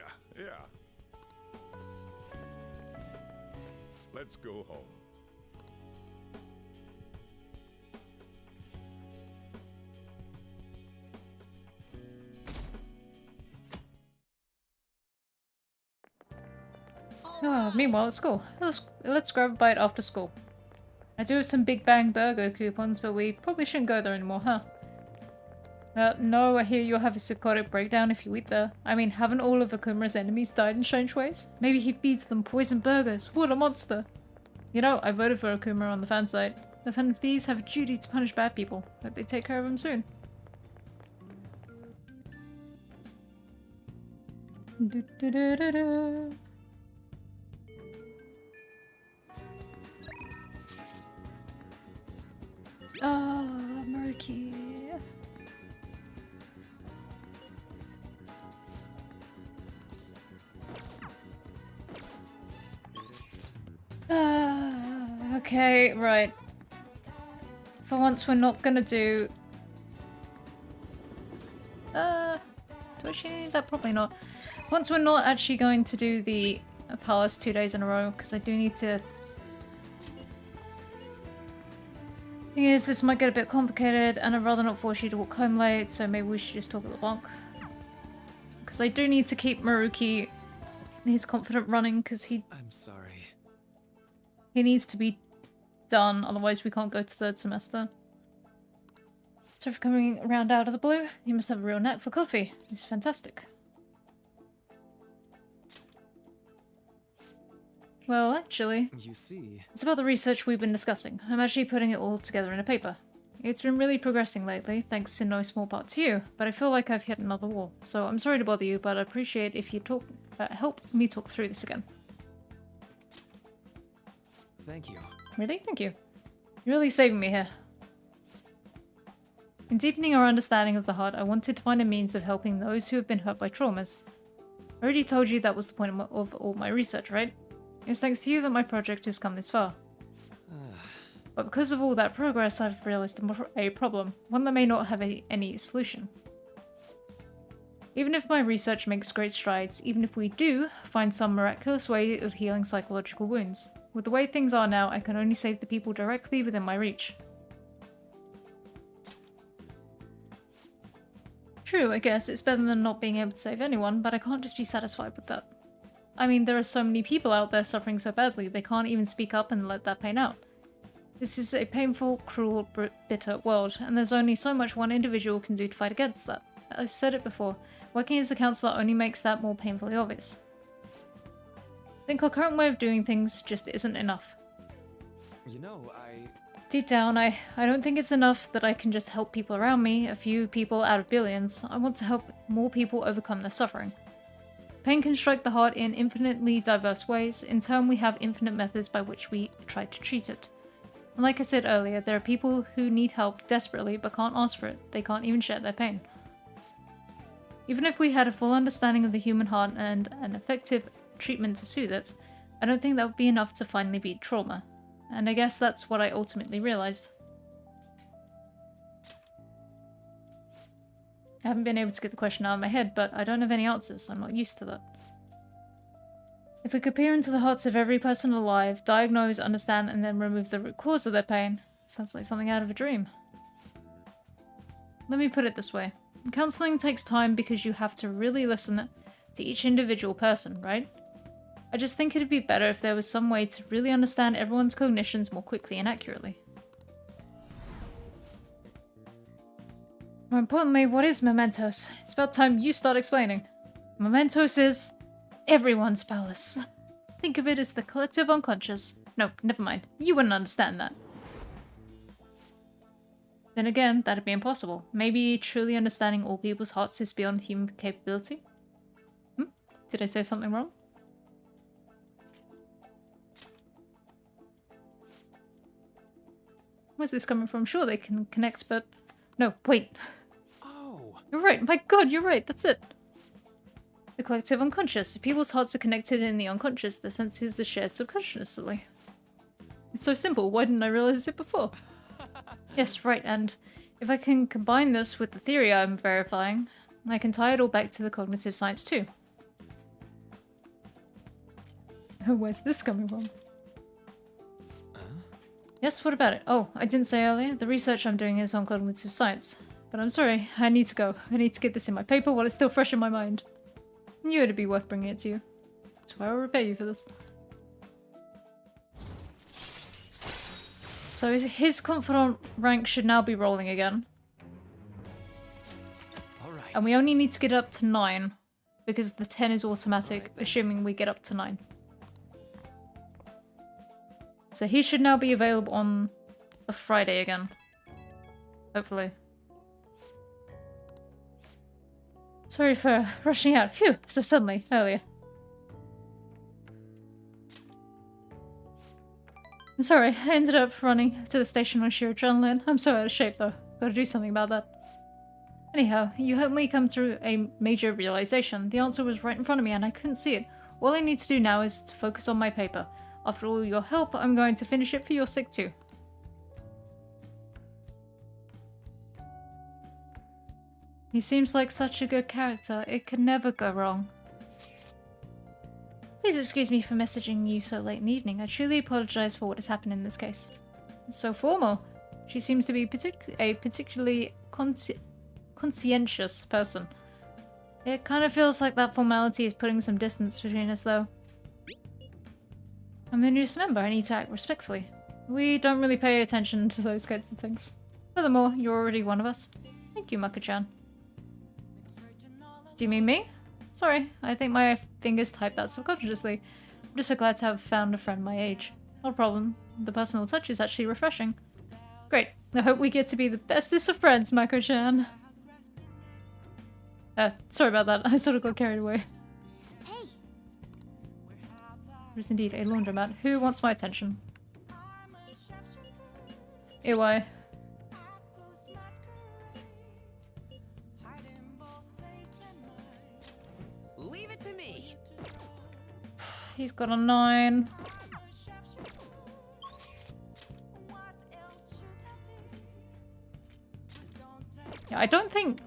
Let's go home. Meanwhile at school. Let's grab a bite after school. I do have some Big Bang Burger coupons, but we probably shouldn't go there anymore, huh? No, I hear you'll have a psychotic breakdown if you eat there. I mean, haven't all of Akuma's enemies died in strange ways? Maybe he feeds them poisoned burgers. What a monster! You know, I voted for Akuma on the fan site. The Phantom Thieves have a duty to punish bad people. Hope they take care of them soon. Maruki. Okay, right. For once we're not gonna do... do I actually need that? Probably not. Once we're not actually going to do the palace 2 days in a row, because I do need to... Thing is, this might get a bit complicated, and I'd rather not force you to walk home late, so maybe we should just talk at the bonk. Because I do need to keep Maruki his confident running, because I'm sorry. he needs to be done, otherwise we can't go to third semester. So for coming around out of the blue, you must have a real knack for coffee. It's fantastic. Well, actually, You see, it's about the research we've been discussing. I'm actually putting it all together in a paper. It's been really progressing lately, thanks in no small part to you, but I feel like I've hit another wall. So I'm sorry to bother you, but I'd appreciate if you help me talk through this again. thank you. Really? Thank you. You're really saving me here. In deepening our understanding of the heart, I wanted to find a means of helping those who have been hurt by traumas. I already told you that was the point of all my research, right? It's thanks to you that my project has come this far. But because of all that progress, I've realized a problem, one that may not have any solution. Even if my research makes great strides, even if we do find some miraculous way of healing psychological wounds, with the way things are now, I can only save the people directly within my reach. True, I guess. It's better than not being able to save anyone, but I can't just be satisfied with that. I mean, there are so many people out there suffering so badly, they can't even speak up and let that pain out. This is a painful, cruel, bitter world, and there's only so much one individual can do to fight against that. I've said it before, working as a counsellor only makes that more painfully obvious. I think our current way of doing things just isn't enough. You know, Deep down, I don't think it's enough that I can just help people around me, a few people out of billions. I want to help more people overcome their suffering. Pain can strike the heart in infinitely diverse ways. In turn, we have infinite methods by which we try to treat it. And like I said earlier, there are people who need help desperately but can't ask for it. They can't even share their pain. Even if we had a full understanding of the human heart and an effective treatment to soothe it, I don't think that would be enough to finally beat trauma. And I guess that's what I ultimately realized. I haven't been able to get the question out of my head, but I don't have any answers. I'm not used to that. If we could peer into the hearts of every person alive, diagnose, understand, and then remove the root cause of their pain, sounds like something out of a dream. Let me put it this way. Counseling takes time because you have to really listen to each individual person, right? I just think it'd be better if there was some way to really understand everyone's cognitions more quickly and accurately. More importantly, what is Mementos? It's about time you start explaining. Mementos is everyone's palace. Think of it as the collective unconscious. No, never mind. You wouldn't understand that. Then again, that'd be impossible. Maybe truly understanding all people's hearts is beyond human capability? Did I say something wrong? Where's this coming from? Sure, they can connect, but... No, wait. Oh. You're right. My god, you're right. That's it. The collective unconscious. If people's hearts are connected in the unconscious, the senses are shared subconsciously. It's so simple. Why didn't I realize it before? Yes, right. And if I can combine this with the theory I'm verifying, I can tie it all back to the cognitive science too. Where's this coming from? Yes, what about it? Oh, I didn't say earlier. The research I'm doing is on cognitive science. But I'm sorry, I need to go. I need to get this in my paper while it's still fresh in my mind. I knew it'd be worth bringing it to you. That's why I'll repay you for this. So his confidant rank should now be rolling again. Alright. And we only need to get up to 9. Because the 10 is automatic, assuming we get up to 9. So he should now be available on a Friday again. Hopefully. Sorry for rushing out. Phew, so suddenly, earlier. I'm sorry, I ended up running to the station on sheer adrenaline. I'm so out of shape though. Gotta do something about that. Anyhow, you helped me come to a major realization. The answer was right in front of me and I couldn't see it. All I need to do now is to focus on my paper. After all your help, I'm going to finish it for your sake too. He seems like such a good character. It could never go wrong. Please excuse me for messaging you so late in the evening. I truly apologize for what has happened in this case. So formal. She seems to be a particularly conscientious person. It kind of feels like that formality is putting some distance between us though. I'm the newest member, I need to act respectfully. We don't really pay attention to those kinds of things. Furthermore, you're already one of us. Thank you, Mako-chan. Do you mean me? Sorry, I think my fingers typed that subconsciously. I'm just so glad to have found a friend my age. No problem. The personal touch is actually refreshing. Great. I hope we get to be the bestest of friends, Mako-chan. Sorry about that. I sort of got carried away. There is indeed a laundromat. Who wants my attention? Iwai. Leave it to me. He's got a 9. Yeah, I don't think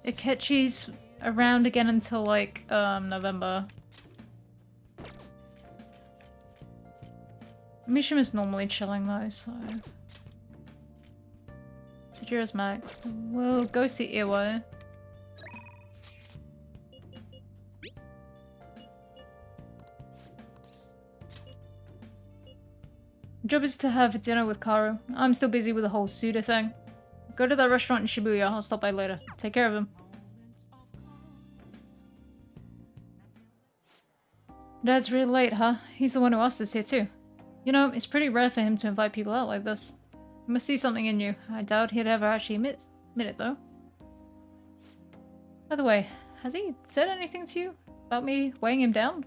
Akechi's around again until like November. Mishima's normally chilling though, so... Sajira's maxed. We'll go see Iwai. Job is to have dinner with Karu. I'm still busy with the whole Suda thing. Go to that restaurant in Shibuya. I'll stop by later. Take care of him. Dad's really late, huh? He's the one who asked us here too. You know, it's pretty rare for him to invite people out like this. He must see something in you. I doubt he'd ever actually admit it though. By the way, has he said anything to you about me weighing him down?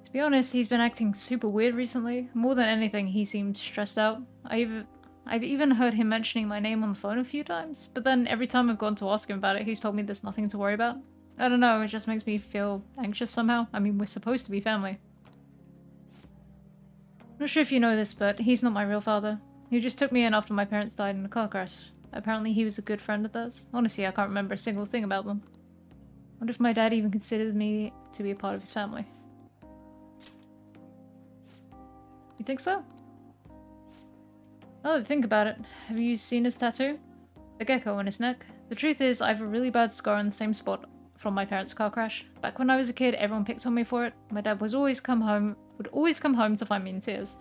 To be honest, he's been acting super weird recently. More than anything, he seemed stressed out. I've even heard him mentioning my name on the phone a few times, but then every time I've gone to ask him about it, he's told me there's nothing to worry about. I don't know, it just makes me feel anxious somehow. I mean, we're supposed to be family. Not sure if you know this, but he's not my real father. He just took me in after my parents died in a car crash. Apparently he was a good friend of theirs. Honestly, I can't remember a single thing about them. Wonder if my dad even considered me to be a part of his family. You think so? Now that I think about it, have you seen his tattoo? The gecko on his neck? The truth is, I have a really bad scar on the same spot from my parents' car crash. Back when I was a kid, everyone picked on me for it. My dad would always come home to find me in tears.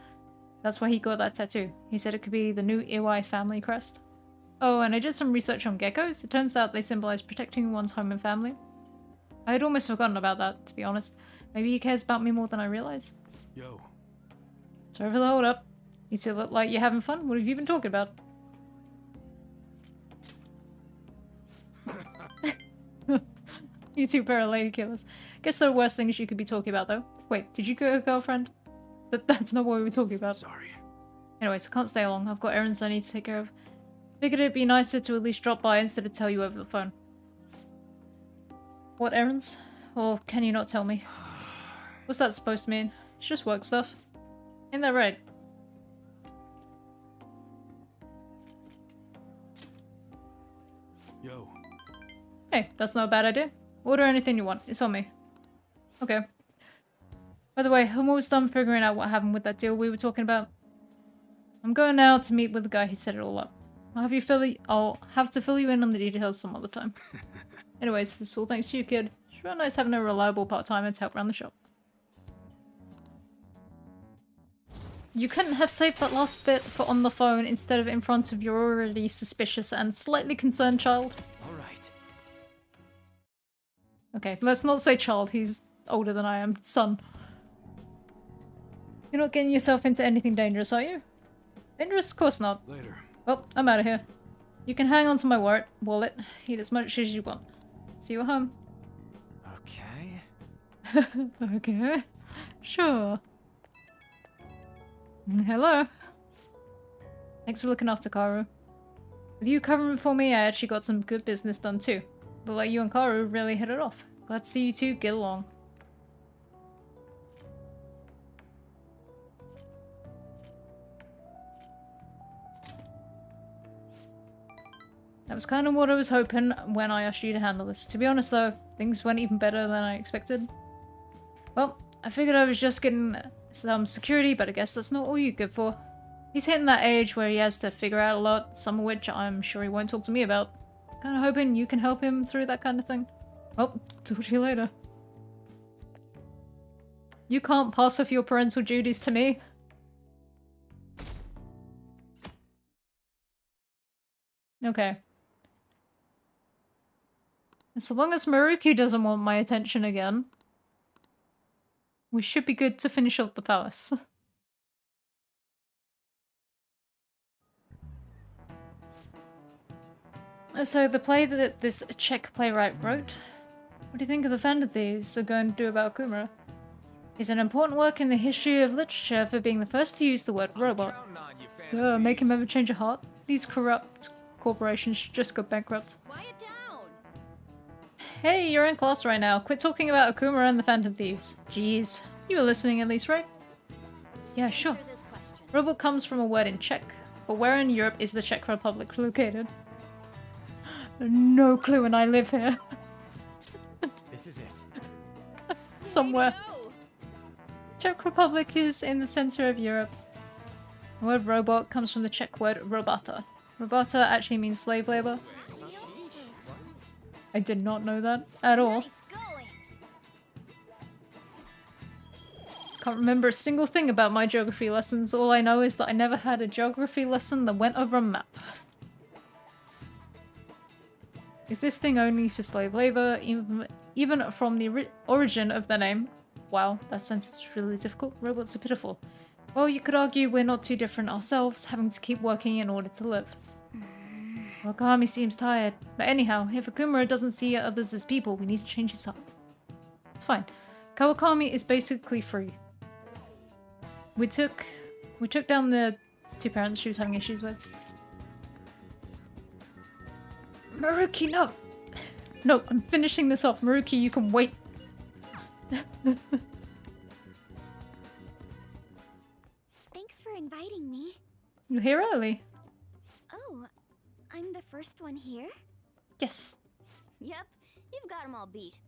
That's why he got that tattoo. He said it could be the new Iwai family crest. Oh, and I did some research on geckos. It turns out they symbolize protecting one's home and family. I had almost forgotten about that, to be honest. Maybe he cares about me more than I realize. Yo. Sorry for the hold up. You two look like you're having fun. What have you been talking about? You two pair of lady killers. Guess there are worse things you could be talking about, though. Wait, did you get a girlfriend? That's not what we were talking about. Sorry. Anyways, I can't stay long. I've got errands I need to take care of. Figured it'd be nicer to at least drop by instead of tell you over the phone. What errands? Or can you not tell me? What's that supposed to mean? It's just work stuff. Ain't that right? Yo. Hey, that's not a bad idea. Order anything you want. It's on me. Okay. By the way, I'm almost done figuring out what happened with that deal we were talking about. I'm going now to meet with the guy who set it all up. I'll have to fill you in on the details some other time. Anyways, this is all thanks to you, kid. It's real nice having a reliable part-timer to help run the shop. You couldn't have saved that last bit for on the phone instead of in front of your already suspicious and slightly concerned child. Alright. Okay, let's not say child, he's older than I am. Son. You're not getting yourself into anything dangerous, are you? Dangerous? Of course not. Later. Well, I'm out of here. You can hang on to my wallet. Eat as much as you want. See you at home. Okay. Okay. Sure. Hello. Thanks for looking after Karu. With you covering for me, I actually got some good business done too. But like you and Karu really hit it off. Glad to see you two get along. That was kind of what I was hoping when I asked you to handle this. To be honest though, things went even better than I expected. Well, I figured I was just getting some security, but I guess that's not all you're good for. He's hitting that age where he has to figure out a lot, some of which I'm sure he won't talk to me about. Kinda hoping you can help him through that kind of thing. Well, talk to you later. You can't pass off your parental duties to me. Okay. So long as Maruki doesn't want my attention again, we should be good to finish up the palace. So the play that this Czech playwright wrote, what do you think of the Phantom Thieves are going to do about Kumara? Is an important work in the history of literature for being the first to use the word robot. Duh, make him ever change a heart? These corrupt corporations should just go bankrupt. Quiet down. Hey, you're in class right now. Quit talking about Akuma and the Phantom Thieves. Jeez. You were listening at least, right? Yeah, sure. Robot comes from a word in Czech, but where in Europe is the Czech Republic located? No clue, and I live here. This is it. Somewhere. Czech Republic is in the center of Europe. The word robot comes from the Czech word robota. Robota actually means slave labor. I did not know that at all. Can't remember a single thing about my geography lessons. All I know is that I never had a geography lesson that went over a map. Existing only for slave labor, even from the origin of the name. Wow, that sentence is really difficult. Robots are pitiful. Well, you could argue we're not too different ourselves, having to keep working in order to live. Well, Kami seems tired. But anyhow, if Akumura doesn't see others as people, we need to change this up. It's fine. Kawakami is basically free. We took down the two parents she was having issues with. Maruki, no! No, I'm finishing this off. Maruki, you can wait. Thanks for inviting me. You're here early. Oh, I'm the first one here? Yes. Yep, you've got 'em all beat.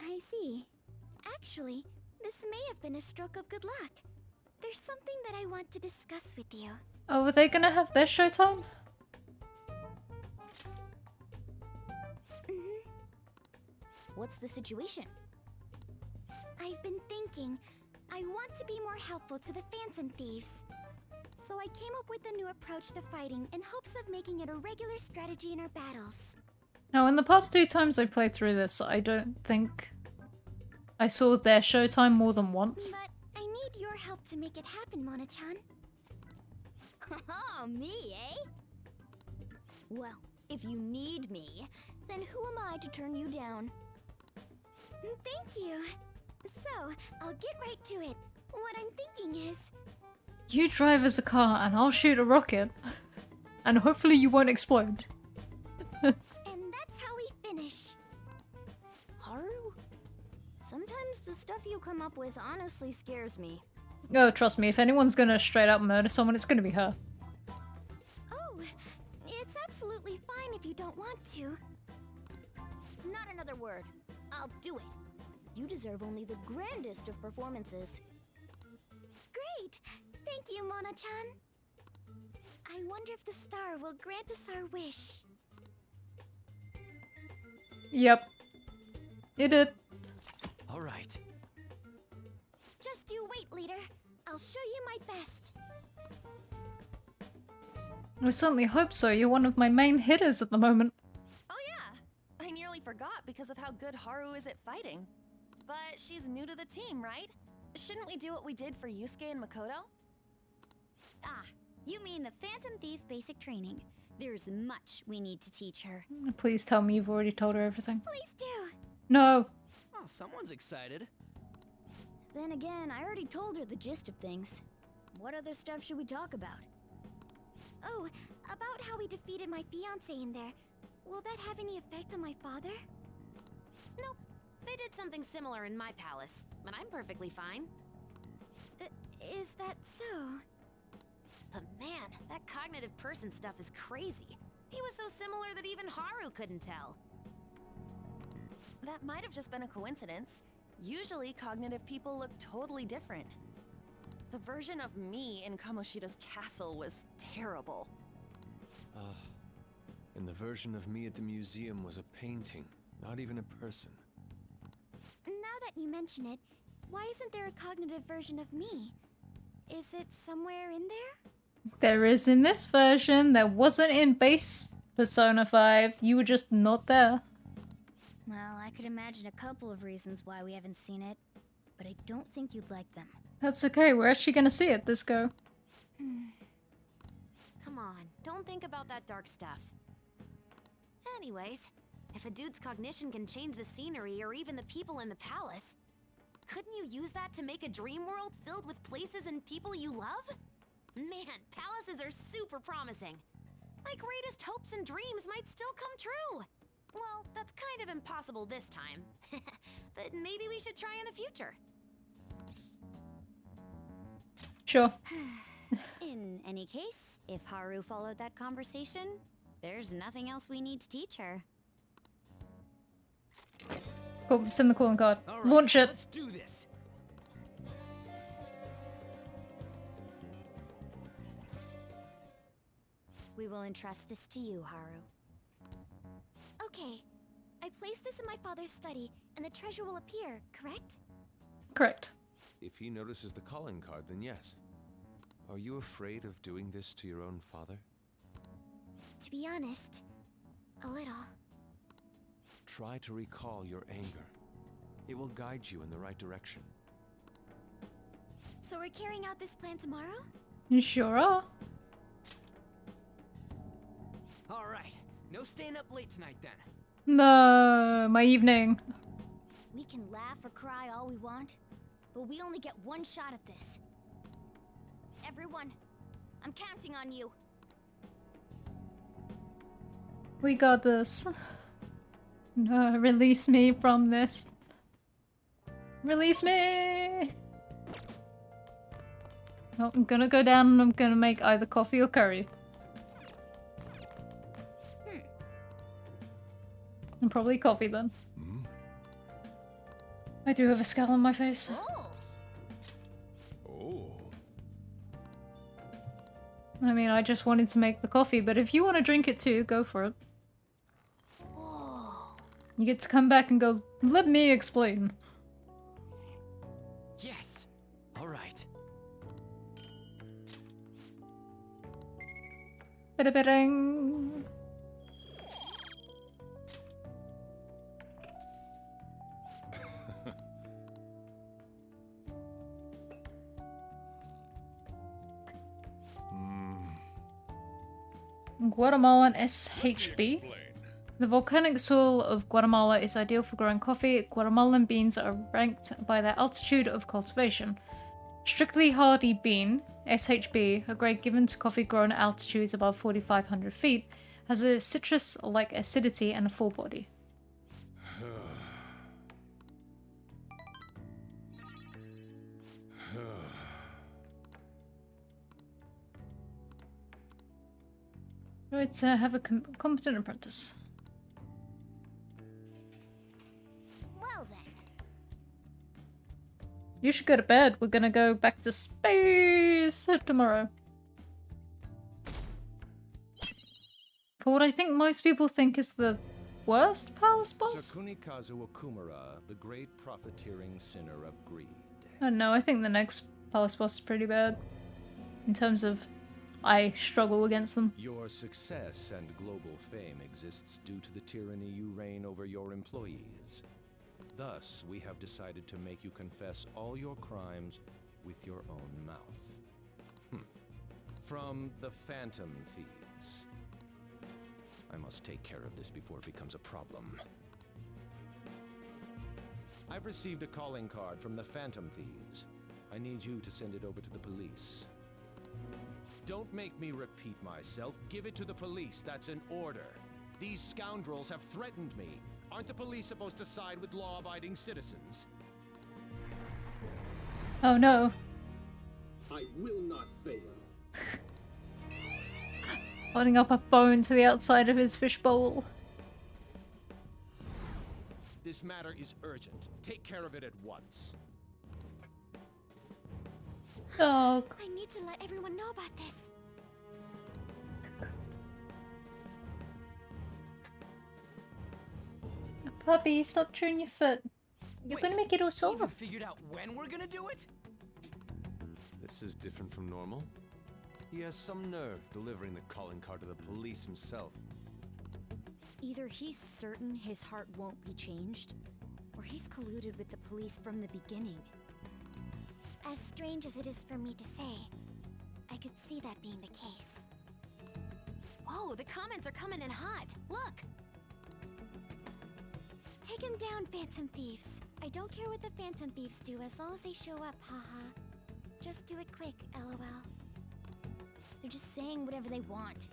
I see. Actually, this may have been a stroke of good luck. There's something that I want to discuss with you. Oh, are they gonna have their showtime? What's the situation? I've been thinking, I want to be more helpful to the Phantom Thieves. So I came up with a new approach to fighting in hopes of making it a regular strategy in our battles. Now, in the past 2 times I played through this, I don't think I saw their showtime more than once. But I need your help to make it happen, Mona-chan. Oh, me, eh? Well, if you need me, then who am I to turn you down? Thank you. So, I'll get right to it. What I'm thinking is... You drive as a car and I'll shoot a rocket. And hopefully you won't explode. And that's how we finish. Haru? Sometimes the stuff you come up with honestly scares me. Oh, trust me, if anyone's gonna straight up murder someone, it's gonna be her. Oh, it's absolutely fine if you don't want to. Not another word. I'll do it. You deserve only the grandest of performances. Great! Thank you, Mona-chan. I wonder if the star will grant us our wish. Yep. It did. All right. Just you wait, leader. I'll show you my best. I certainly hope so. You're one of my main hitters at the moment. Oh yeah! I nearly forgot because of how good Haru is at fighting. But she's new to the team, right? Shouldn't we do what we did for Yusuke and Makoto? Ah, you mean the Phantom Thief basic training. There's much we need to teach her. Please tell me you've already told her everything. Please do. No. Oh, someone's excited. Then again, I already told her the gist of things. What other stuff should we talk about? Oh, about how we defeated my fiancé in there. Will that have any effect on my father? Nope. They did something similar in my palace, but I'm perfectly fine. Is that so? But man, that cognitive person stuff is crazy. He was so similar that even Haru couldn't tell. That might have just been a coincidence. Usually, cognitive people look totally different. The version of me in Kamoshida's castle was terrible. And the version of me at the museum was a painting, not even a person. Now that you mention it, why isn't there a cognitive version of me? Is it somewhere in there? There is in this version. There wasn't in base Persona 5. You were just not there. Well, I could imagine a couple of reasons why we haven't seen it, but I don't think you'd like them. That's okay. We're actually gonna see it this go. Come on, don't think about that dark stuff. Anyways, if a dude's cognition can change the scenery or even the people in the palace, couldn't you use that to make a dream world filled with places and people you love? Man, palaces are super promising. My greatest hopes and dreams might still come true. Well, that's kind of impossible this time. But maybe we should try in the future. Sure. In any case, if Haru followed that conversation, there's nothing else we need to teach her. Cool. Send the calling card. All right, Launch it. Let's do this. We will entrust this to you, Haru. Okay. I place this in my father's study, and the treasure will appear, correct? Correct. If he notices the calling card, then yes. Are you afraid of doing this to your own father? To be honest, a little. Try to recall your anger. It will guide you in the right direction. So we're carrying out this plan tomorrow? You sure are. All right. No staying up late tonight then. No, my evening. We can laugh or cry all we want, but we only get one shot at this. Everyone, I'm counting on you. We got this. No, release me from this. Release me! Oh, I'm gonna go down and I'm gonna make either coffee or curry. And probably coffee then. I do have a scowl on my face. Oh. I mean, I just wanted to make the coffee, but if you want to drink it too, go for it. You get to come back and go, let me explain. Yes. All right. Bada-bada-ding. Guatemalan SHB. The volcanic soil of Guatemala is ideal for growing coffee. Guatemalan beans are ranked by their altitude of cultivation. Strictly hardy bean, SHB, a grade given to coffee grown at altitudes above 4,500 feet, has a citrus-like acidity and a full body. Right, to have a competent apprentice. Well then. You should go to bed. We're gonna go back to space tomorrow. For what I think most people think is the worst palace boss? Sakunikazu Okumura, the great profiteering sinner of greed. I don't know, I think the next palace boss is pretty bad. In terms of I struggle against them. Your success and global fame exists due to the tyranny you reign over your employees. Thus, we have decided to make you confess all your crimes with your own mouth. From the Phantom Thieves. I must take care of this before it becomes a problem. I've received a calling card from the Phantom Thieves. I need you to send it over to the police. Don't make me repeat myself. Give it to the police. That's an order. These scoundrels have threatened me. Aren't the police supposed to side with law-abiding citizens? Oh no. I will not fail. Holding up a phone to the outside of his fishbowl. This matter is urgent. Take care of it at once. Dog. I need to let everyone know about this. Puppy, stop chewing your foot. You're gonna make it all sore. Even figured out when we're gonna do it? This is different from normal. He has some nerve delivering the calling card to the police himself. Either he's certain his heart won't be changed, or he's colluded with the police from the beginning. As strange as it is for me to say, I could see that being the case. Whoa, the comments are coming in hot. Look! Take him down, Phantom Thieves. I don't care what the Phantom Thieves do as long as they show up, haha. Just do it quick, lol. They're just saying whatever they want.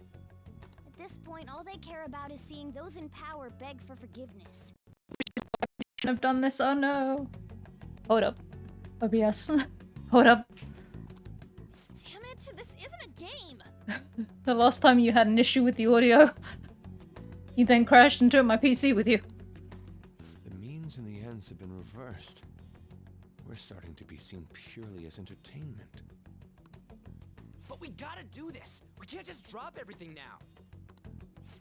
At this point, all they care about is seeing those in power beg for forgiveness. Shouldn't have done this, oh no. Hold up. OBS. Hold up. Damn it, this isn't a game! The last time you had an issue with the audio, you then crashed and turned my PC with you. The means and the ends have been reversed. We're starting to be seen purely as entertainment. But we gotta do this! We can't just drop everything now!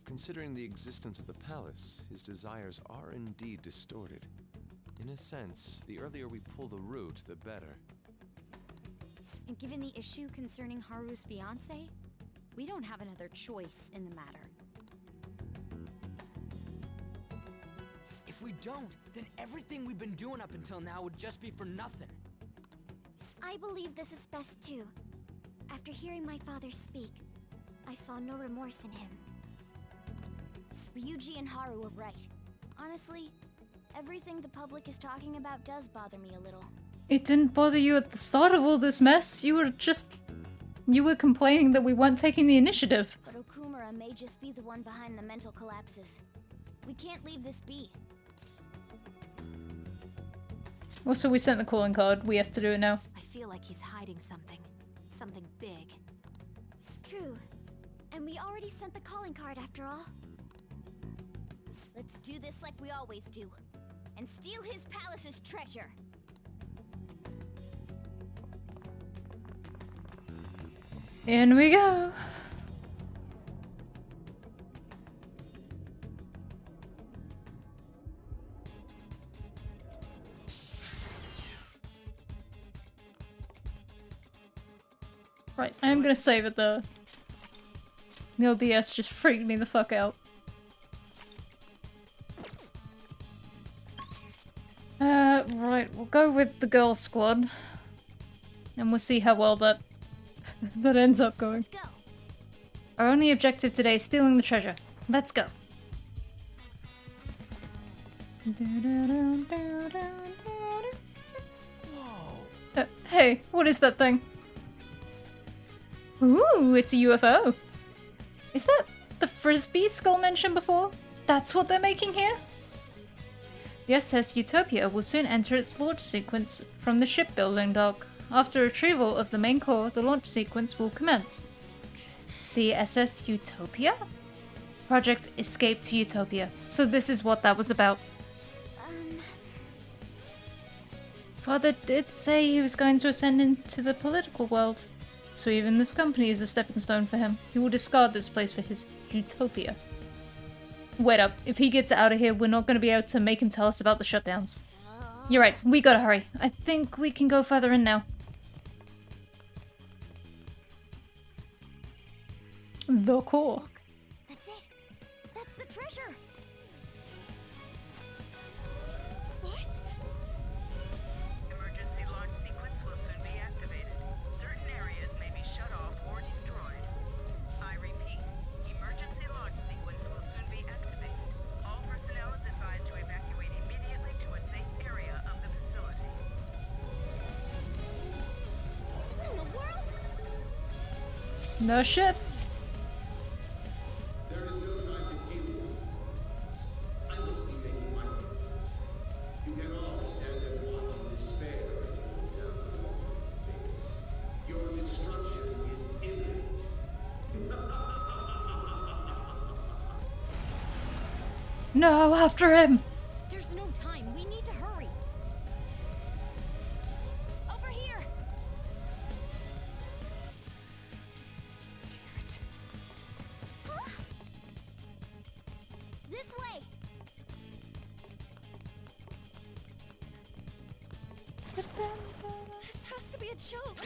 Considering the existence of the palace, his desires are indeed distorted. In a sense, the earlier we pull the root, the better. And given the issue concerning Haru's fiancé, we don't have another choice in the matter. If we don't, then everything we've been doing up until now would just be for nothing. I believe this is best too. After hearing my father speak, I saw no remorse in him. Ryuji and Haru were right. Honestly, everything the public is talking about does bother me a little. It didn't bother you at the start of all this mess. You were complaining that we weren't taking the initiative. But Okumura may just be the one behind the mental collapses. We can't leave this be. Also, we sent the calling card. We have to do it now. I feel like he's hiding something. Something big. True. And we already sent the calling card after all. Let's do this like we always do. And steal his palace's treasure. In we go. Right, I am gonna save it though. The OBS just freaked me the fuck out. Right, we'll go with the girl squad. And we'll see how well that ends up going. Our only objective today is stealing the treasure. Let's go. Hey, what is that thing? Ooh, it's a UFO. Is that the Frisbee Skull mentioned before? That's what they're making here? The SS Utopia will soon enter its launch sequence from the shipbuilding dock. After retrieval of the main core, the launch sequence will commence. The SS Utopia? Project Escape to Utopia. So this is what that was about. Father did say he was going to ascend into the political world. So even this company is a stepping stone for him. He will discard this place for his utopia. Wait up. If he gets out of here, we're not going to be able to make him tell us about the shutdowns. You're right. We gotta hurry. I think we can go further in now. The core. That's it. That's the treasure. What? Emergency launch sequence will soon be activated. Certain areas may be shut off or destroyed. I repeat, emergency launch sequence will soon be activated. All personnel is advised to evacuate immediately to a safe area of the facility. What in the world? No shit. There is no time to kill you. I must be making my plans. You can all stand and watch in despair as you go down space. Your destruction is imminent. No, after him. There's no time. We need to hurry. Over here. Huh? This way. This has to be a joke.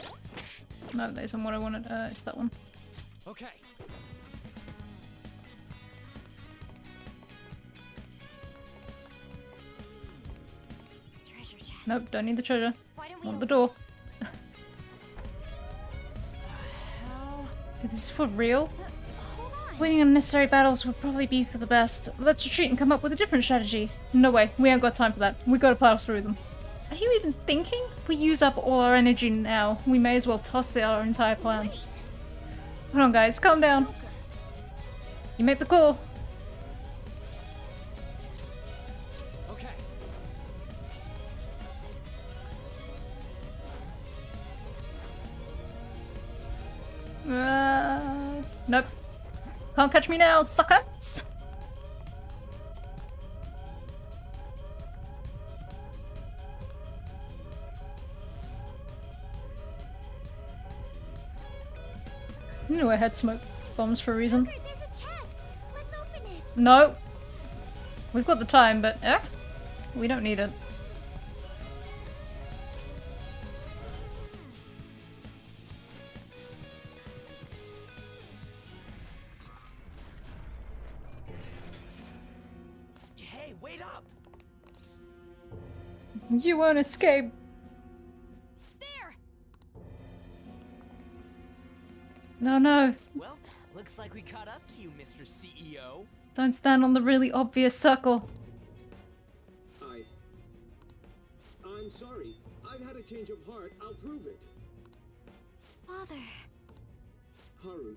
No, that isn't what I wanted. It's that one. Okay. Treasure chest. Nope, don't need the treasure. Why don't we Want the door. Dude, this is for real? Winning unnecessary battles would probably be for the best. Let's retreat and come up with a different strategy. No way, we ain't got time for that. We gotta plow through them. Are you even thinking? If we use up all our energy now, we may as well toss our entire plan. Hold on guys, calm down. You make the call. Okay. Nope. Can't catch me now, suckers! I knew I had smoke bombs for a reason. There's a chest. Let's open it. No! We've got the time, but we don't need it. Wait up! You won't escape. There! No, no. Well, looks like we caught up to you, Mr. CEO. Don't stand on the really obvious circle. I'm sorry. I've had a change of heart. I'll prove it. Father. Haru,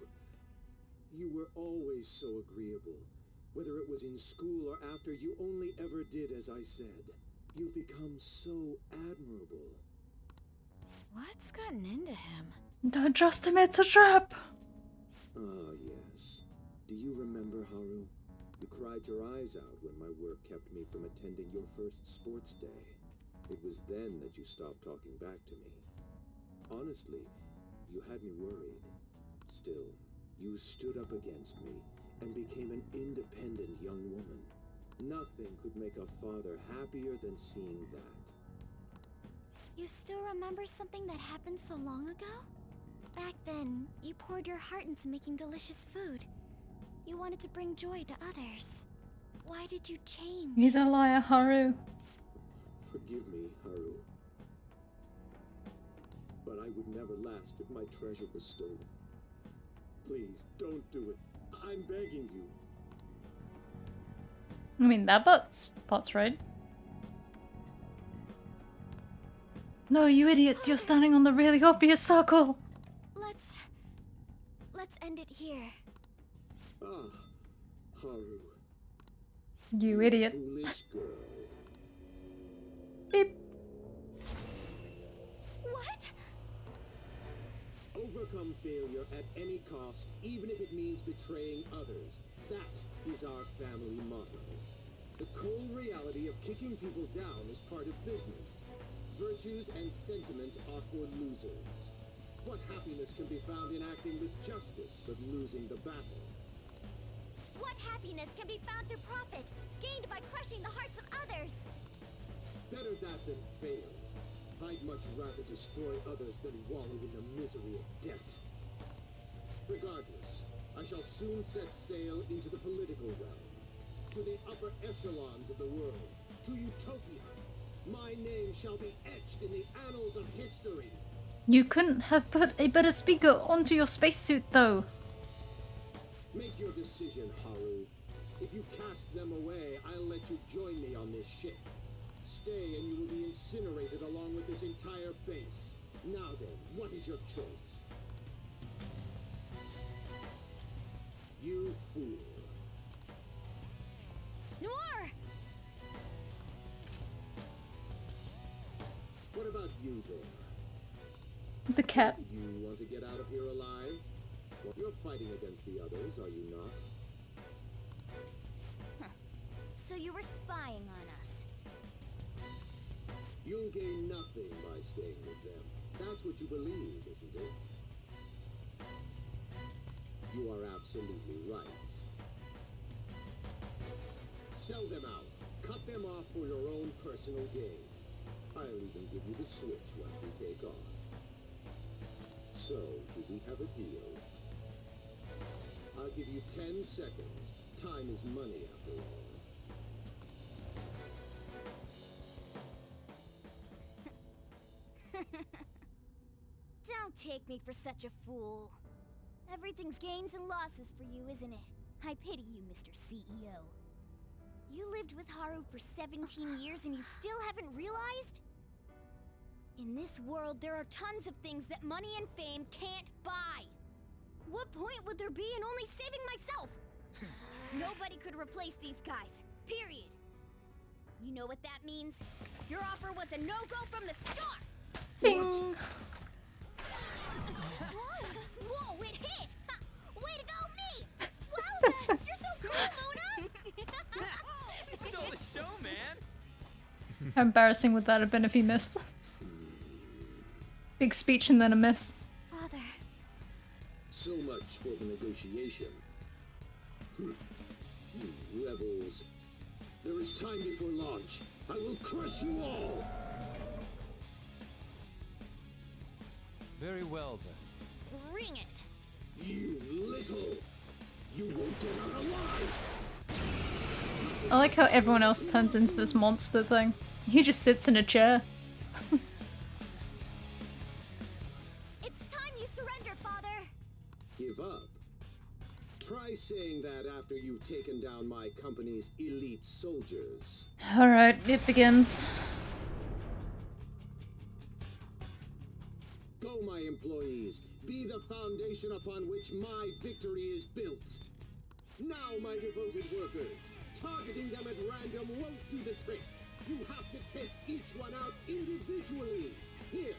you were always so agreeable. Whether it was in school or after, you only ever did as I said. You've become so admirable. What's gotten into him? Don't trust him, it's a trap. Ah, yes. Do you remember, Haru? You cried your eyes out when my work kept me from attending your first sports day. It was then that you stopped talking back to me. Honestly, you had me worried. Still, you stood up against me and became an independent young woman. Nothing could make a father happier than seeing that. You still remember something that happened so long ago? Back then, you poured your heart into making delicious food. You wanted to bring joy to others. Why did you change? He's a liar, Haru. Forgive me, Haru. But I would never last if my treasure was stolen. Please, don't do it. I'm begging you. I mean, that part's right. No, you idiots, you're standing on the really obvious circle. Let's end it here. Ah, Haru. You idiot. Foolish girl. Beep. What? Overcome failure at any cost, even if it means betraying others. That is our family motto. The cold reality of kicking people down is part of business. Virtues and sentiments are for losers. What happiness can be found in acting with justice but losing the battle? What happiness can be found through profit, gained by crushing the hearts of others? Better that than fail. I'd much rather destroy others than wallow in the misery of debt. Regardless, I shall soon set sail into the political realm, to the upper echelons of the world, to Utopia. My name shall be etched in the annals of history. You couldn't have put a better speaker onto your spacesuit, though. Make your decision, Haru. If you cast them away, I'll let you join me on this ship. Stay and you will be incinerated along with this entire base. Now then, what is your choice? You fool. Noir! What about you there? The cat. You want to get out of here alive? Well, you're fighting against the others, are you not? So you were spying on us. You'll gain nothing by staying with them. That's what you believe, isn't it? You are absolutely right. Sell them out. Cut them off for your own personal gain. I'll even give you the switch once we take off. So, do we have a deal? I'll give you 10 seconds. Time is money, after all. Don't take me for such a fool. Everything's gains and losses for you, isn't it? I pity you, Mr. CEO. You lived with Haru for 17 years and you still haven't realized? In this world, there are tons of things that money and fame can't buy. What point would there be in only saving myself? Nobody could replace these guys, period. You know what that means? Your offer was a no-go from the start! Bing! Whoa, it hit! Way to go, me! Wowza! You're so cool, Mona! You stole the show, man! How embarrassing would that have been if he missed? Big speech and then a miss. Father. So much for the negotiation. You rebels. There is time before launch. I will crush you all! Very well, then. Bring it! You little! You won't get out alive! I like how everyone else turns into this monster thing. He just sits in a chair. It's time you surrender, Father! Give up? Try saying that after you've taken down my company's elite soldiers. Alright, it begins. Go, my employees. Be the foundation upon which my victory is built. Now, my devoted workers, targeting them at random won't do the trick. You have to take each one out individually. Here,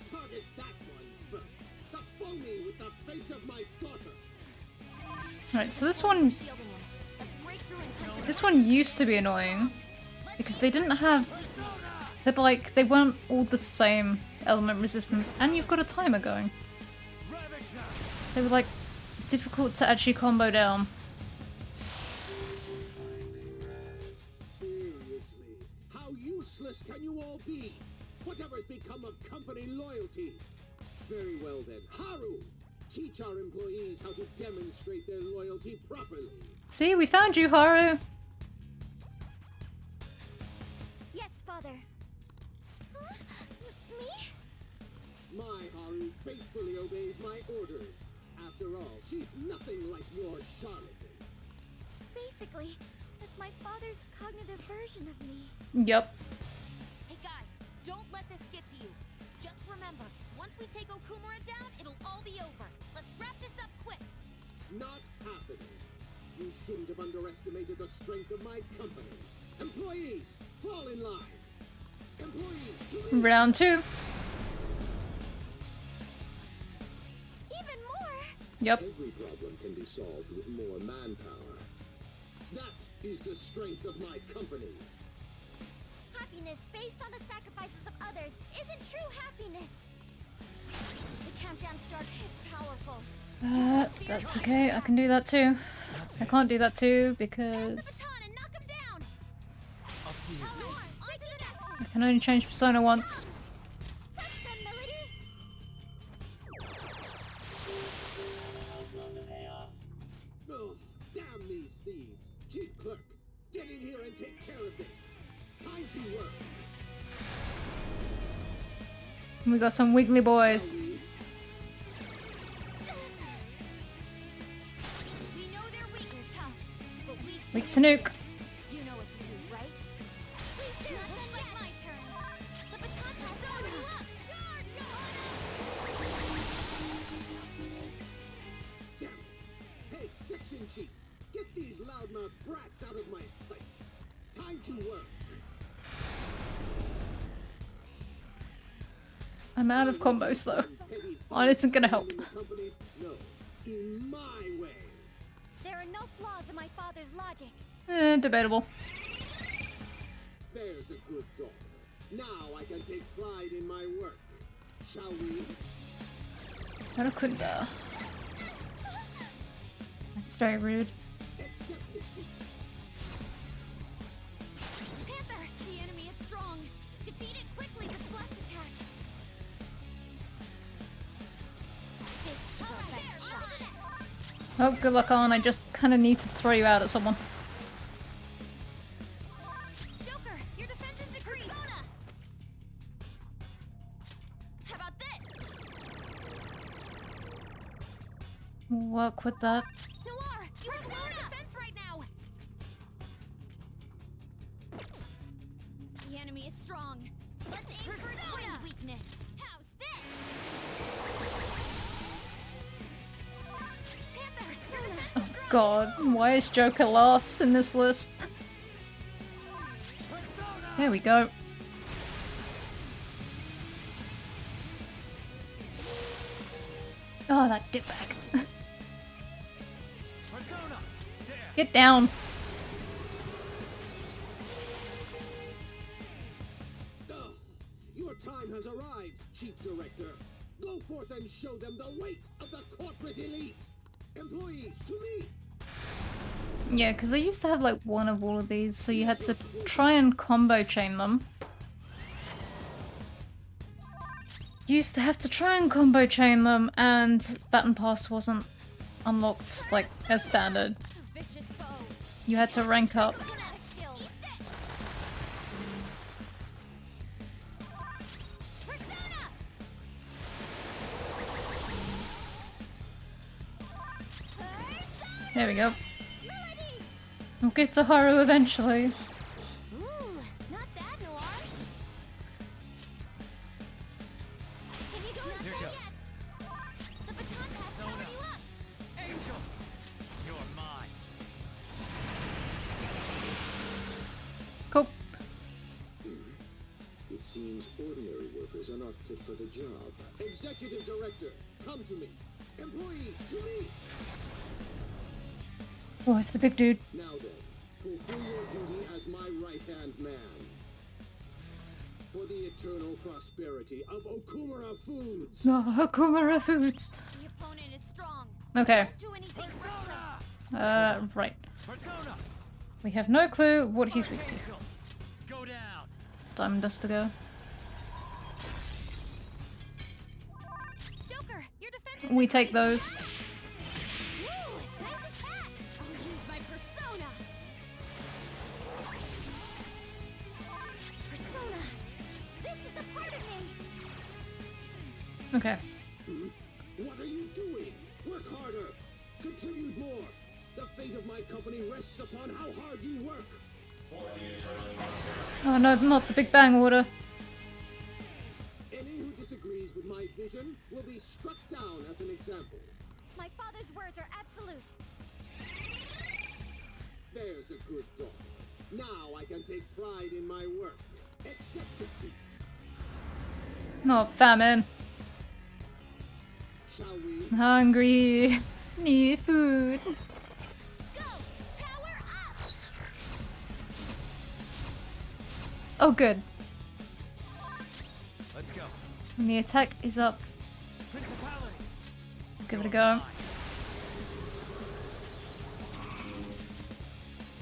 target that one first. The phony with the face of my daughter. Alright, so this one used to be annoying because they didn't have that, like, they weren't all the same element resistance, and you've got a timer going. So they were like difficult to actually combo down. Seriously, how useless can you all be? Whatever's become of company loyalty? Very well then, Haru! Teach our employees how to demonstrate their loyalty properly. See, we found you, Haru! Yes, Father. Huh? Me? My Haru faithfully obeys my orders. After all, she's nothing like your charlatan. Basically, that's my father's cognitive version of me. Yep. Hey guys, don't let this get to you. Just remember, once we take Okumura down, it'll all be over. Let's wrap this up quick. Not happening. You shouldn't have underestimated the strength of my company. Employees, fall in line. Employees, to me. Round 2. Even more? Yep. Every problem can be solved with more manpower. That is the strength of my company. Happiness based on the sacrifices of others isn't true happiness. The countdown starts. It's powerful. That's okay, I can do that too. I can't do that too because I can only change persona once. Oh, damn these thieves! Chief Clerk, get in here and take care of this. Time to work. We got some wiggly boys. Weak to nuke. You know what to do, right? Please do not like my turn. The baton persona up. Charge! Damn it! Hey, Section Chief, get these loudmouth brats out of my sight. Time to work. I'm out of combos though. Oh, it isn't gonna help. No, in my way. There are no flaws in my father's logic. Debatable. There's a good daughter. Now I can take pride in my work. Shall we? Harakunda. That's very rude. Accept it. Panther, the enemy is strong. Defeat it quickly with blast attack. This is our best shot. Oh, good luck, Alan. I just kind of need to throw you out at someone. Joker, your defense is decreased. How about this? Work with that. Noir, you have no defense right now. The enemy is strong. Let's aim for Swing weakness. How's this? Panther, Oh god, why is Joker last in this list? There we go. Oh, that dipbag. Get down. Your time has arrived, Chief Director. Go forth and show them the weight of the corporate elite. Employees, to me. Yeah, because they used to have like one of all of these, so you had to try and combo chain them. You used to have to try and combo chain them, and Baton Pass wasn't unlocked like as standard. You had to rank up. There we go. We'll get to Haru eventually. Ooh, not bad, Noir. Can you go Here inside goes. yet? The baton pass powered you up. Angel! You're mine. Cool. It seems ordinary workers are not fit for the job. Executive Director, come to me. Employees, to me. Oh, it's the big dude. Now then, fulfill your duty as my right-hand man. For the eternal prosperity of Okumura Foods. No, Hakumura Foods. The opponent is strong. Okay. Don't do anything reckless. Right. Persona! We have no clue what he's weak to. Angel! Go down! Diamond dust to go. Joker, your defense is We take those. Woo, nice attack. I'll use my persona. Persona. This is a part of me. Okay. What are you doing? Work harder. Contribute more. The fate of my company rests upon how hard you work. Oh no, not the Big Bang order. Any who disagrees with my vision will be struck down as an example. My father's words are absolute. There's a good thought. Now I can take pride in my work. Accept defeat. Not famine. Shall we? I'm hungry. Need food. Go! Power up! Oh, good. Let's go. And the attack is up. Principality! Give it a go.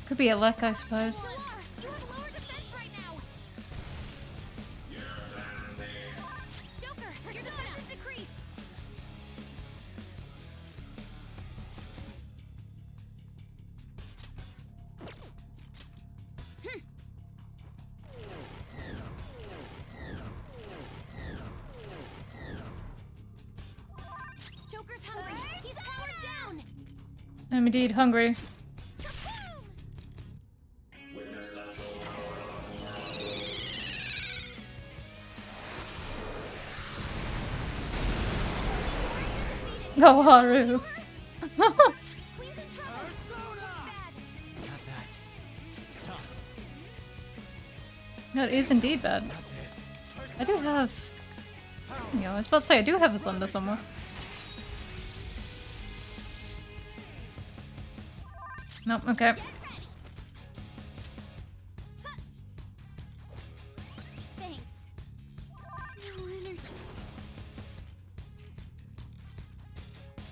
Could be a luck, I suppose. You have lower defense right now. Joker, your defense is decreased. Joker's hungry. He's powered down. I'm indeed hungry. Oh, Haru. Not that. It's tough. That is indeed bad. Not this. I do have... Yeah, I was about to say, I do have a thunder somewhere. Nope, okay. Thanks. No energy.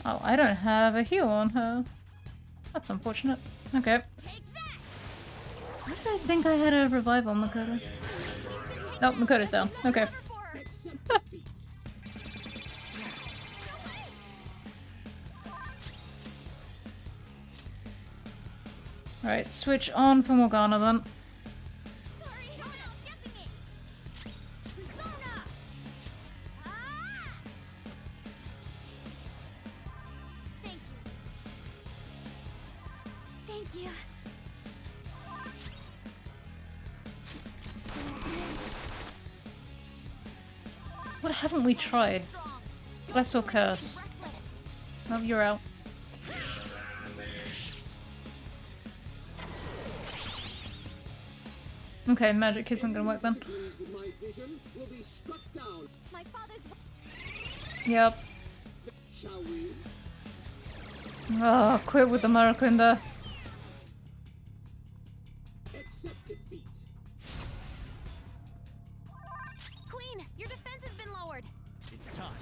Oh, I don't have a heal on her. That's unfortunate. Okay. Why did I think I had a revive on Makoto? Nope, Makoto's down. Okay. Accept defeat. Alright, switch on for Morgana then. Sorry, no one else guessing it. Persona. Thank you. Thank you. What haven't we tried? Bless or curse? Oh, you're out. Okay, magic isn't gonna work then. Disagrees with my vision will be struck down. My father's. Yep. Shall we? Oh, quit with the Marakunda. Accept defeat. Queen, your defense has been lowered. It's time.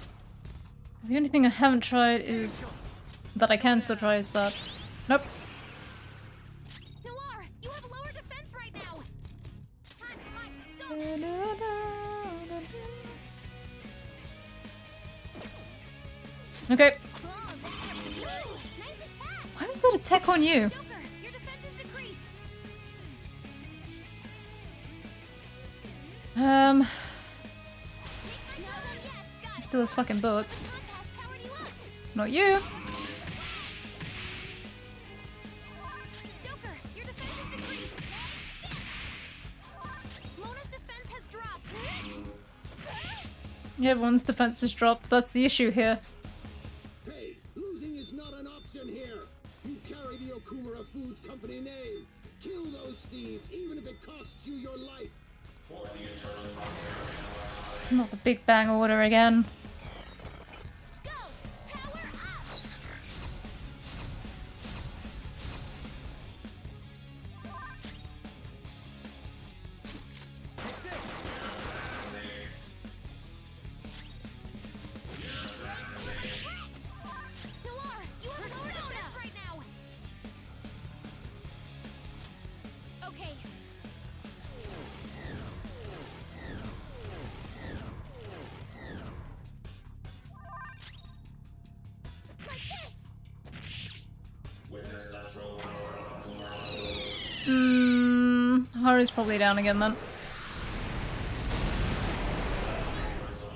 The only thing I haven't tried is... that I can still try is that. Nope. Noir, you have lower defense right now. Time for my persona. Okay. Oh, there. Woo, nice attack. Why was that attack on you? Joker, your defense is decreased. Um, Not done yet. Got still has fucking bullets. Baton pass powered you up. Not you. Everyone's defenses dropped. That's the issue here. Hey, losing is not an option here. You carry the Okumura Foods Company name. Kill those thieves, even if it costs you your life. For the eternal prosperity. Not the Big Bang order again. Okay. Haru's probably down again then.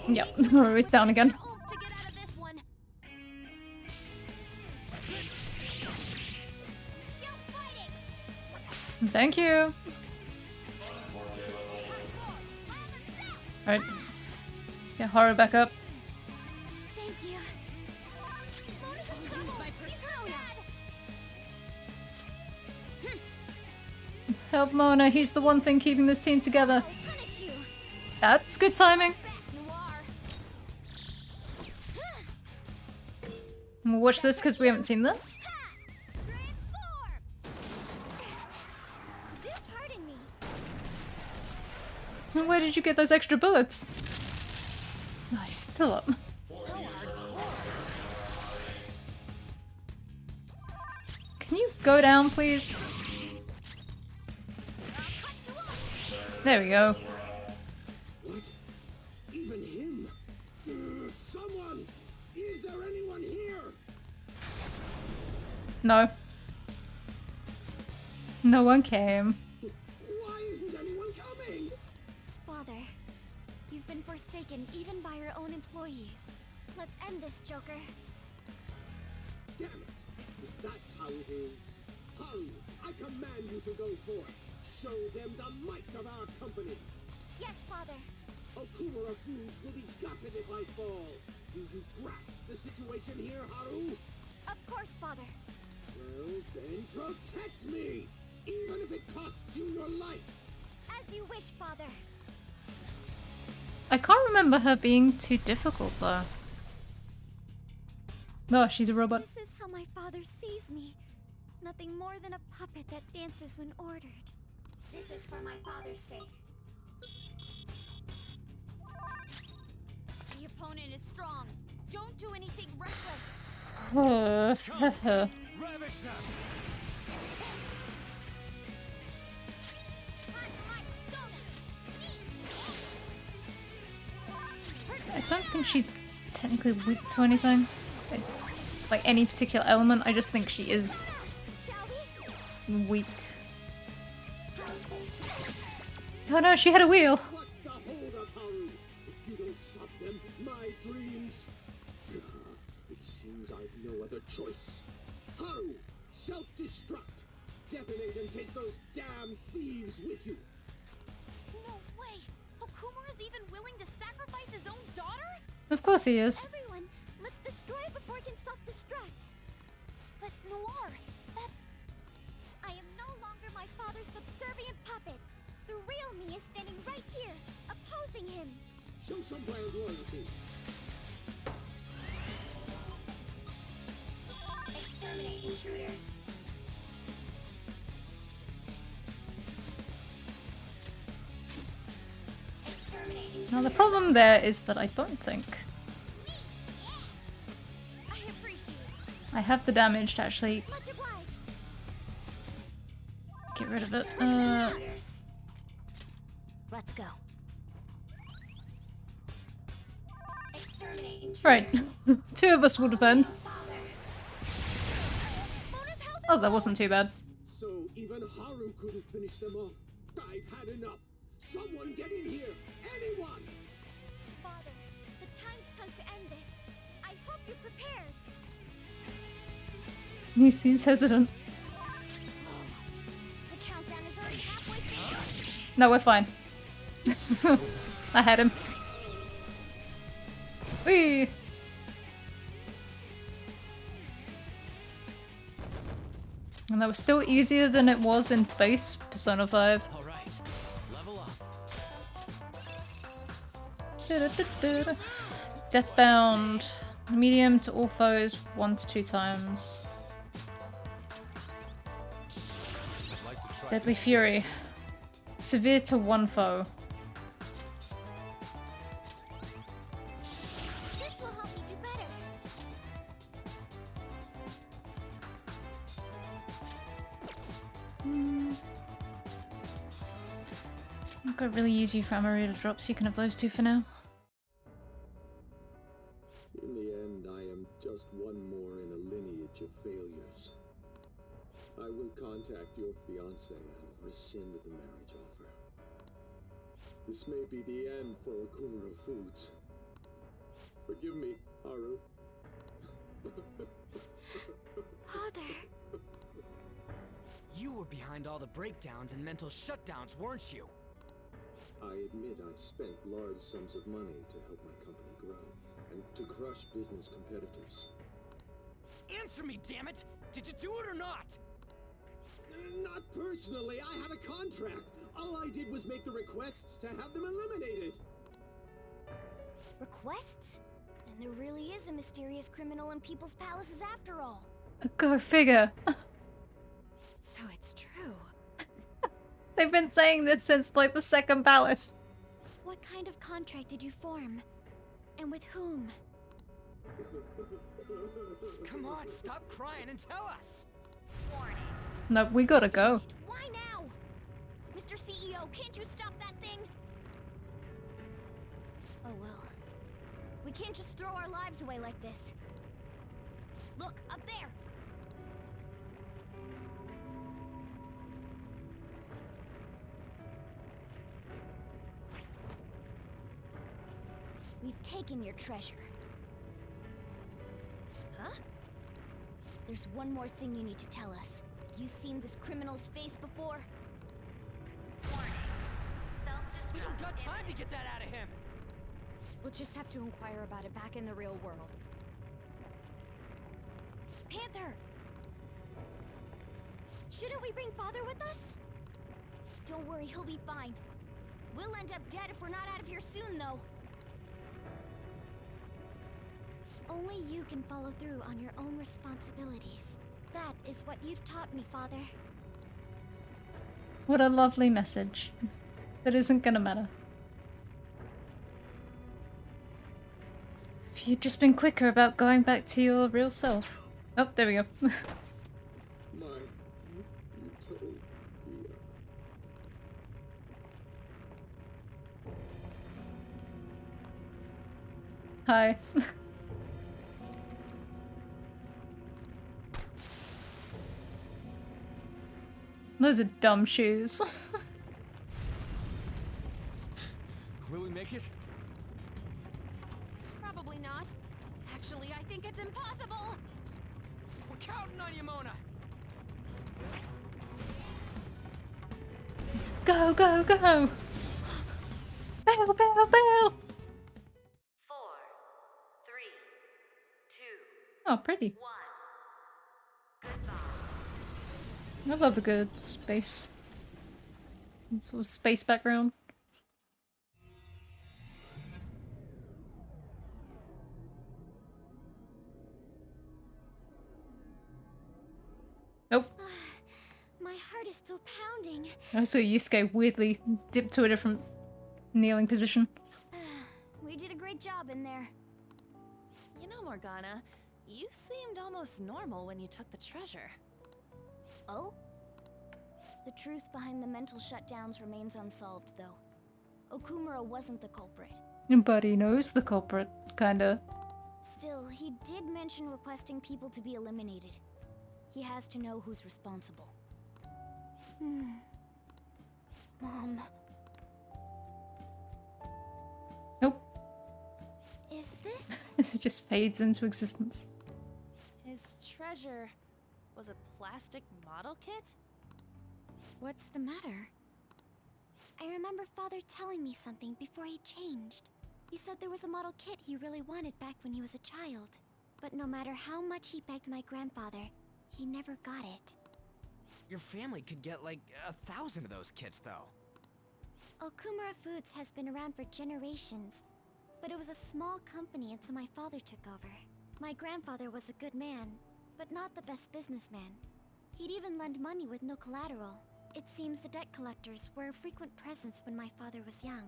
Yep, Haru's down again. Thank you. Alright. Get Haru back up. Thank you. Help Mona, he's the one thing keeping this team together. That's good timing. We'll watch this because we haven't seen this. Where did you get those extra bullets? Oh, he's still up. Can you go down, please? There we go. What? Even him? Someone! Is there anyone here? No. No one came. Why isn't anyone coming? Father, you've been forsaken even by your own employees. Let's end this, Joker. Damn it! If that's how it is. Haru, I command you to go forth. Show them the might of our company. Yes, Father. Okumura Foods will be gutted if I fall. Do you grasp the situation here, Haru? Of course, Father. Well, then protect me! Even if it costs you your life! As you wish, Father. I can't remember her being too difficult though. No, she's a robot. This is how my father sees me. Nothing more than a puppet that dances when ordered. This is for my father's sake. The opponent is strong. Don't do anything reckless. Ravage them! I don't think she's technically weak to anything. Like any particular element, I just think she is weak. Oh no, she had a wheel! What's the hold up, Haru? If you don't stop them, my dreams... It seems I've no other choice. Haru, self-destruct! Detonate and take those damn thieves with you! No way! Okumura's even willing to sacrifice his own daughter? Of course he is. Everyone, let's destroy it before it can self-destruct. But Noir, that's... I am no longer my father's subservient puppet. The real me is standing right here, opposing him. Show some brand loyalty. Exterminate intruders. Now the problem there is that I don't think I have the damage to actually get rid of it. Let's go. Right. Two of us will defend. Oh, that wasn't too bad. So even Haru couldn't finish them off. I've had enough. Someone get in here. Anyone! Father, the time's come to end this. I hope you're prepared. He seems hesitant. The countdown is already halfway through. No, we're fine. I had him. Whee! And that was still easier than it was in base Persona 5. All right, level up. Deathbound. Medium to all foes 1 to 2 times. Deadly Fury. Severe to 1 foe. This will help me do better. I could really use you for Amarita drops. You can have those 2 for now. In the end, I am just one more in a lineage of failures. I will contact your fiancé and rescind the marriage offer. This may be the end for Okumura Foods. Forgive me, Haru. Father. You were behind all the breakdowns and mental shutdowns, weren't you? I admit I spent large sums of money to help my company grow, and to crush business competitors. Answer me, damn it! Did you do it or not? Not personally, I had a contract! All I did was make the requests to have them eliminated! Requests? Then there really is a mysterious criminal in people's palaces after all. Go figure. So it's true. They've been saying this since like the second palace. What kind of contract did you form? And with whom? Come on, stop crying and tell us! Warning. No, we gotta go. Why now? Mr. CEO, can't you stop that thing? Oh well. We can't just throw our lives away like this. Look, up there! We've taken your treasure. Huh? There's one more thing you need to tell us. Have you seen this criminal's face before? We don't got time to get that out of him! We'll just have to inquire about it back in the real world. Panther! Shouldn't we bring Father with us? Don't worry, he'll be fine. We'll end up dead if we're not out of here soon, though. Only you can follow through on your own responsibilities. That is what you've taught me, Father. What a lovely message. That isn't gonna matter. If you'd just been quicker about going back to your real self. Oh, there we go. You told me. Hi. Those are dumb shoes. Will we make it? Probably not. Actually, I think it's impossible. We're counting on you, Mona! Go, go, go! Bell, bell, bell! 4, 3, 2, Oh, pretty. 1. Goodbye. I love a good space. Sort of space background. Nope. My heart is still pounding. I saw Yusuke weirdly dip to a different kneeling position. We did a great job in there. You know, Morgana, you seemed almost normal when you took the treasure. Oh? The truth behind the mental shutdowns remains unsolved, though. Okumura wasn't the culprit. But he knows the culprit, kinda. Still, he did mention requesting people to be eliminated. He has to know who's responsible. Mom. Nope. Is this? This just fades into existence. His treasure was a plastic model kit? What's the matter? I remember Father telling me something before he changed. He said there was a model kit he really wanted back when he was a child. But no matter how much he begged my grandfather, he never got it. Your family could get like 1,000 of those kits, though. Okumura Foods has been around for generations, but it was a small company until my father took over. My grandfather was a good man, but not the best businessman. He'd even lend money with no collateral. It seems the debt collectors were a frequent presence when my father was young.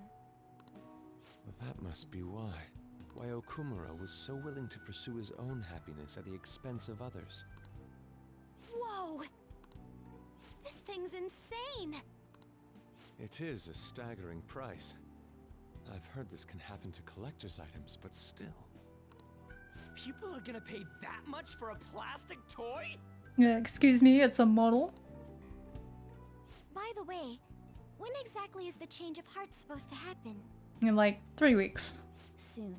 Well, that must be why. Why Okumura was so willing to pursue his own happiness at the expense of others. Whoa! This thing's insane! It is a staggering price. I've heard this can happen to collector's items, but still. People are gonna pay that much for a plastic toy? Yeah, excuse me, it's a model. By the way, when exactly is the change of heart supposed to happen? In like 3 weeks. Soon.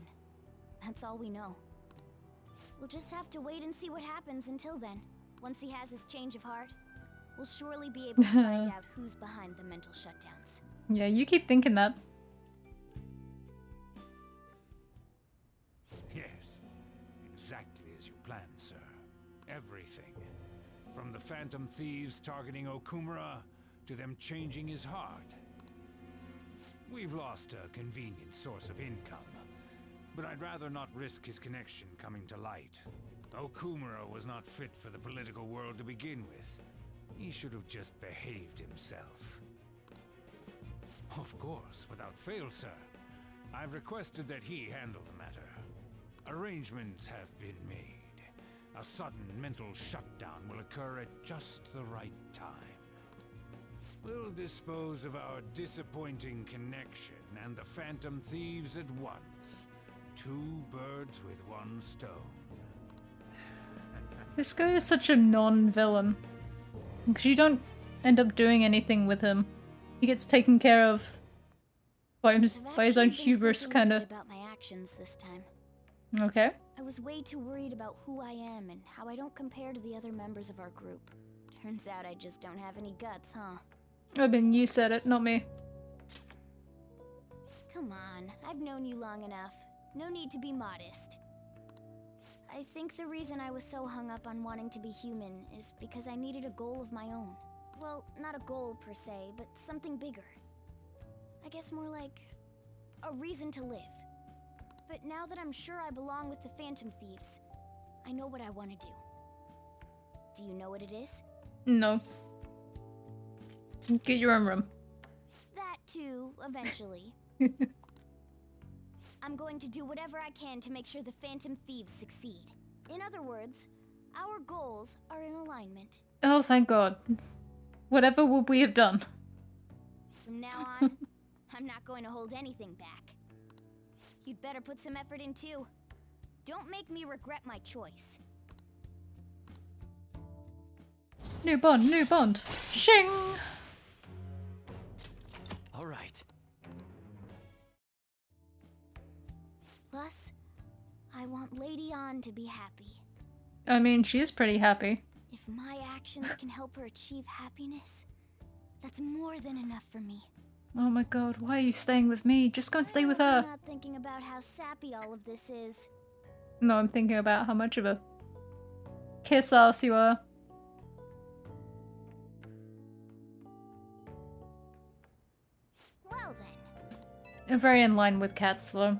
That's all we know. We'll just have to wait and see what happens until then. Once he has his change of heart, we'll surely be able to find out who's behind the mental shutdowns. Yeah, you keep thinking that. Yes, exactly as you planned, sir. Everything. From the Phantom Thieves targeting Okumura, to them changing his heart. We've lost a convenient source of income, but I'd rather not risk his connection coming to light. Okumura was not fit for the political world to begin with. He should have just behaved himself. Of course, without fail, sir. I've requested that he handle the matter. Arrangements have been made. A sudden mental shutdown will occur at just the right time. We'll dispose of our disappointing connection and the Phantom Thieves at once. 2 birds with 1 stone. This guy is such a non-villain. Because you don't end up doing anything with him. He gets taken care of by his own hubris, kind of. About my actions this time. Okay. I was way too worried about who I am and how I don't compare to the other members of our group. Turns out I just don't have any guts, huh? I mean, you said it, not me. Come on, I've known you long enough. No need to be modest. I think the reason I was so hung up on wanting to be human is because I needed a goal of my own. Well, not a goal per se, but something bigger. I guess more like a reason to live. But now that I'm sure I belong with the Phantom Thieves, I know what I want to do. Do you know what it is? No. Get your own room. That too, eventually. I'm going to do whatever I can to make sure the Phantom Thieves succeed. In other words, our goals are in alignment. Oh, thank God. Whatever would we have done? From now on, I'm not going to hold anything back. You'd better put some effort in too. Don't make me regret my choice. New bond, new bond. Shing! All right. Plus, I want Lady Ann to be happy. I mean, she is pretty happy. If my actions can help her achieve happiness, that's more than enough for me. Oh my God, why are you staying with me? Just go and stay with her. I'm not thinking about how sappy all of this is. No, I'm thinking about how much of a kiss ass you are. Well then. Very in line with cats, though.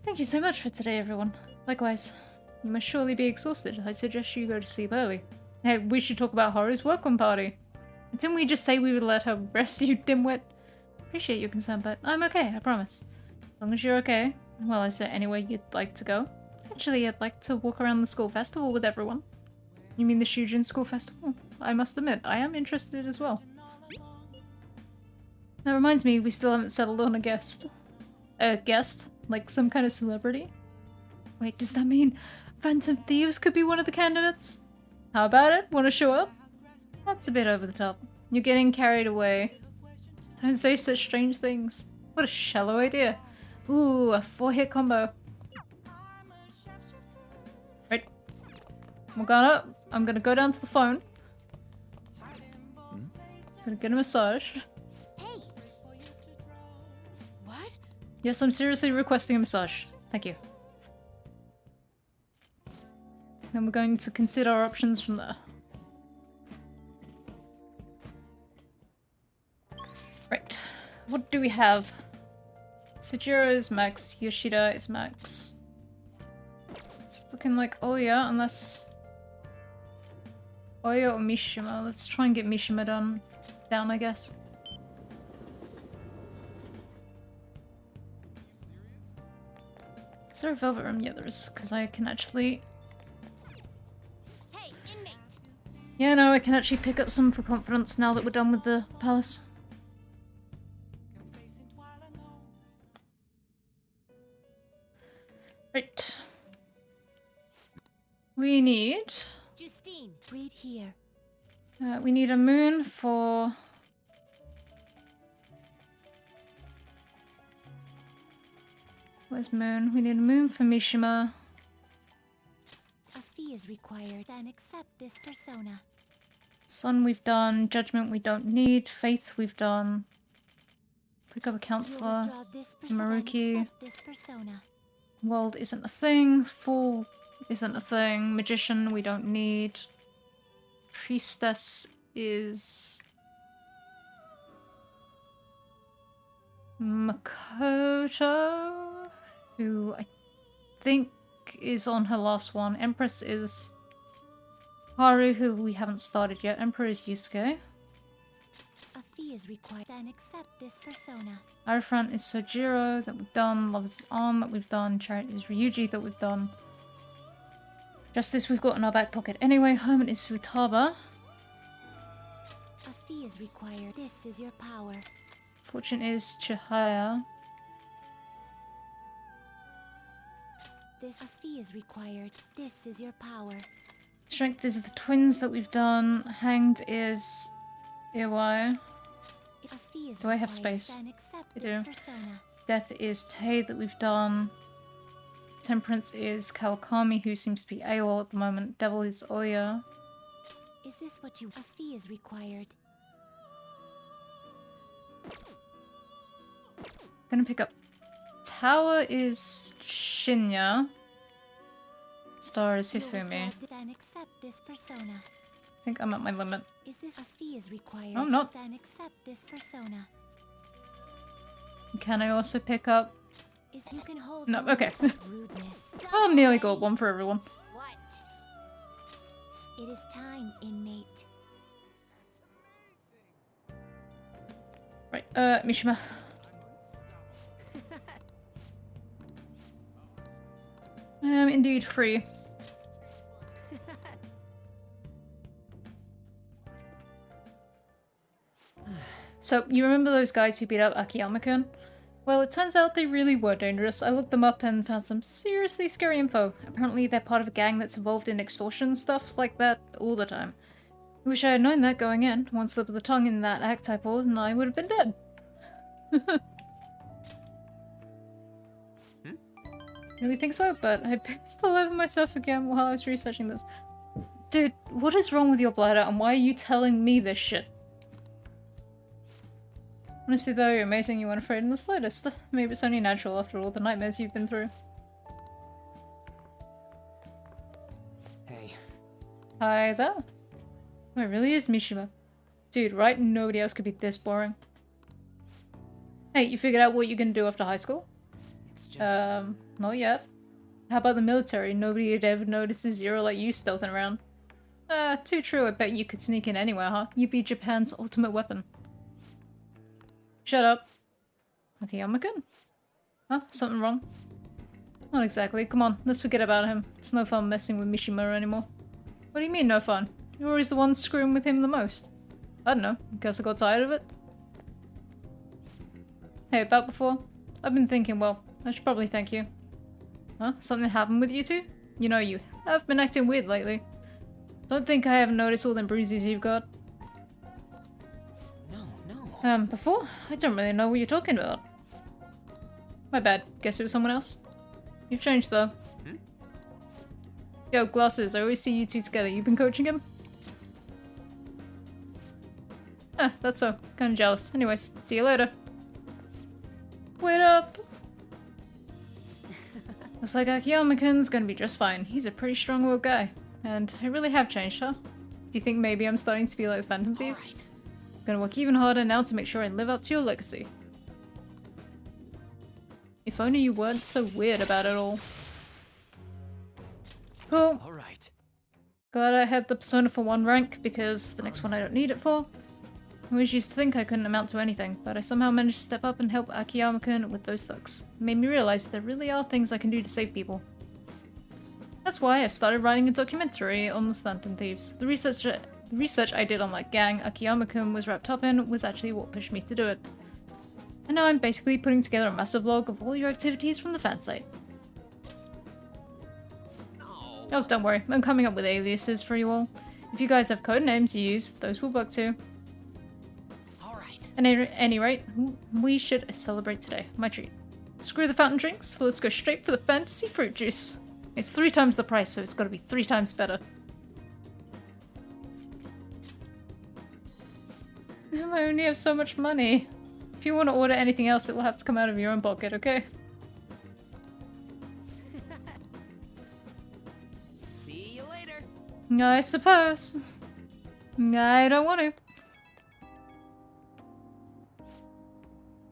Thank you so much for today, everyone. Likewise, you must surely be exhausted. I suggest you go to sleep early. Hey, we should talk about Haru's welcome party. Didn't we just say we would let her rest, you dimwit? Appreciate your concern, but I'm okay, I promise. As long as you're okay. Well, is there anywhere you'd like to go? Actually, I'd like to walk around the school festival with everyone. You mean the Shujin School Festival? I must admit, I am interested as well. That reminds me, we still haven't settled on a guest. A guest? Like some kind of celebrity? Wait, does that mean Phantom Thieves could be one of the candidates? How about it? Want to show up? That's a bit over the top. You're getting carried away. Don't say such strange things. What a shallow idea. Ooh, a 4-hit combo. Right. I'm gonna go down to the phone. I'm gonna get a massage. Hey! What? Yes, I'm seriously requesting a massage. Thank you. Then we're going to consider our options from there. Right. What do we have? Sejiro is max. Yoshida is max. It's looking like Oya, unless... Oya or Mishima. Let's try and get Mishima down, I guess. Is there a velvet room? Yeah, there is, because I can actually... Hey, inmate! Yeah, no, I can actually pick up some for confidence now that we're done with the palace. Right. We need... Justine, read here. we need a moon for... Where's moon? We need a moon for Mishima. A fee is required, then accept this persona. Sun we've done. Judgment we don't need. Faith we've done. Pick up a counselor. Maruki. This persona. World isn't a thing. Fool isn't a thing. Magician we don't need. Priestess is... Makoto, who I think is on her last one. Empress is Haru, who we haven't started yet. Emperor is Yusuke. A fee is required, then accept this persona. Hierophant is Sojiro, that we've done. Lover's Arm, that we've done. Chariot is Ryuji, that we've done. Justice we've got in our back pocket anyway. Hermit is Futaba. A fee is required. This is your power. Fortune is Chihaya. This a fee is required. This is your power. Strength is the twins that we've done. Hanged is Iwai. Do I have space? I do. Death is Tei that we've done. Temperance is Kawakami, who seems to be AWOL at the moment. Devil is Oya. Is this what you... A fee is required. Gonna pick up... Tower is Shinya. Star is Hifumi. Then accept this persona. I think I'm at my limit. Is this a fee is required? No, I'm not. Then accept this persona. Can I also pick up... Is you can hold No, okay. rudeness. I've nearly got one for everyone. What? It is time, inmate. Right, Mishima. I am indeed free. So, you remember those guys who beat up Akiyama-kun? Well, it turns out they really were dangerous. I looked them up and found some seriously scary info. Apparently they're part of a gang that's involved in extortion stuff like that all the time. I wish I had known that going in. One slip of the tongue in that act I pulled and I would have been dead. Really think so, but I pissed all over myself again while I was researching this. Dude, what is wrong with your bladder and why are you telling me this shit? Honestly though, you're amazing, you weren't afraid in the slightest. Maybe it's only natural after all the nightmares you've been through. Hey. Hi there. Oh, it really is Mishima. Dude, right? Nobody else could be this boring. Hey, you figured out what you're gonna do after high school? It's just... Not yet. How about the military? Nobody had ever noticed a Zero like you stealthing around. Too true, I bet you could sneak in anywhere, huh? You'd be Japan's ultimate weapon. Shut up. Akiyama-kun? Huh? Something wrong? Not exactly. Come on, let's forget about him. It's no fun messing with Mishima anymore. What do you mean, no fun? You're always the one screwing with him the most. I don't know. Guess I got tired of it. Hey, about before? I've been thinking, well, I should probably thank you. Huh? Something happened with you two? You know, you have been acting weird lately. Don't think I haven't noticed all them bruises you've got. Before? I don't really know what you're talking about. My bad. Guess it was someone else. You've changed though. Yo, Glasses, I always see you two together. You've been coaching him? That's so. Kinda jealous. Anyways, see you later. Wait up! Looks like Akiyama-kun's gonna be just fine. He's a pretty strong-willed guy. And I really have changed, huh? Do you think maybe I'm starting to be like the Phantom Thieves? Gonna work even harder now to make sure I live up to your legacy. If only you weren't so weird about it all. Cool. Alright. Glad I had the Persona for 1 rank, because the next one I don't need it for. I always used to think I couldn't amount to anything, but I somehow managed to step up and help Akiyama-kun with those thugs. It made me realize there really are things I can do to save people. That's why I've started writing a documentary on the Phantom Thieves. The research I did on that gang Akiyama-kun was wrapped up in was actually what pushed me to do it. And now I'm basically putting together a massive log of all your activities from the fan site. Oh, don't worry, I'm coming up with aliases for you all. If you guys have code names you use, those will work too. At any rate, we should celebrate today. My treat. Screw the fountain drinks, let's go straight for the fantasy fruit juice. It's 3 times the price, so it's gotta be 3 times better. I only have so much money. If you want to order anything else, it will have to come out of your own pocket, okay? See you later. I suppose. I don't want to.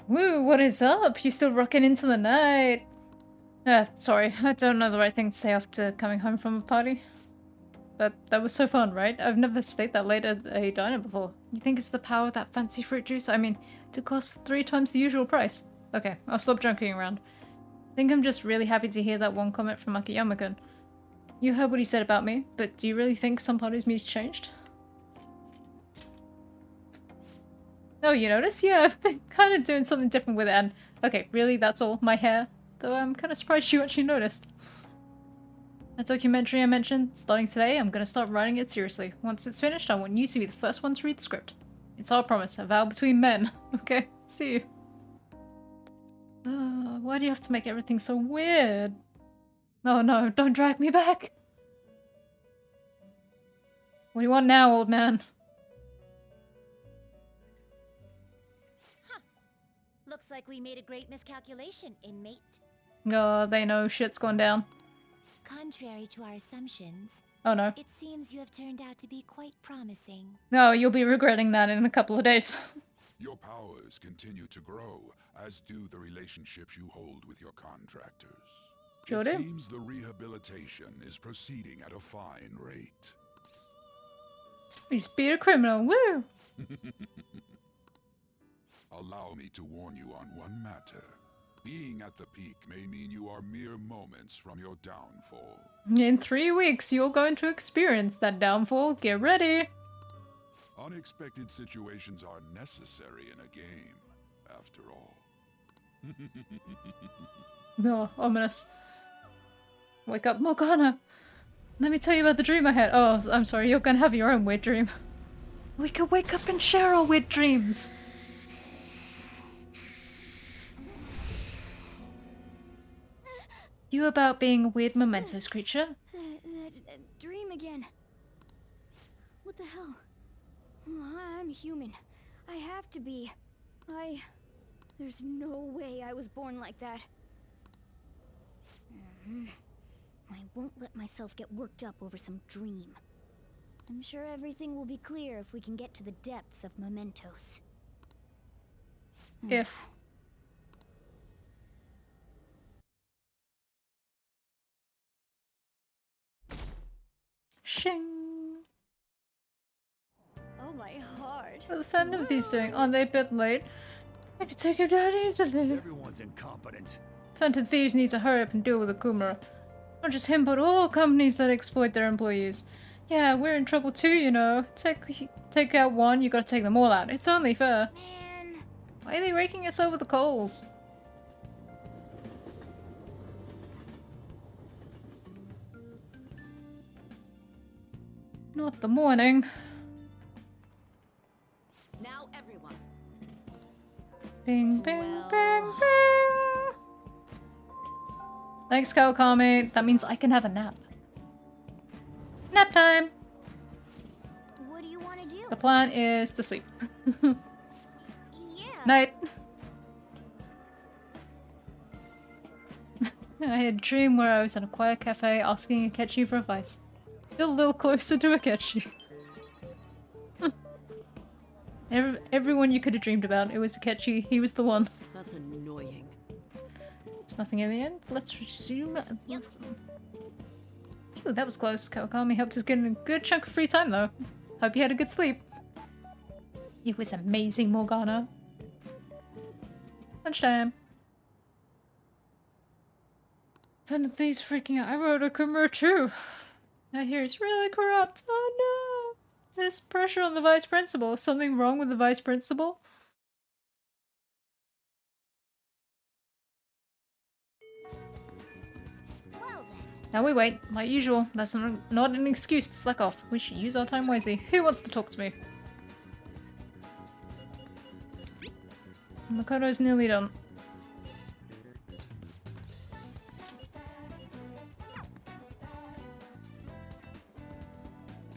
Woo, what is up? You still rocking into the night? Sorry, I don't know the right thing to say after coming home from a party. But that was so fun, right? I've never stayed that late at a diner before. You think it's the power of that fancy fruit juice? I mean, it costs 3 times the usual price. Okay, I'll stop joking around. I think I'm just really happy to hear that one comment from Akiyama-kun. You heard what he said about me, but do you really think some part of me changed? Oh, you notice? Yeah, I've been kind of doing something different with it, and okay, really, that's all. My hair. Though I'm kind of surprised you actually noticed. That documentary I mentioned, starting today, I'm gonna start writing it seriously. Once it's finished, I want you to be the first one to read the script. It's our promise, a vow between men. Okay, see you. Why do you have to make everything so weird? Oh no, don't drag me back! What do you want now, old man? Looks like we made a great miscalculation, inmate. Oh, they know shit's gone down. Contrary to our assumptions, Oh no. it seems you have turned out to be quite promising. No, you'll be regretting that in a couple of days. Your powers continue to grow, as do the relationships you hold with your contractors. Sure It do. seems the rehabilitation is proceeding at a fine rate. You just beat a criminal, woo! Allow me to warn you on one matter. Being at the peak may mean you are mere moments from your downfall. In 3 weeks, you're going to experience that downfall. Get ready! Unexpected situations are necessary in a game, after all. No, ominous. Wake up, Morgana! Let me tell you about the dream I had. Oh, I'm sorry, you're gonna have your own weird dream. We could wake up and share our weird dreams! You about being a weird mementos creature? That dream again. What the hell? Oh, I'm human. I have to be. There's no way I was born like that. I won't let myself get worked up over some dream. I'm sure everything will be clear if we can get to the depths of mementos. If. Shing! Oh my heart. What are the Phantom Thieves doing? Aren't they a bit late? I could take you down easily. Everyone's incompetent. Phantom Thieves need to hurry up and deal with Okumura. Not just him, but all companies that exploit their employees. Yeah, we're in trouble too, you know. Take out one, you gotta take them all out. It's only fair. Man. Why are they raking us over the coals? Not the morning. Now everyone. Bing, bing, bing, bing. Thanks, Kawakami. That means I can have a nap. Nap time! What do you want to do? The plan is to sleep. Yeah. Night. I had a dream where I was in a quiet cafe asking Akechi for advice. Feel a little closer to Akechi. Everyone you could have dreamed about, it was Akechi. He was the one. That's annoying. There's nothing in the end. Let's resume and listen. Ooh, that was close. Kawakami helped us get in a good chunk of free time, though. Hope you had a good sleep. It was amazing, Morgana. Lunchtime. Phantom Thieves freaking out. I wrote Okumura too. I hear he's really corrupt. Oh no! There's pressure on the vice principal. Something wrong with the vice principal? Now we wait, like usual. That's not an excuse to slack off. We should use our time wisely. Who wants to talk to me? Makoto's nearly done.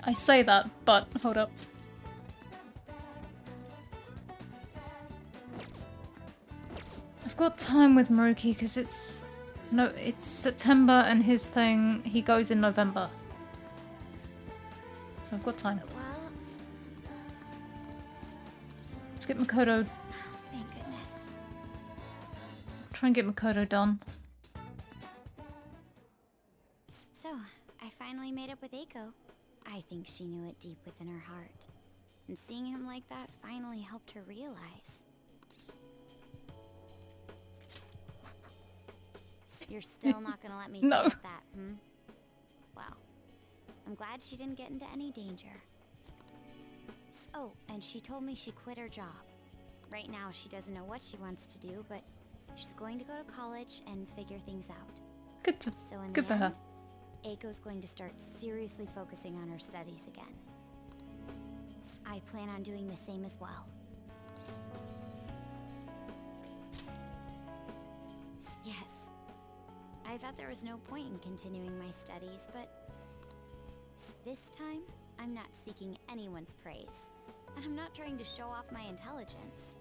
I say that, but hold up. I've got time with Maruki because it's September and his thing, he goes in November. So I've got time. Let's get Makoto. Thank goodness. Try and get Makoto done. So, I finally made up with Eiko. I think she knew it deep within her heart. And seeing him like that finally helped her realize. You're still not gonna let me No. forget that, hmm? Well, I'm glad she didn't get into any danger. Oh, and she told me she quit her job. Right now, she doesn't know what she wants to do, but she's going to go to college and figure things out. Good for her. Eiko's going to start seriously focusing on her studies again. I plan on doing the same as well. Yes. I thought there was no point in continuing my studies, but this time, I'm not seeking anyone's praise. And I'm not trying to show off my intelligence.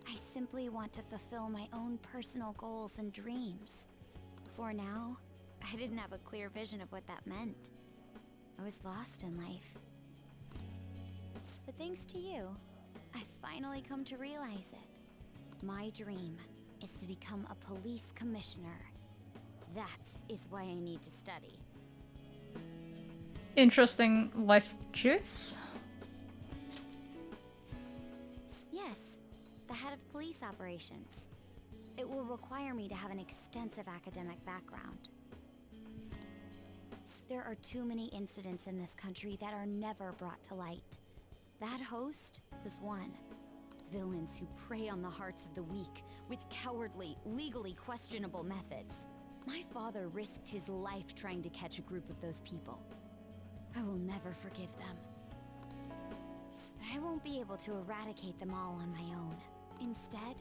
I simply want to fulfill my own personal goals and dreams. For now, I didn't have a clear vision of what that meant. I was lost in life. But thanks to you, I've finally come to realize it. My dream is to become a police commissioner. That is why I need to study. Interesting life choice. Yes, the head of police operations. It will require me to have an extensive academic background. There are too many incidents in this country that are never brought to light. That host was one. Villains who prey on the hearts of the weak with cowardly, legally questionable methods. My father risked his life trying to catch a group of those people. I will never forgive them. But I won't be able to eradicate them all on my own. Instead,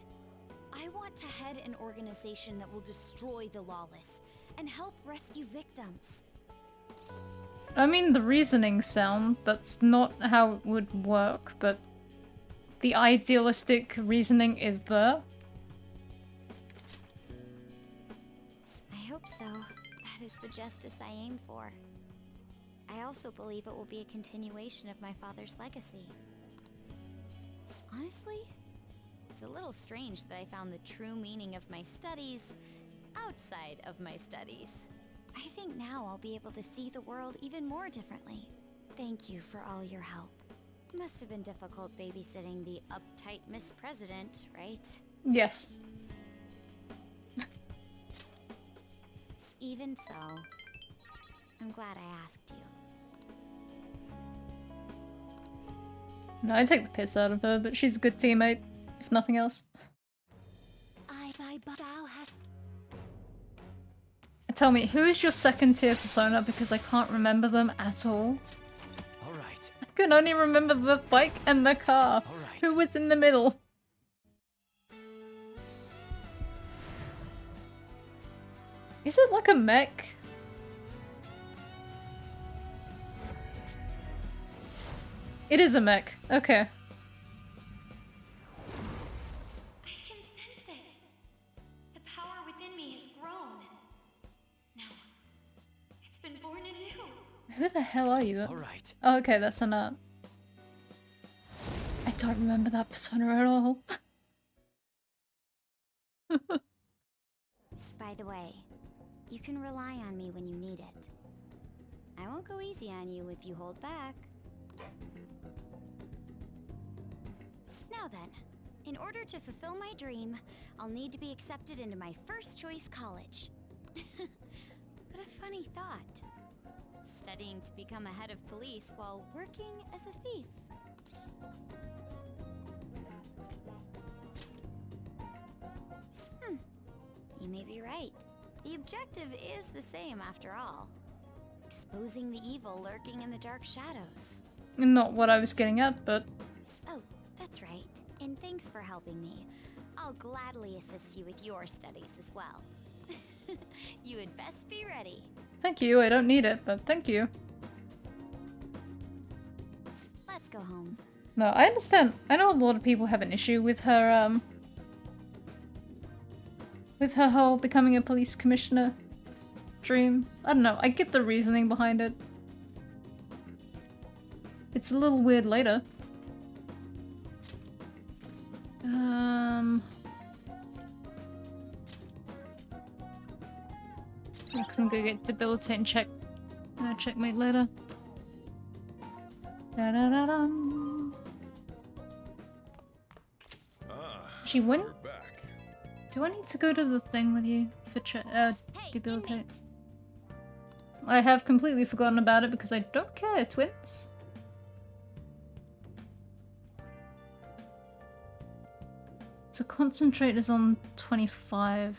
I want to head an organization that will destroy the lawless and help rescue victims. I mean, the reasoning sound, that's not how it would work, but the idealistic reasoning is there. I hope so. That is the justice I aim for. I also believe it will be a continuation of my father's legacy. Honestly, it's a little strange that I found the true meaning of my studies outside of my studies. I think now I'll be able to see the world even more differently. Thank you for all your help. Must have been difficult babysitting the uptight Miss President, right? Yes. Even so, I'm glad I asked you. No, I take the piss out of her, but she's a good teammate, if nothing else. Tell me, who is your second tier persona, because I can't remember them at all. Alright. I can only remember the bike and the car. Alright. Who was in the middle? Is it like a mech? It is a mech. Okay. I can sense it. The power within me has grown. hell are you? All right. Oh, okay, that's an I don't remember that persona at all. By the way, you can rely on me when you need it. I won't go easy on you if you hold back. Now then, in order to fulfill my dream, I'll need to be accepted into my first choice college. What a funny thought. Studying to become a head of police while working as a thief. You may be right. The objective is the same after all. Exposing the evil lurking in the dark shadows. Not what I was getting at, but... Oh, that's right. And thanks for helping me. I'll gladly assist you with your studies as well. You had best be ready. Thank you, I don't need it, but thank you. Let's go home. No, I understand. I know a lot of people have an issue with her, with her whole becoming a police commissioner dream. I don't know, I get the reasoning behind it. It's a little weird later. Because I'm gonna get debilitate and checkmate later. Da-da-da-dum. She wouldn't? Do I need to go to the thing with you for debilitate? I have completely forgotten about it because I don't care, twins. So concentrate is on 25.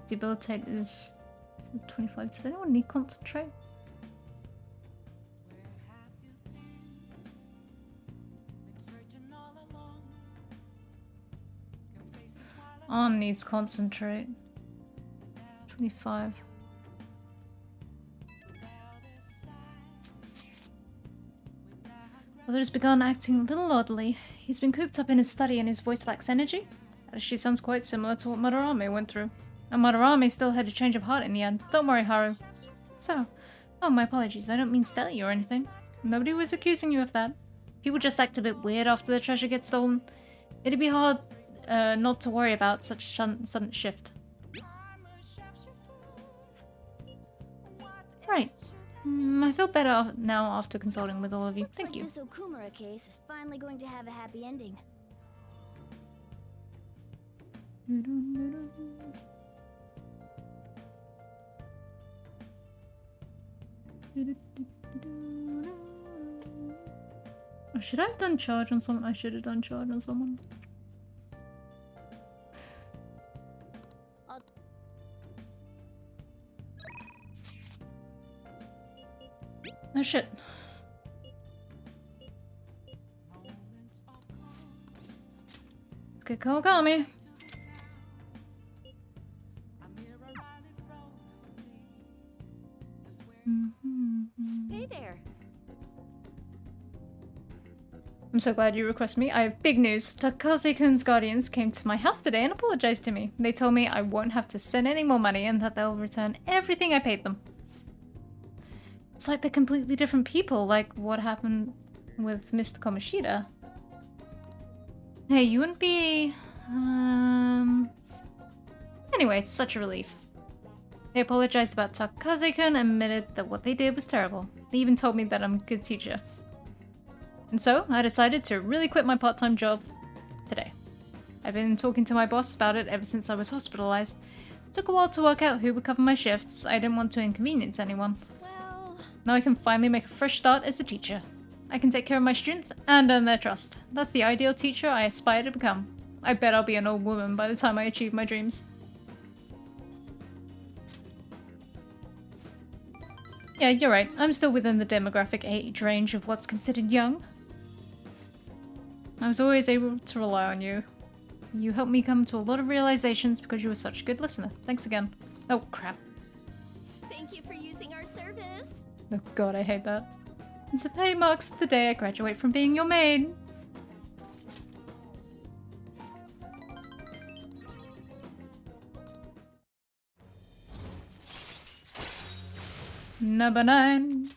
Debilitate is 25. Does anyone need concentrate? On needs concentrate. 25. Father has begun acting a little oddly. He's been cooped up in his study and his voice lacks energy. She sounds quite similar to what Madarame went through. And Madarame still had a change of heart in the end. Don't worry, Haru. So, oh, my apologies. I don't mean to you or anything. Nobody was accusing you of that. People just act a bit weird after the treasure gets stolen. It'd be hard not to worry about such a sudden shift. Right. I feel better now after consulting with all of you. Thank you. This Okumura case is finally going to have a happy ending. Oh, should I have done charge on someone? I should have done charge on someone. Oh shit. Let's get Kawakami. Hey there. I'm so glad you requested me. I have big news. Takaze-kun's guardians came to my house today and apologized to me. They told me I won't have to send any more money and that they'll return everything I paid them. It's like they're completely different people, like what happened with Mr. Kamoshida. Hey, you wouldn't be... Anyway, it's such a relief. They apologized about Takaze-kun and admitted that what they did was terrible. They even told me that I'm a good teacher. And so, I decided to really quit my part-time job today. I've been talking to my boss about it ever since I was hospitalized. It took a while to work out who would cover my shifts. I didn't want to inconvenience anyone. Now I can finally make a fresh start as a teacher. I can take care of my students and earn their trust. That's the ideal teacher I aspire to become. I bet I'll be an old woman by the time I achieve my dreams. Yeah, you're right. I'm still within the demographic age range of what's considered young. I was always able to rely on you. You helped me come to a lot of realizations because you were such a good listener. Thanks again. Oh, crap. Thank you for using our service. Oh god, I hate that. And today marks the day I graduate from being your maid. Number 9.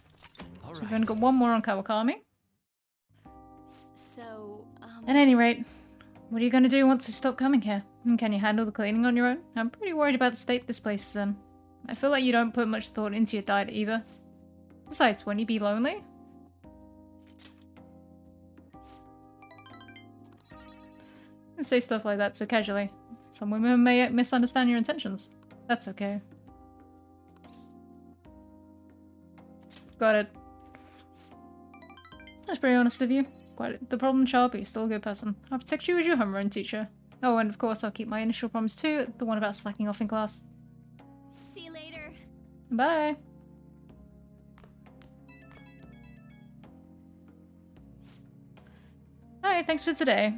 We've only got one more on Kawakami. So, At any rate, what are you gonna do once I stop coming here? And can you handle the cleaning on your own? I'm pretty worried about the state this place is in. I feel like you don't put much thought into your diet either. Besides, won't you be lonely? I say stuff like that so casually. Some women may misunderstand your intentions. That's okay. Got it. That's pretty honest of you. Quite the problem child, but you're still a good person. I'll protect you as your homeroom teacher. Oh, and of course I'll keep my initial promise too, the one about slacking off in class. See you later. Bye. Hi, thanks for today.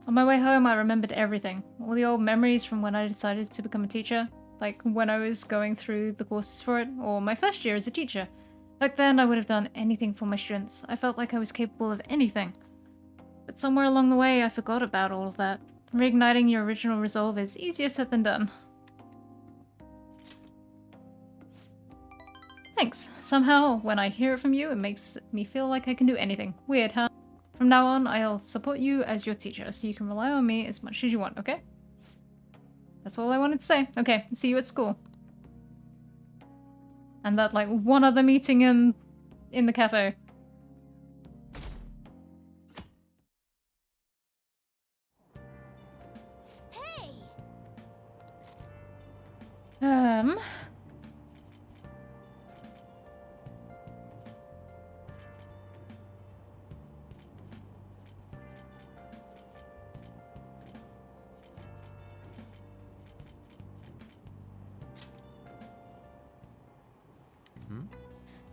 On my way home, I remembered everything. All the old memories from when I decided to become a teacher. Like when I was going through the courses for it, or my first year as a teacher. Back then, I would have done anything for my students. I felt like I was capable of anything. But somewhere along the way, I forgot about all of that. Reigniting your original resolve is easier said than done. Thanks. Somehow, when I hear it from you, it makes me feel like I can do anything. Weird, huh? From now on, I'll support you as your teacher, so you can rely on me as much as you want, okay? That's all I wanted to say. Okay, see you at school. And that, like, one other meeting in the cafe. Hey!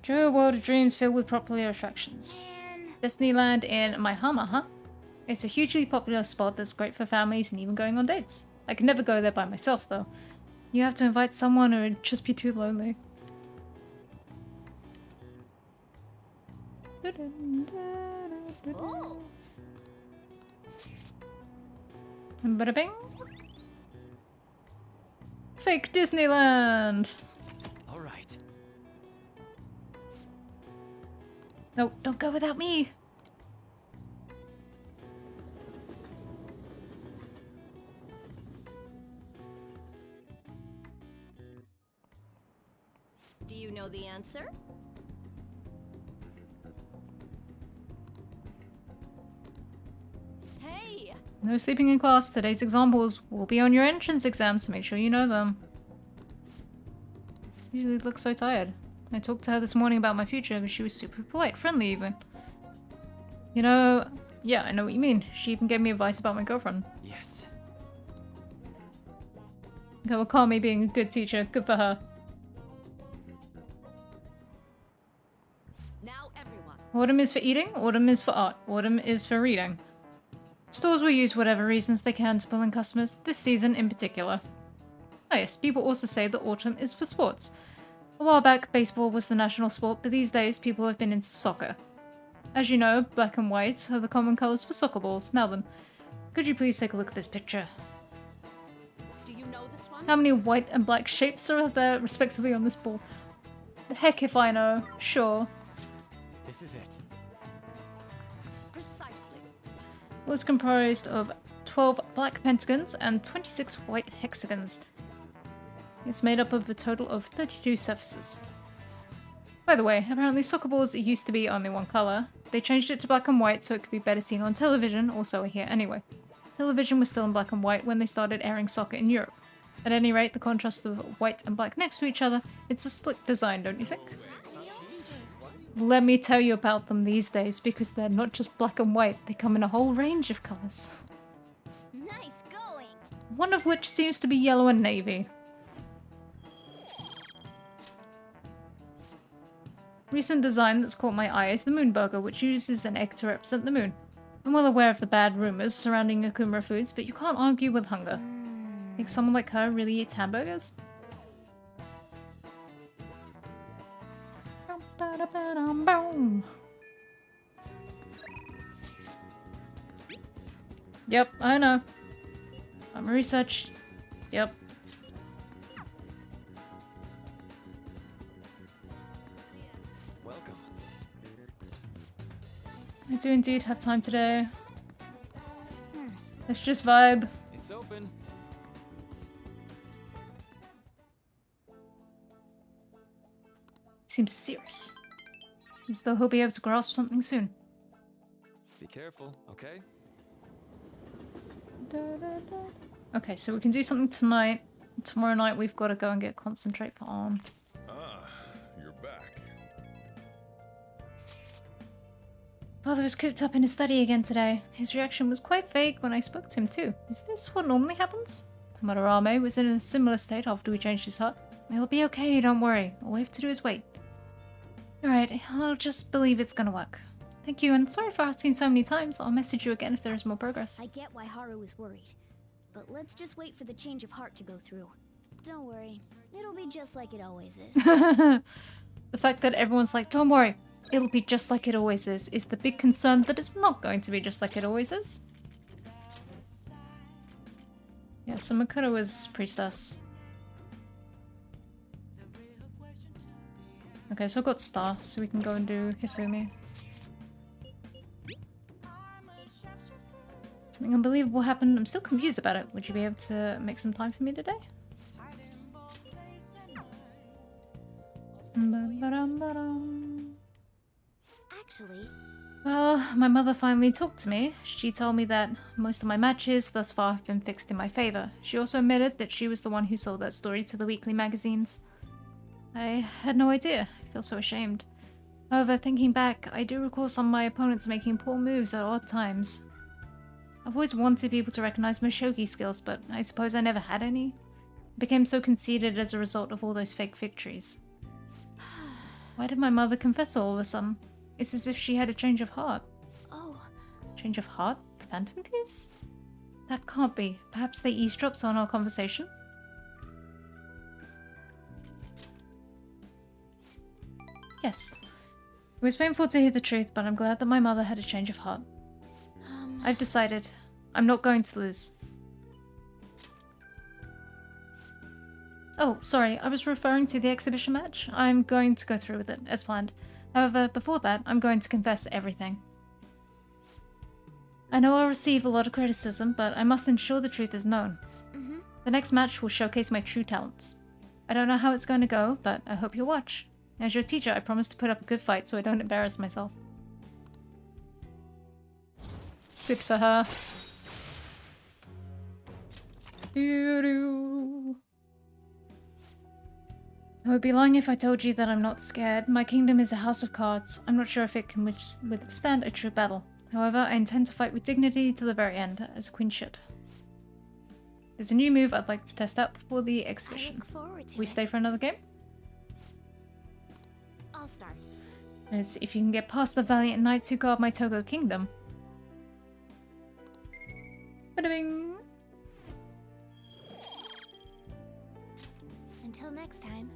Drew a world of dreams filled with popular attractions. Disneyland in Maihama, huh? It's a hugely popular spot that's great for families and even going on dates. I could never go there by myself, though. You have to invite someone or it'd just be too lonely. Oh. Bada bing. Fake Disneyland! All right. No, don't go without me! do you know the answer? Hey! No sleeping in class. Today's examples will be on your entrance exam, so make sure you know them. Usually looks so tired. I talked to her this morning about my future, but she was super polite, friendly even. You know, yeah, I know what you mean. She even gave me advice about my girlfriend. Yes. Kawakami being a good teacher, good for her. Now everyone. Autumn is for eating, autumn is for art, autumn is for reading. Stores will use whatever reasons they can to pull in customers, this season in particular. Oh yes, people also say that autumn is for sports. A while back, baseball was the national sport, but these days people have been into soccer. As you know, black and white are the common colours for soccer balls. Now then, could you please take a look at this picture? Do you know this one? How many white and black shapes are there respectively on this ball? Heck if I know. Sure. This is it. Precisely. It was comprised of 12 black pentagons and 26 white hexagons. It's made up of a total of 32 surfaces. By the way, apparently soccer balls used to be only one colour. They changed it to black and white so it could be better seen on television, or so I hear anyway. Television was still in black and white when they started airing soccer in Europe. At any rate, the contrast of white and black next to each other, it's a slick design, don't you think? Let me tell you about them these days, because they're not just black and white, they come in a whole range of colours. Nice going. One of which seems to be yellow and navy. Recent design that's caught my eye is the Moon Burger, which uses an egg to represent the moon. I'm well aware of the bad rumours surrounding Okumura foods, but you can't argue with hunger. Think someone like her really eats hamburgers? Yep, I know. I'm research. Yep. Welcome. I do indeed have time today. Let's just vibe. It's open. Seems serious. Seems though he'll be able to grasp something soon. Be careful, okay? Okay, so we can do something tonight. Tomorrow night we've got to go and get concentrate for Arm. Ah, you're back. Father was cooped up in his study again today. His reaction was quite vague when I spoke to him too. Is this what normally happens? Tamarame was in a similar state after we changed his heart. He'll be okay, don't worry. All we have to do is wait. Alright, I'll just believe it's gonna work. Thank you, and sorry for asking so many times. I'll message you again if there is more progress. I get why Haru is worried. But let's just wait for the change of heart to go through. Don't worry. It'll be just like it always is. The fact that everyone's like, don't worry, it'll be just like it always is the big concern that it's not going to be just like it always is. Yeah, so Makoto was priestess. Okay, so I've got Star, so we can go and do Hifumi. Something unbelievable happened. I'm still confused about it. Would you be able to make some time for me today? Actually, Well, my mother finally talked to me. She told me that most of my matches thus far have been fixed in my favor. She also admitted that she was the one who sold that story to the weekly magazines. I had no idea. I feel so ashamed. However, thinking back, I do recall some of my opponents making poor moves at odd times. I've always wanted people to recognize my shogi skills, but I suppose I never had any. I became so conceited as a result of all those fake victories. Why did my mother confess all of a sudden? It's as if she had a change of heart. Oh. Change of heart? Phantom Thieves? That can't be. Perhaps they eavesdropped on our conversation? Yes. It was painful to hear the truth, but I'm glad that my mother had a change of heart. I've decided. I'm not going to lose. Oh, sorry, I was referring to the exhibition match. I'm going to go through with it, as planned. However, before that, I'm going to confess everything. I know I'll receive a lot of criticism, but I must ensure the truth is known. The next match will showcase my true talents. I don't know how it's going to go, but I hope you'll watch. As your teacher, I promise to put up a good fight so I don't embarrass myself. Good for her. I would be lying if I told you that I'm not scared. My kingdom is a house of cards. I'm not sure if it can withstand a true battle. However, I intend to fight with dignity to the very end, as a queen should. There's a new move I'd like to test out before the exhibition. I look forward to We it. stay for another game? I'll start. Let's see if you can get past the valiant knights who guard my Togo kingdom. Ba-da-bing! Until next time.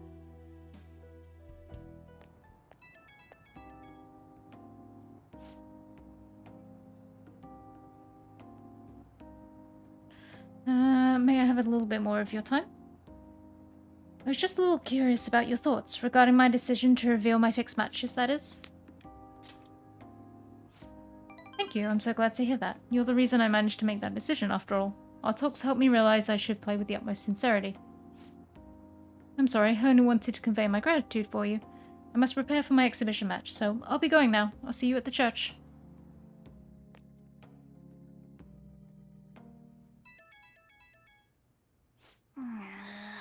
May I have a little bit more of your time? I was just a little curious about your thoughts regarding my decision to reveal my fixed matches, that is. Thank you, I'm so glad to hear that. You're the reason I managed to make that decision, after all. Our talks helped me realize I should play with the utmost sincerity. I'm sorry, I only wanted to convey my gratitude for you. I must prepare for my exhibition match, so I'll be going now. I'll see you at the church.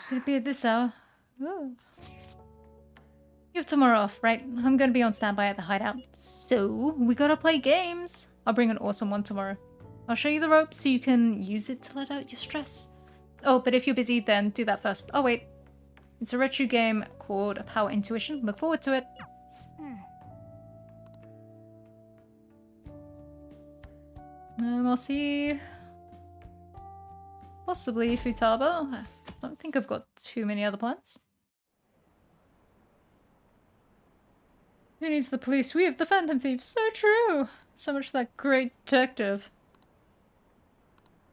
Could it be at this hour? Oh. You have tomorrow off, right? I'm gonna be on standby at the hideout. So, we gotta play games. I'll bring an awesome one tomorrow. I'll show you the ropes so you can use it to let out your stress. Oh, but if you're busy, then do that first. Oh, wait. It's a retro game called Power Intuition. Look forward to it. I'll see... possibly Futaba. I don't think I've got too many other plans. Who needs the police? We have the Phantom Thieves. So true. So much for that great detective.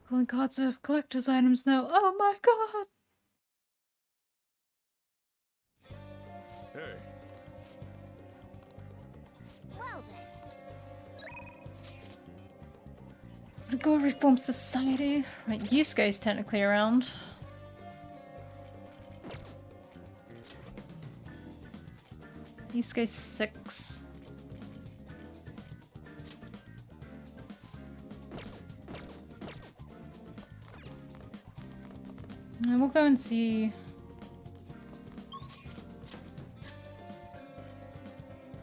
Calling cards of collector's items now. Oh my god. Hey. Well then. Go reform society. Right, Yusuke's technically around. Yusuke's 6. And we'll go and see.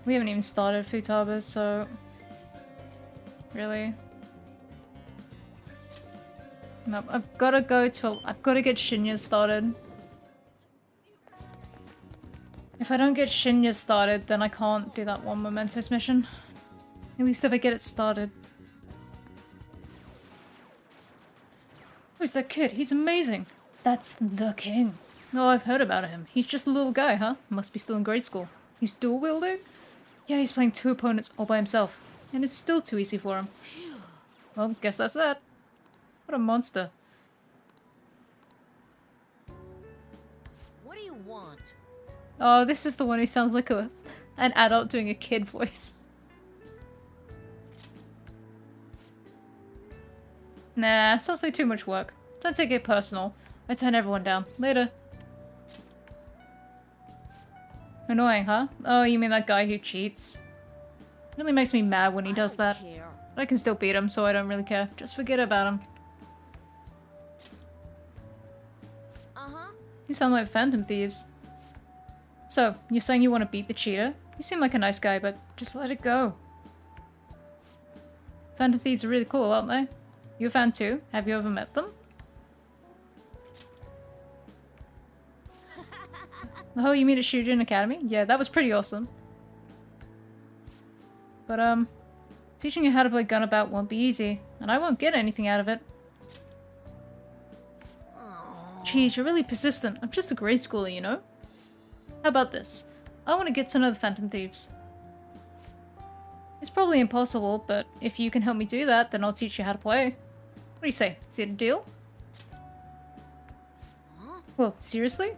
We haven't even started Futaba, so really. No, I've got to go to. I've got to get Shinya started. If I don't get Shinya started, then I can't do that one Mementos mission. At least if I get it started. Who's that kid? He's amazing. That's the king. Oh, I've heard about him. He's just a little guy, huh? Must be still in grade school. He's dual wielding? Yeah, he's playing 2 opponents all by himself. And it's still too easy for him. Well, guess that's that. What a monster. What do you want? Oh, this is the one who sounds like an adult doing a kid voice. Nah, sounds like too much work. Don't take it personal. I turn everyone down. Later. Annoying, huh? Oh, you mean that guy who cheats? Really makes me mad when he does that. But I can still beat him, so I don't really care. Just forget about him. You sound like Phantom Thieves. So, you're saying you want to beat the cheater? You seem like a nice guy, but just let it go. Phantom Thieves are really cool, aren't they? You a fan too? Have you ever met them? Oh, you mean at Shujin Academy? Yeah, that was pretty awesome. But, teaching you how to play Gunabout won't be easy, and I won't get anything out of it. Geez, you're really persistent. I'm just a grade schooler, you know? How about this? I want to get to know the Phantom Thieves. It's probably impossible, but if you can help me do that, then I'll teach you how to play. What do you say? Is it a deal? Well, seriously?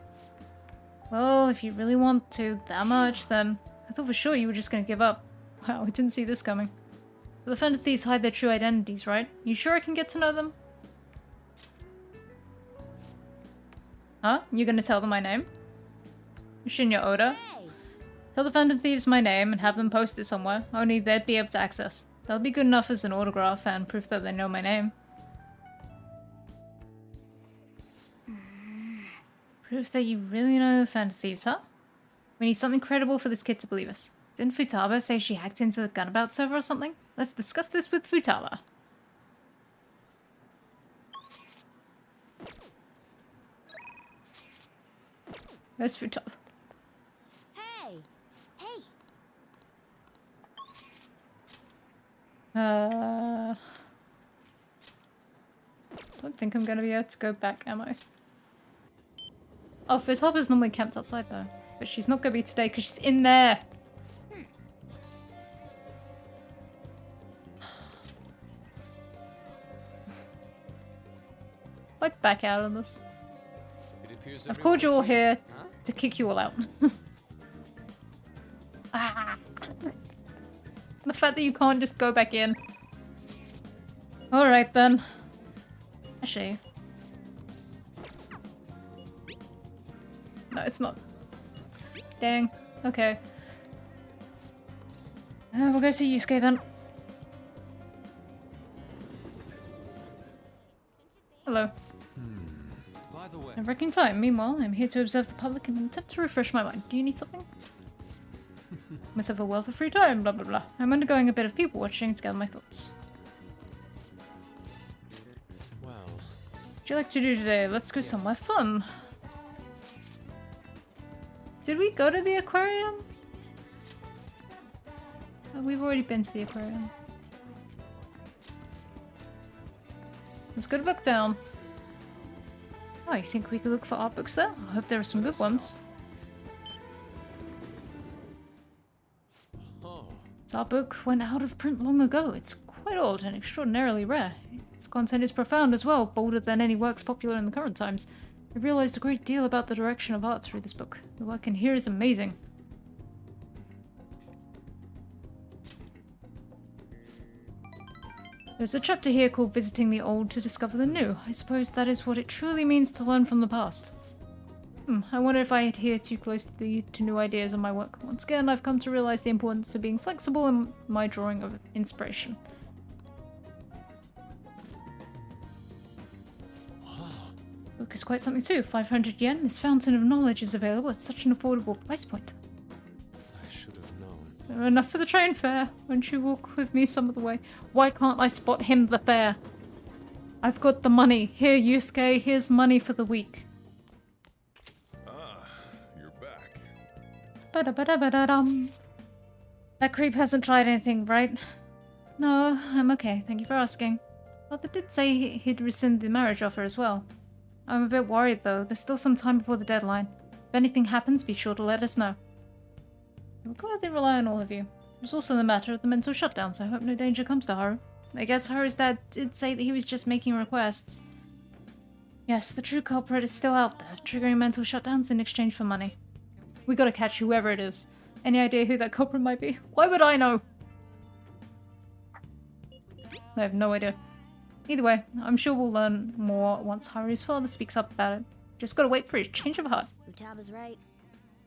Well, if you really want to that much, then I thought for sure you were just gonna give up. Wow, I didn't see this coming. But the Phantom Thieves hide their true identities, right? You sure I can get to know them? Huh? You gonna tell them my name? Shinya Oda? Tell the Phantom Thieves my name and have them post it somewhere. Only they'd be able to access. That'll be good enough as an autograph and proof that they know my name. Proof that you really know the Phantom Thieves, huh? We need something credible for this kid to believe us. Didn't Futaba say she hacked into the Gunabout server or something? Let's discuss this with Futaba. Where's Futaba? Hey! Hey! Don't think I'm gonna be able to go back, am I? Oh, Futaba's normally camped outside though. But she's not gonna be today because she's in there! I'd back out on this. I've called you all here to kick you all out. Ah. The fact that you can't just go back in. Alright then. Actually. No, it's not. Dang. Okay. We'll go see Yusuke then. Hello. By the way, I'm wrecking time. Meanwhile, I'm here to observe the public in an attempt to refresh my mind. Do you need something? Myself a wealth of free time, blah blah blah. I'm undergoing a bit of people watching to gather my thoughts. well, What'd you like to do today? Let's go somewhere fun. Did we go to the aquarium? Oh, we've already been to the aquarium. Let's go to Booktown. Oh, you think we could look for art books there? I hope there are some good ones. This art book went out of print long ago. It's quite old and extraordinarily rare. Its content is profound as well, bolder than any works popular in the current times. I realized a great deal about the direction of art through this book. The work in here is amazing. There's a chapter here called Visiting the Old to Discover the New. I suppose that is what it truly means to learn from the past. I wonder if I adhere too closely to new ideas in my work. Once again, I've come to realize the importance of being flexible in my drawing of inspiration. Book is quite something too. 500 yen. This fountain of knowledge is available at such an affordable price point. I should have known. Enough for the train fare. Won't you walk with me some of the way? Why can't I spot him the fare? I've got the money. Here, Yusuke. Here's money for the week. You're back. Ba-da-ba-da-ba-da-dum. That creep hasn't tried anything, right? No, I'm okay. Thank you for asking. Father did say he'd rescind the marriage offer as well. I'm a bit worried though. There's still some time before the deadline. If anything happens, be sure to let us know. We'll gladly rely on all of you. There's also the matter of the mental shutdown, so I hope no danger comes to Haru. I guess Haru's dad did say that he was just making requests. Yes, the true culprit is still out there, triggering mental shutdowns in exchange for money. We gotta catch whoever it is. Any idea who that culprit might be? Why would I know? I have no idea. Either way, I'm sure we'll learn more once Haru's father speaks up about it. Just gotta wait for his change of heart. Futaba's right.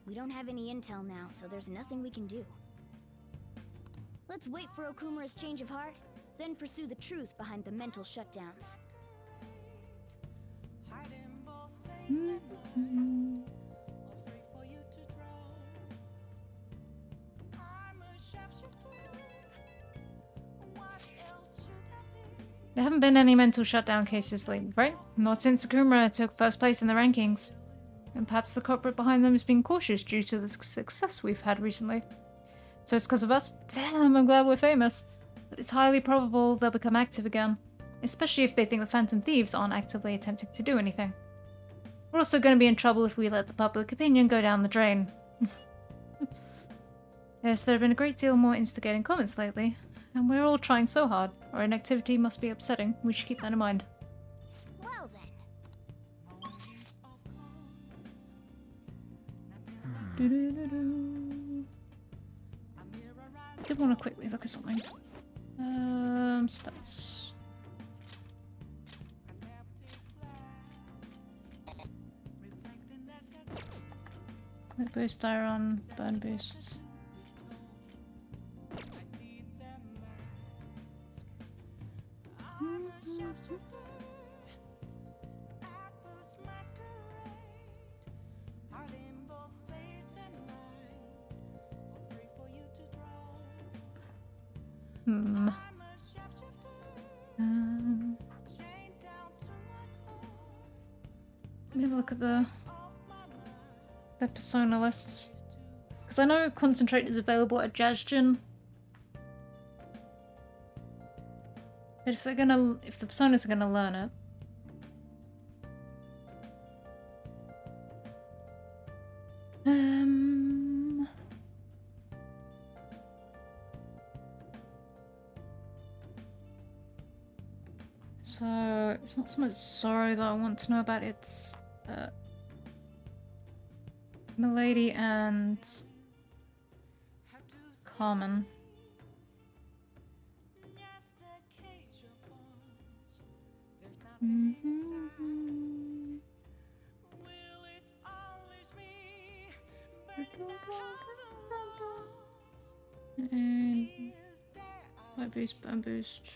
We don't have any intel now, so there's nothing we can do. Let's wait for Okumura's change of heart, then pursue the truth behind the mental shutdowns. There haven't been any mental shutdown cases lately, right? Not since Okumura took first place in the rankings. And perhaps the culprit behind them is being cautious due to the success we've had recently. So it's because of us? Damn, I'm glad we're famous. But it's highly probable they'll become active again. Especially if they think the Phantom Thieves aren't actively attempting to do anything. We're also going to be in trouble if we let the public opinion go down the drain. Yes, there have been a great deal more instigating comments lately. And we're all trying so hard. Our inactivity must be upsetting. We should keep that in mind. Well then. I did want to quickly look at something. Stats. Quick boost, iron, burn boost. Let me have a look at the persona lists. Because I know Concentrate is available at Jazjin. But if the personas are gonna learn it. So it's not so much Sorrow that I want to know about, it's Milady and Carmen. And light boost, burn boost.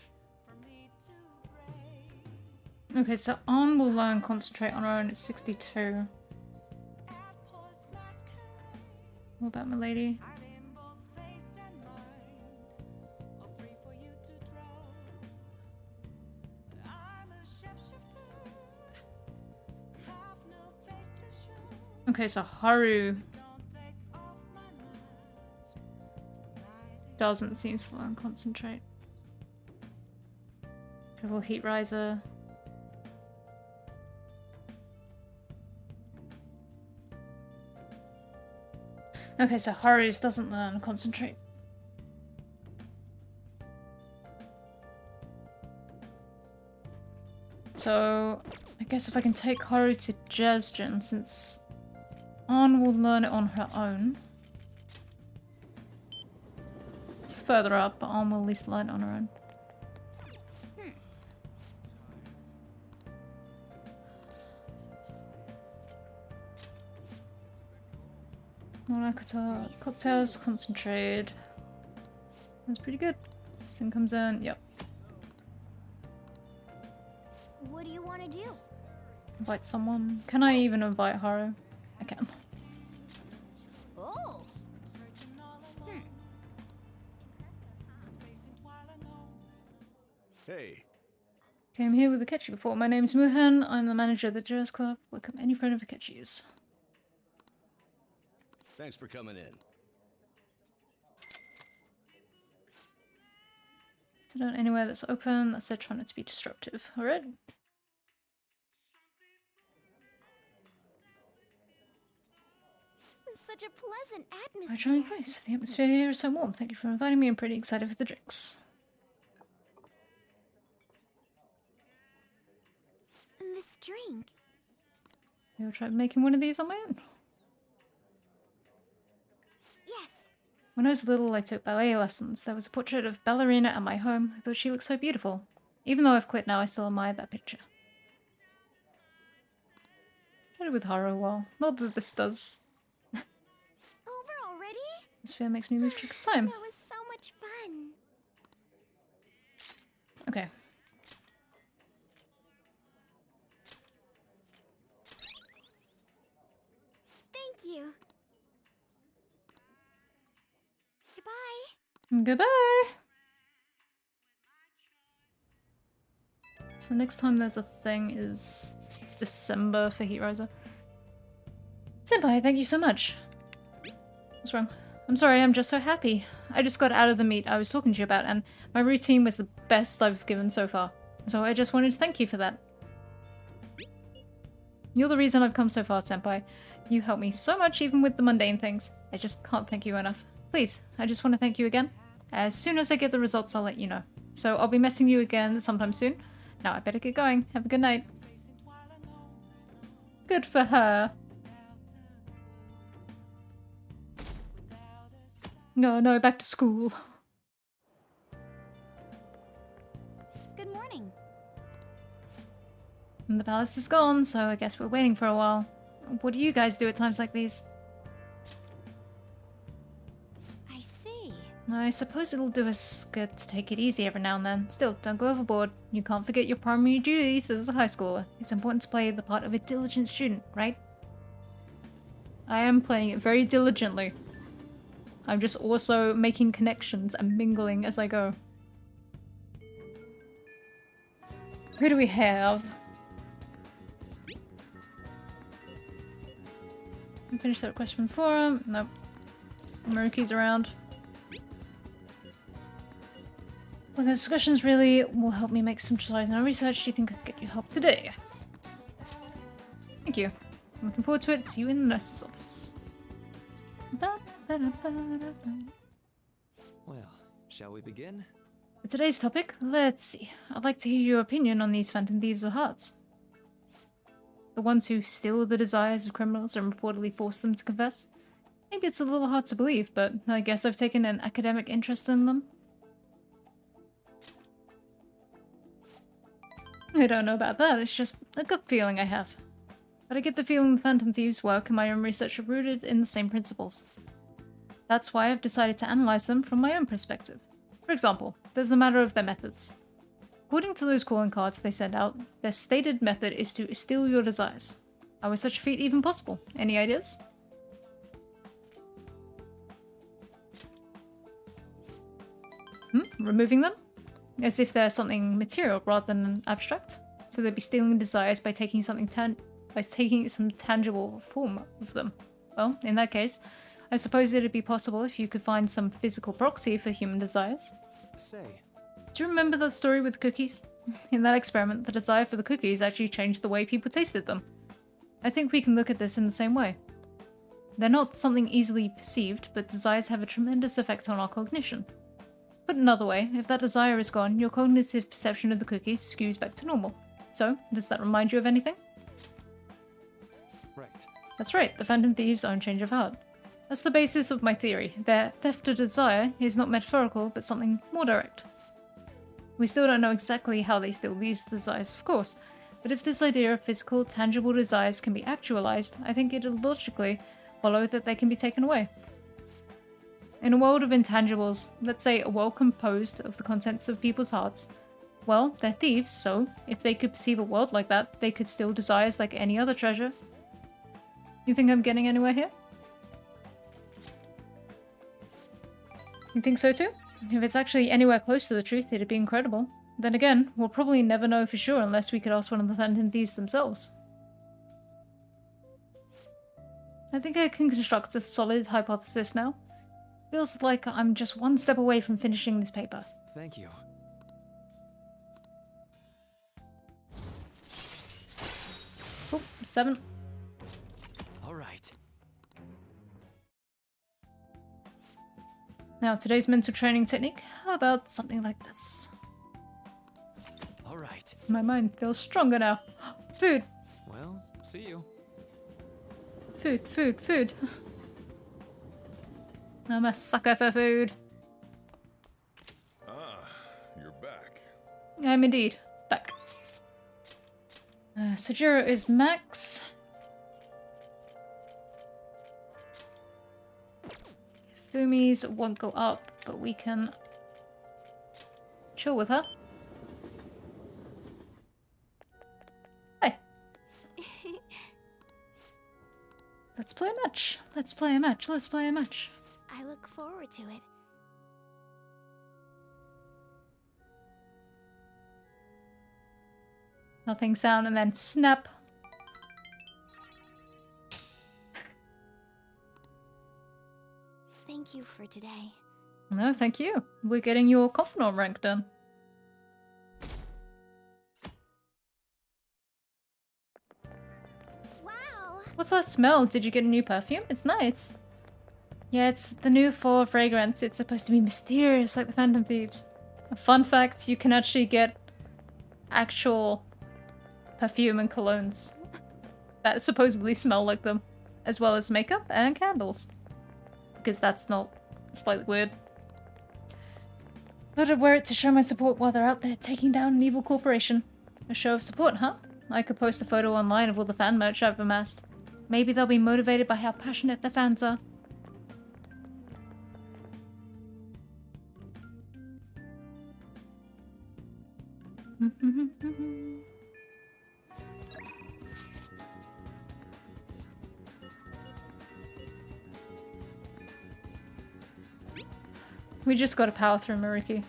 Okay, so On will learn Concentrate on her own at 62. What about Milady? Okay, so Haru doesn't seem to learn Concentrate. Triple Heat Riser. Okay, so Haru's doesn't learn Concentrate. So, I guess if I can take Haru to Jazjin, since On will learn it on her own. It's further up, but On will at least learn it on her own. Cocktails, concentrate. That's pretty good. Sin comes in, yep. What do you want to do? Invite someone. Can I even invite Haru? I can. Oh. Hey. Came here with Akechi before. My name's Muhan. I'm the manager of the Jazz Club. Welcome any friend of Akechi's. Thanks for coming in. Sit down anywhere that's open. I said try not to be disruptive. Alright. Such a pleasant atmosphere. My charming place. The atmosphere here is so warm. Thank you for inviting me. I'm pretty excited for the drinks. And this drink. You ever tried making one of these on my own? Yes. When I was little, I took ballet lessons. There was a portrait of ballerina at my home. I thought she looked so beautiful. Even though I've quit now, I still admire that picture. Tried it with Haru a while. Not that this does. Over already? This fear makes me lose track of time. That was so much fun. Okay. Thank you. Goodbye. Goodbye! So the next time there's a thing is December for Heat Riser. Senpai, thank you so much. What's wrong? I'm sorry, I'm just so happy. I just got out of the meet I was talking to you about, and my routine was the best I've given so far. So I just wanted to thank you for that. You're the reason I've come so far, Senpai. You helped me so much, even with the mundane things. I just can't thank you enough. Please, I just want to thank you again. As soon as I get the results, I'll let you know. So I'll be messaging you again sometime soon. Now I better get going. Have a good night. Good for her. No, back to school. Good morning. And the palace is gone, so I guess we're waiting for a while. What do you guys do at times like these? I see. I suppose it'll do us good to take it easy every now and then. Still, don't go overboard. You can't forget your primary duties as a high schooler. It's important to play the part of a diligent student, right? I am playing it very diligently. I'm just also making connections and mingling as I go. Who do we have? Finish that request from the forum. Nope. Maruki's around. Well, the discussions really will help me make some choices. Now, research, do you think I could get your help today? Thank you. I'm looking forward to it. See you in the nurse's office. Well, shall we begin? For today's topic, let's see. I'd like to hear your opinion on these phantom thieves of hearts. The ones who steal the desires of criminals and reportedly force them to confess. Maybe it's a little hard to believe, but I guess I've taken an academic interest in them. I don't know about that, it's just a gut feeling I have. But I get the feeling the Phantom Thieves' work and my own research are rooted in the same principles. That's why I've decided to analyze them from my own perspective. For example, there's the matter of their methods. According to those calling cards they send out, their stated method is to steal your desires. How is such a feat even possible? Any ideas? Removing them? As if they're something material rather than abstract? So they'd be stealing desires by taking something some tangible form of them. Well, in that case, I suppose it'd be possible if you could find some physical proxy for human desires. Say. Do you remember that story with cookies? In that experiment, the desire for the cookies actually changed the way people tasted them. I think we can look at this in the same way. They're not something easily perceived, but desires have a tremendous effect on our cognition. Put another way, if that desire is gone, your cognitive perception of the cookies skews back to normal. So, does that remind you of anything? Right. That's right, the Phantom Thieves' own change of heart. That's the basis of my theory. Their theft of desire is not metaphorical, but something more direct. We still don't know exactly how they steal these desires, of course, but if this idea of physical, tangible desires can be actualized, I think it logically follow that they can be taken away. In a world of intangibles, let's say a world composed of the contents of people's hearts, well, they're thieves, so if they could perceive a world like that, they could steal desires like any other treasure. You think I'm getting anywhere here? You think so too? If it's actually anywhere close to the truth, it'd be incredible. Then again, we'll probably never know for sure unless we could ask one of the Phantom Thieves themselves. I think I can construct a solid hypothesis now. Feels like I'm just one step away from finishing this paper. Thank you. Oh, 7. All right. Now, today's mental training technique. How about something like this? All right. My mind feels stronger now. Food! Well, see you. Food, food, food. I'm a sucker for food. Ah, you're back. I'm indeed back. Sojiro is max. Fumi's won't go up, but we can chill with her. Hey. Let's play a match. Let's play a match. Let's play a match. I look forward to it. Nothing sound and then snap. Thank you for today. No, thank you. We're getting your confidant rank done. Wow! What's that smell? Did you get a new perfume? It's nice. Yeah, it's the new fall fragrance. It's supposed to be mysterious like the Phantom Thieves. A fun fact, you can actually get actual perfume and colognes that supposedly smell like them, as well as makeup and candles. Because that's not slightly weird. Thought I'd wear it to show my support while they're out there taking down an evil corporation. A show of support, huh? I could post a photo online of all the fan merch I've amassed. Maybe they'll be motivated by how passionate their fans are. We just gotta power through Maruki.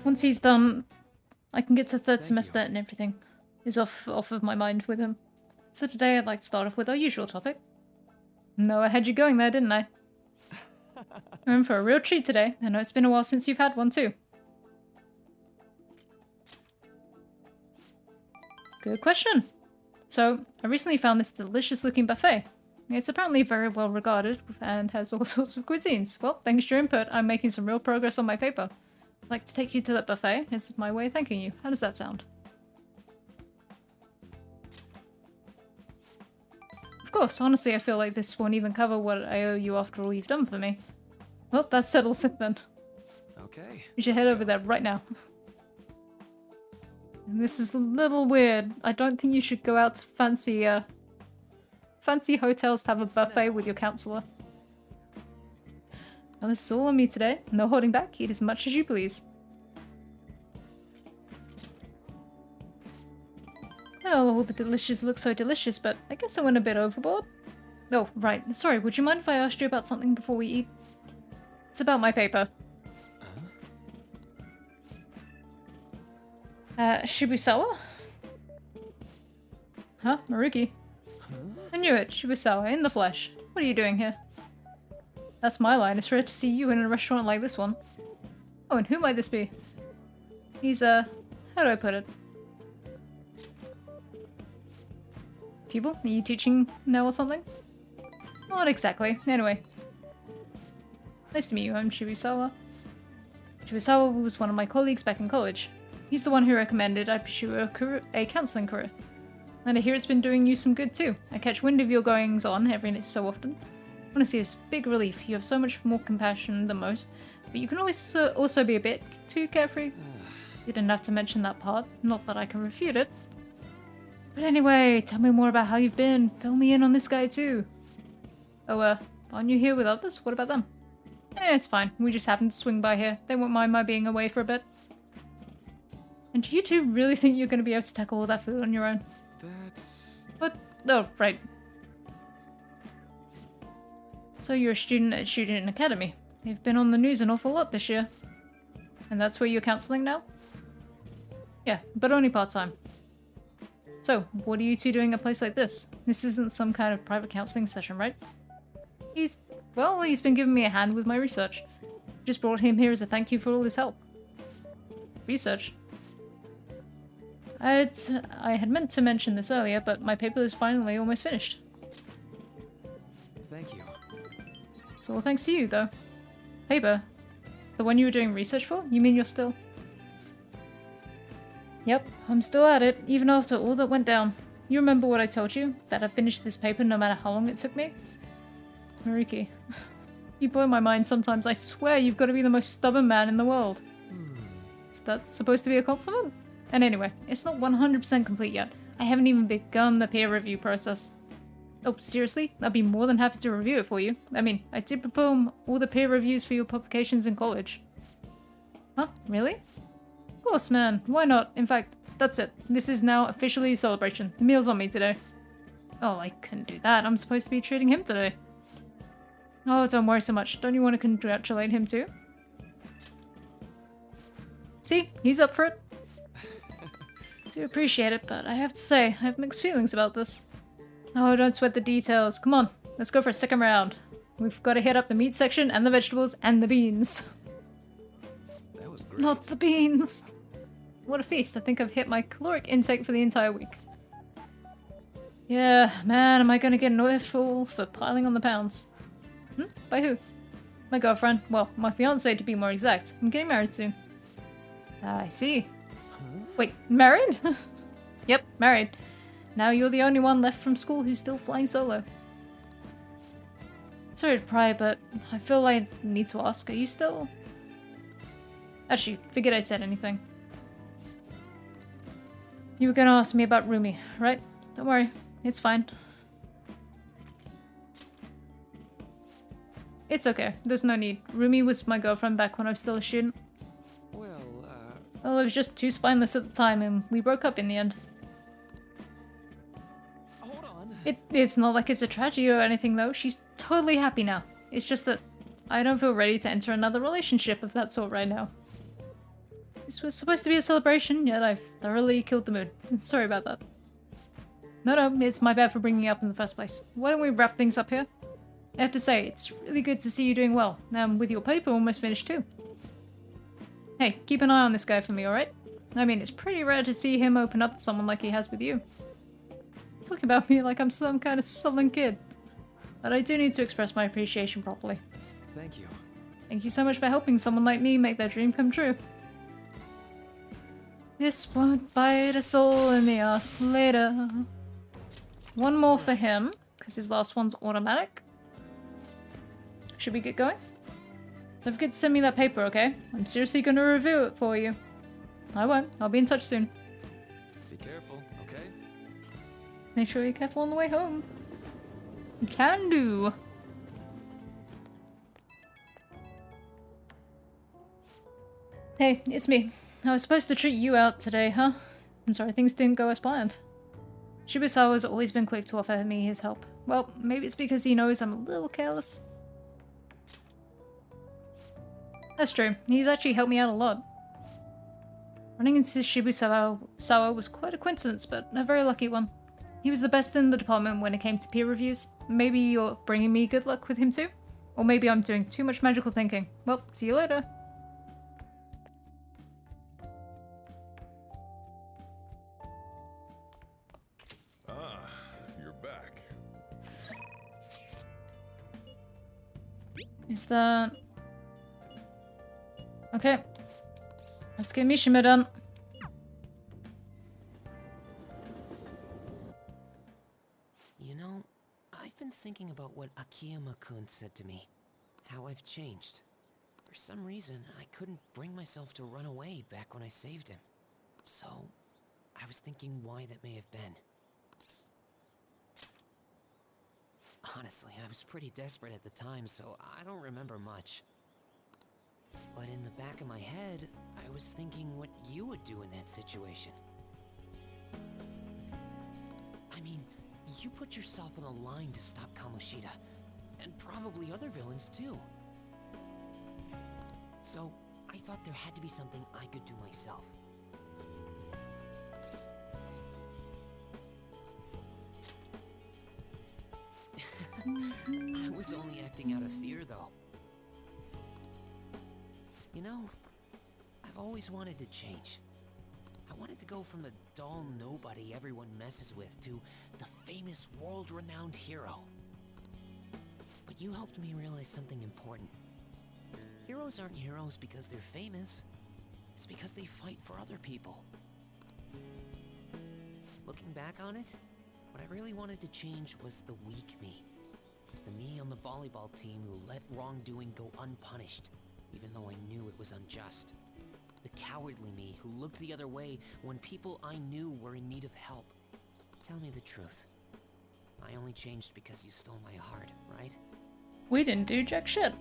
Once he's done, I can get to third semester and everything is off of my mind with him. So today I'd like to start off with our usual topic. No, I had you going there, didn't I? I'm in for a real treat today. I know it's been a while since you've had one too. Good question. So, I recently found this delicious looking buffet. It's apparently very well regarded and has all sorts of cuisines. Well, thanks to your input, I'm making some real progress on my paper. I'd like to take you to that buffet. This is my way of thanking you. How does that sound? Of course, honestly, I feel like this won't even cover what I owe you after all you've done for me. Well, that settles it then. Okay. We should head over there right now. And this is a little weird. I don't think you should go out to fancy hotels to have a buffet with your counselor. Now this is all on me today. No holding back. Eat as much as you please. Well, all the delicious look so delicious, but I guess I went a bit overboard. Oh, right. Sorry, would you mind if I asked you about something before we eat? It's about my paper. Shibusawa? Huh? Maruki? I knew it. Shibusawa, in the flesh. What are you doing here? That's my line. It's rare to see you in a restaurant like this one. Oh, and who might this be? He's, how do I put it? Pupil? Are you teaching now or something? Not exactly. Anyway. Nice to meet you. I'm Shibusawa. Shibusawa was one of my colleagues back in college. He's the one who recommended I pursue a counseling career. And I hear it's been doing you some good too. I catch wind of your goings on every so often. Honestly, it's a big relief. You have so much more compassion than most, but you can always also be a bit too carefree. You didn't have to mention that part. Not that I can refute it. But anyway, tell me more about how you've been. Fill me in on this guy too. Oh, aren't you here with others? What about them? It's fine. We just happened to swing by here. They won't mind my being away for a bit. And do you two really think you're going to be able to tackle all that food on your own? That's... What? Oh, right. So you're a student at Student Academy. You've been on the news an awful lot this year. And that's where you're counseling now? Yeah, but only part-time. So, what are you two doing at a place like this? This isn't some kind of private counseling session, right? He's been giving me a hand with my research. Just brought him here as a thank you for all his help. Research? I had meant to mention this earlier, but my paper is finally almost finished. Thank you. It's all thanks to you, though. Paper? The one you were doing research for? You mean you're still... Yep, I'm still at it, even after all that went down. You remember what I told you? That I finished this paper no matter how long it took me? Maruki, you blow my mind sometimes. I swear you've got to be the most stubborn man in the world. Is that supposed to be a compliment? And anyway, it's not 100% complete yet. I haven't even begun the peer review process. Oh, seriously? I'd be more than happy to review it for you. I mean, I did perform all the peer reviews for your publications in college. Huh? Really? Of course, man. Why not? In fact, that's it. This is now officially a celebration. The meal's on me today. Oh, I couldn't do that. I'm supposed to be treating him today. Oh, don't worry so much. Don't you want to congratulate him too? See? He's up for it. Do appreciate it, but I have to say, I have mixed feelings about this. Oh, don't sweat the details. Come on, let's go for a second round. We've got to hit up the meat section and the vegetables and the beans. That was great. Not the beans. What a feast. I think I've hit my caloric intake for the entire week. Yeah, man, am I gonna get an earful for piling on the pounds? By who? My girlfriend. Well, my fiancé to be more exact. I'm getting married soon. I see. Wait, married? Yep, married. Now you're the only one left from school who's still flying solo. Sorry to pry, but I feel I need to ask, are you still... Actually, forget I said anything. You were gonna ask me about Rumi, right? Don't worry, it's fine. It's okay, there's no need. Rumi was my girlfriend back when I was still a student. Well, it was just too spineless at the time, and we broke up in the end. Hold on. It's not like it's a tragedy or anything, though. She's totally happy now. It's just that I don't feel ready to enter another relationship of that sort right now. This was supposed to be a celebration, yet I've thoroughly killed the mood. Sorry about that. No, it's my bad for bringing it up in the first place. Why don't we wrap things up here? I have to say, it's really good to see you doing well. With your paper almost finished too. Hey, keep an eye on this guy for me, alright? I mean, it's pretty rare to see him open up to someone like he has with you. Talking about me like I'm some kind of sullen kid. But I do need to express my appreciation properly. Thank you. Thank you so much for helping someone like me make their dream come true. This won't bite a soul in the ass later. One more for him, because his last one's automatic. Should we get going? Don't forget to send me that paper, okay? I'm seriously gonna review it for you. I won't. I'll be in touch soon. Be careful, okay? Make sure you're careful on the way home. Can do. Hey, it's me. I was supposed to treat you out today, huh? I'm sorry things didn't go as planned. Shibusawa's always been quick to offer me his help. Well, maybe it's because he knows I'm a little careless. That's true. He's actually helped me out a lot. Running into Shibusawa was quite a coincidence, but a very lucky one. He was the best in the department when it came to peer reviews. Maybe you're bringing me good luck with him too? Or maybe I'm doing too much magical thinking. Well, see you later. Ah, you're back. Is that... Okay. Let's get Mishima done. You know, I've been thinking about what Akiyama-kun said to me. How I've changed. For For some reason, I couldn't bring myself to run away back when I saved him. So, I was thinking why that may have been. Honestly, I was pretty desperate at the time, so I don't remember much. But in the back of my head, I was thinking what you would do in that situation. I mean, you put yourself on a line to stop Kamoshida, and probably other villains too. So, I thought there had to be something I could do myself. I was only acting out of fear, though. You know, I've always wanted to change. I wanted to go from the dull nobody everyone messes with to the famous world-renowned hero. But you helped me realize something important. Heroes aren't heroes because they're famous. It's because they fight for other people. Looking back on it, what I really wanted to change was the weak me. The me on the volleyball team who let wrongdoing go unpunished, even though I knew it was unjust. The cowardly me who looked the other way when people I knew were in need of help. Tell me the truth. I only changed because you stole my heart, right? We didn't do jack shit.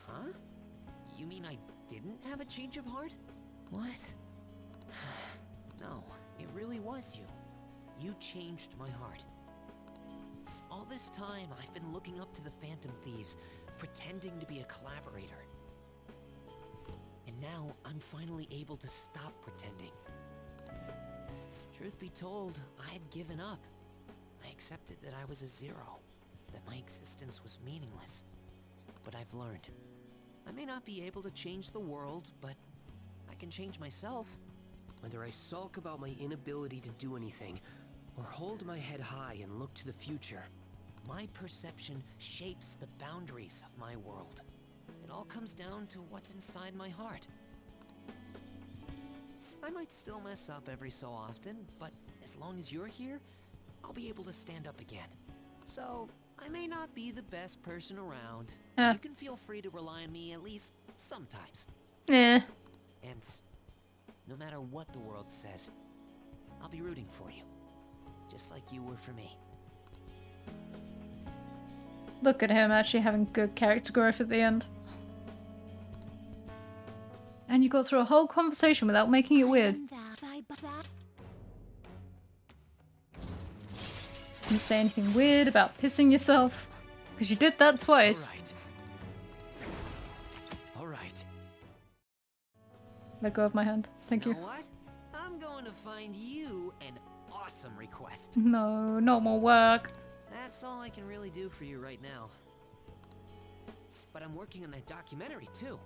Huh? You mean I didn't have a change of heart? What? No, it really was you. You changed my heart. All this time, I've been looking up to the Phantom Thieves, pretending to be a collaborator. And now, I'm finally able to stop pretending. Truth be told, I had given up. I accepted that I was a zero, that my existence was meaningless. But I've learned. I may not be able to change the world, but I can change myself. Whether I sulk about my inability to do anything, or hold my head high and look to the future, my perception shapes the boundaries of my world. It all comes down to what's inside my heart. I might still mess up every so often, but as long as you're here, I'll be able to stand up again. So, I may not be the best person around. You can feel free to rely on me at least sometimes. Yeah. And no matter what the world says, I'll be rooting for you. Just like you were for me. Look at him actually having good character growth at the end. And you got through a whole conversation without making it weird. Didn't say anything weird about pissing yourself. Because you did that twice. Alright. Let go of my hand. Thank you. Know what? I'm going to find you an awesome request. No, not more work. That's all I can really do for you right now. But I'm working on that documentary too.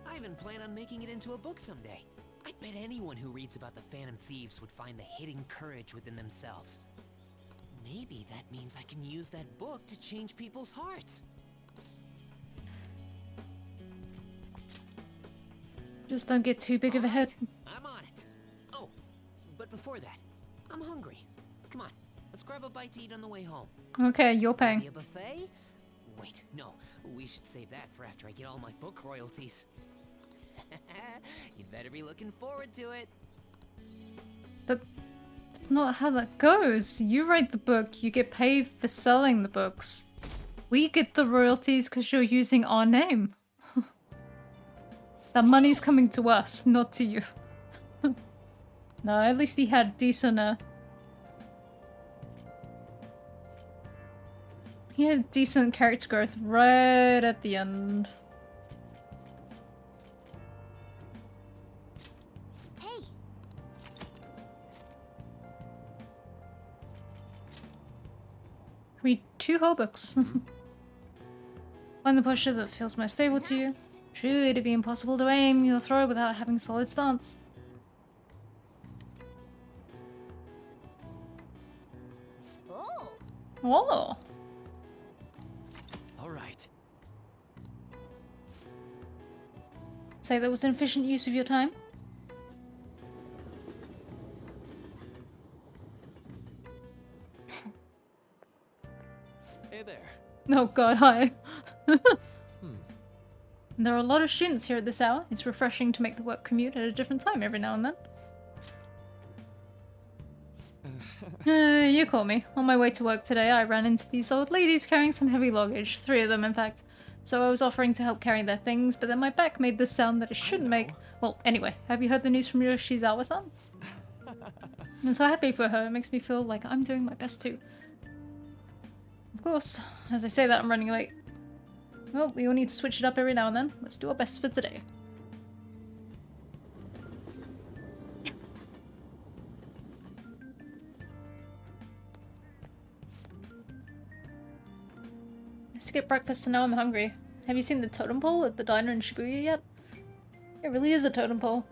I even plan on making it into a book someday. I bet anyone who reads about the Phantom Thieves would find the hidden courage within themselves. Maybe that means I can use that book to change people's hearts. Just don't get too big of a head. I'm on it. Oh, but before that, I'm hungry. Come on, let's grab a bite to eat on the way home. Okay, you're paying. Maybe a buffet? Wait, no. We should save that for after I get all my book royalties. You'd better be looking forward to it. But that's not how that goes. You write the book, you get paid for selling the books. We get the royalties because you're using our name. That money's coming to us, not to you. No, at least he had decent, he had decent character growth right at the end. Hey. Read 2 whole books. Find the posture that feels most stable to you. Truly, it'd be impossible to aim your throw without having a solid stance. Oh. Oh. All right. Say that was an efficient use of your time? Hey there. Oh god, hi. There are a lot of students here at this hour. It's refreshing to make the work commute at a different time every now and then. You call me. On my way to work today, I ran into these old ladies carrying some heavy luggage. 3 of them, in fact. So I was offering to help carry their things, but then my back made this sound that it shouldn't make. Well, anyway, have you heard the news from Yoshizawa-san? I'm so happy for her. It makes me feel like I'm doing my best too. Of course, as I say that, I'm running late. Well, we all need to switch it up every now and then. Let's do our best for today. I skipped breakfast and now I'm hungry. Have you seen the totem pole at the diner in Shibuya yet? It really is a totem pole.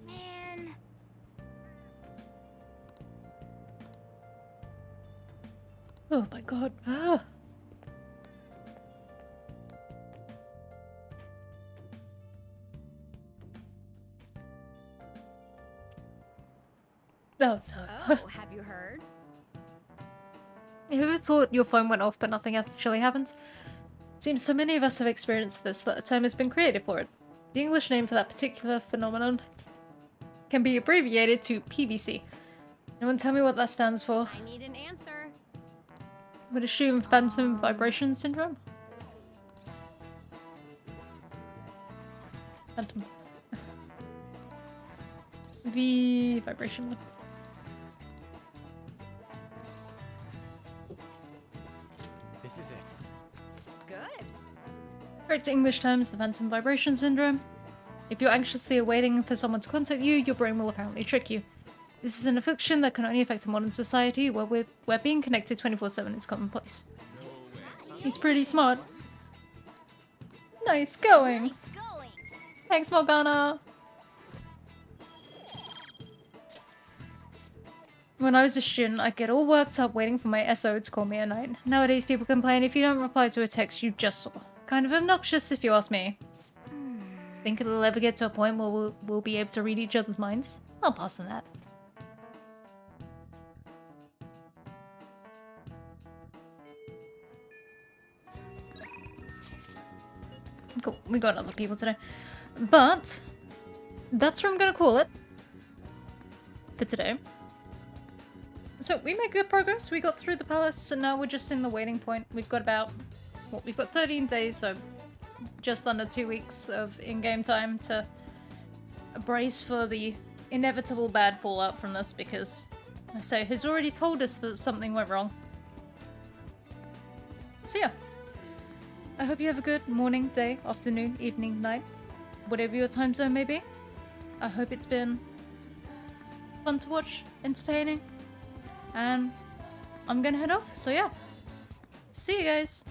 Man. Oh my god. Ah. Oh no. Oh, have you heard? You ever thought your phone went off but nothing actually happened? Seems so many of us have experienced this that a term has been created for it. The English name for that particular phenomenon can be abbreviated to PVC. Anyone tell me what that stands for? I need an answer. Would assume phantom vibration syndrome? Phantom. V vibration. This is it. Good. Correct English terms, the phantom vibration syndrome. If you're anxiously awaiting for someone to contact you, your brain will apparently trick you. This is an affliction that can only affect a modern society where being connected 24/7 is commonplace. He's pretty smart. Nice going. Thanks, Morgana. When I was a student, I'd get all worked up waiting for my SO to call me at night. Nowadays, people complain if you don't reply to a text you just saw. Kind of obnoxious if you ask me. Think it'll ever get to a point where we'll be able to read each other's minds? I'll pass on that. Cool, we got other people today. But that's where I'm gonna call it for today. So we made good progress. We got through the palace and now we're just in the waiting point. We've got about, well, we've got 13 days, so just under 2 weeks of in-game time to brace for the inevitable bad fallout from this, because I say he's already told us that something went wrong. So yeah. I hope you have a good morning, day, afternoon, evening, night, whatever your time zone may be. I hope it's been fun to watch, entertaining, and I'm gonna head off, so yeah. See you guys!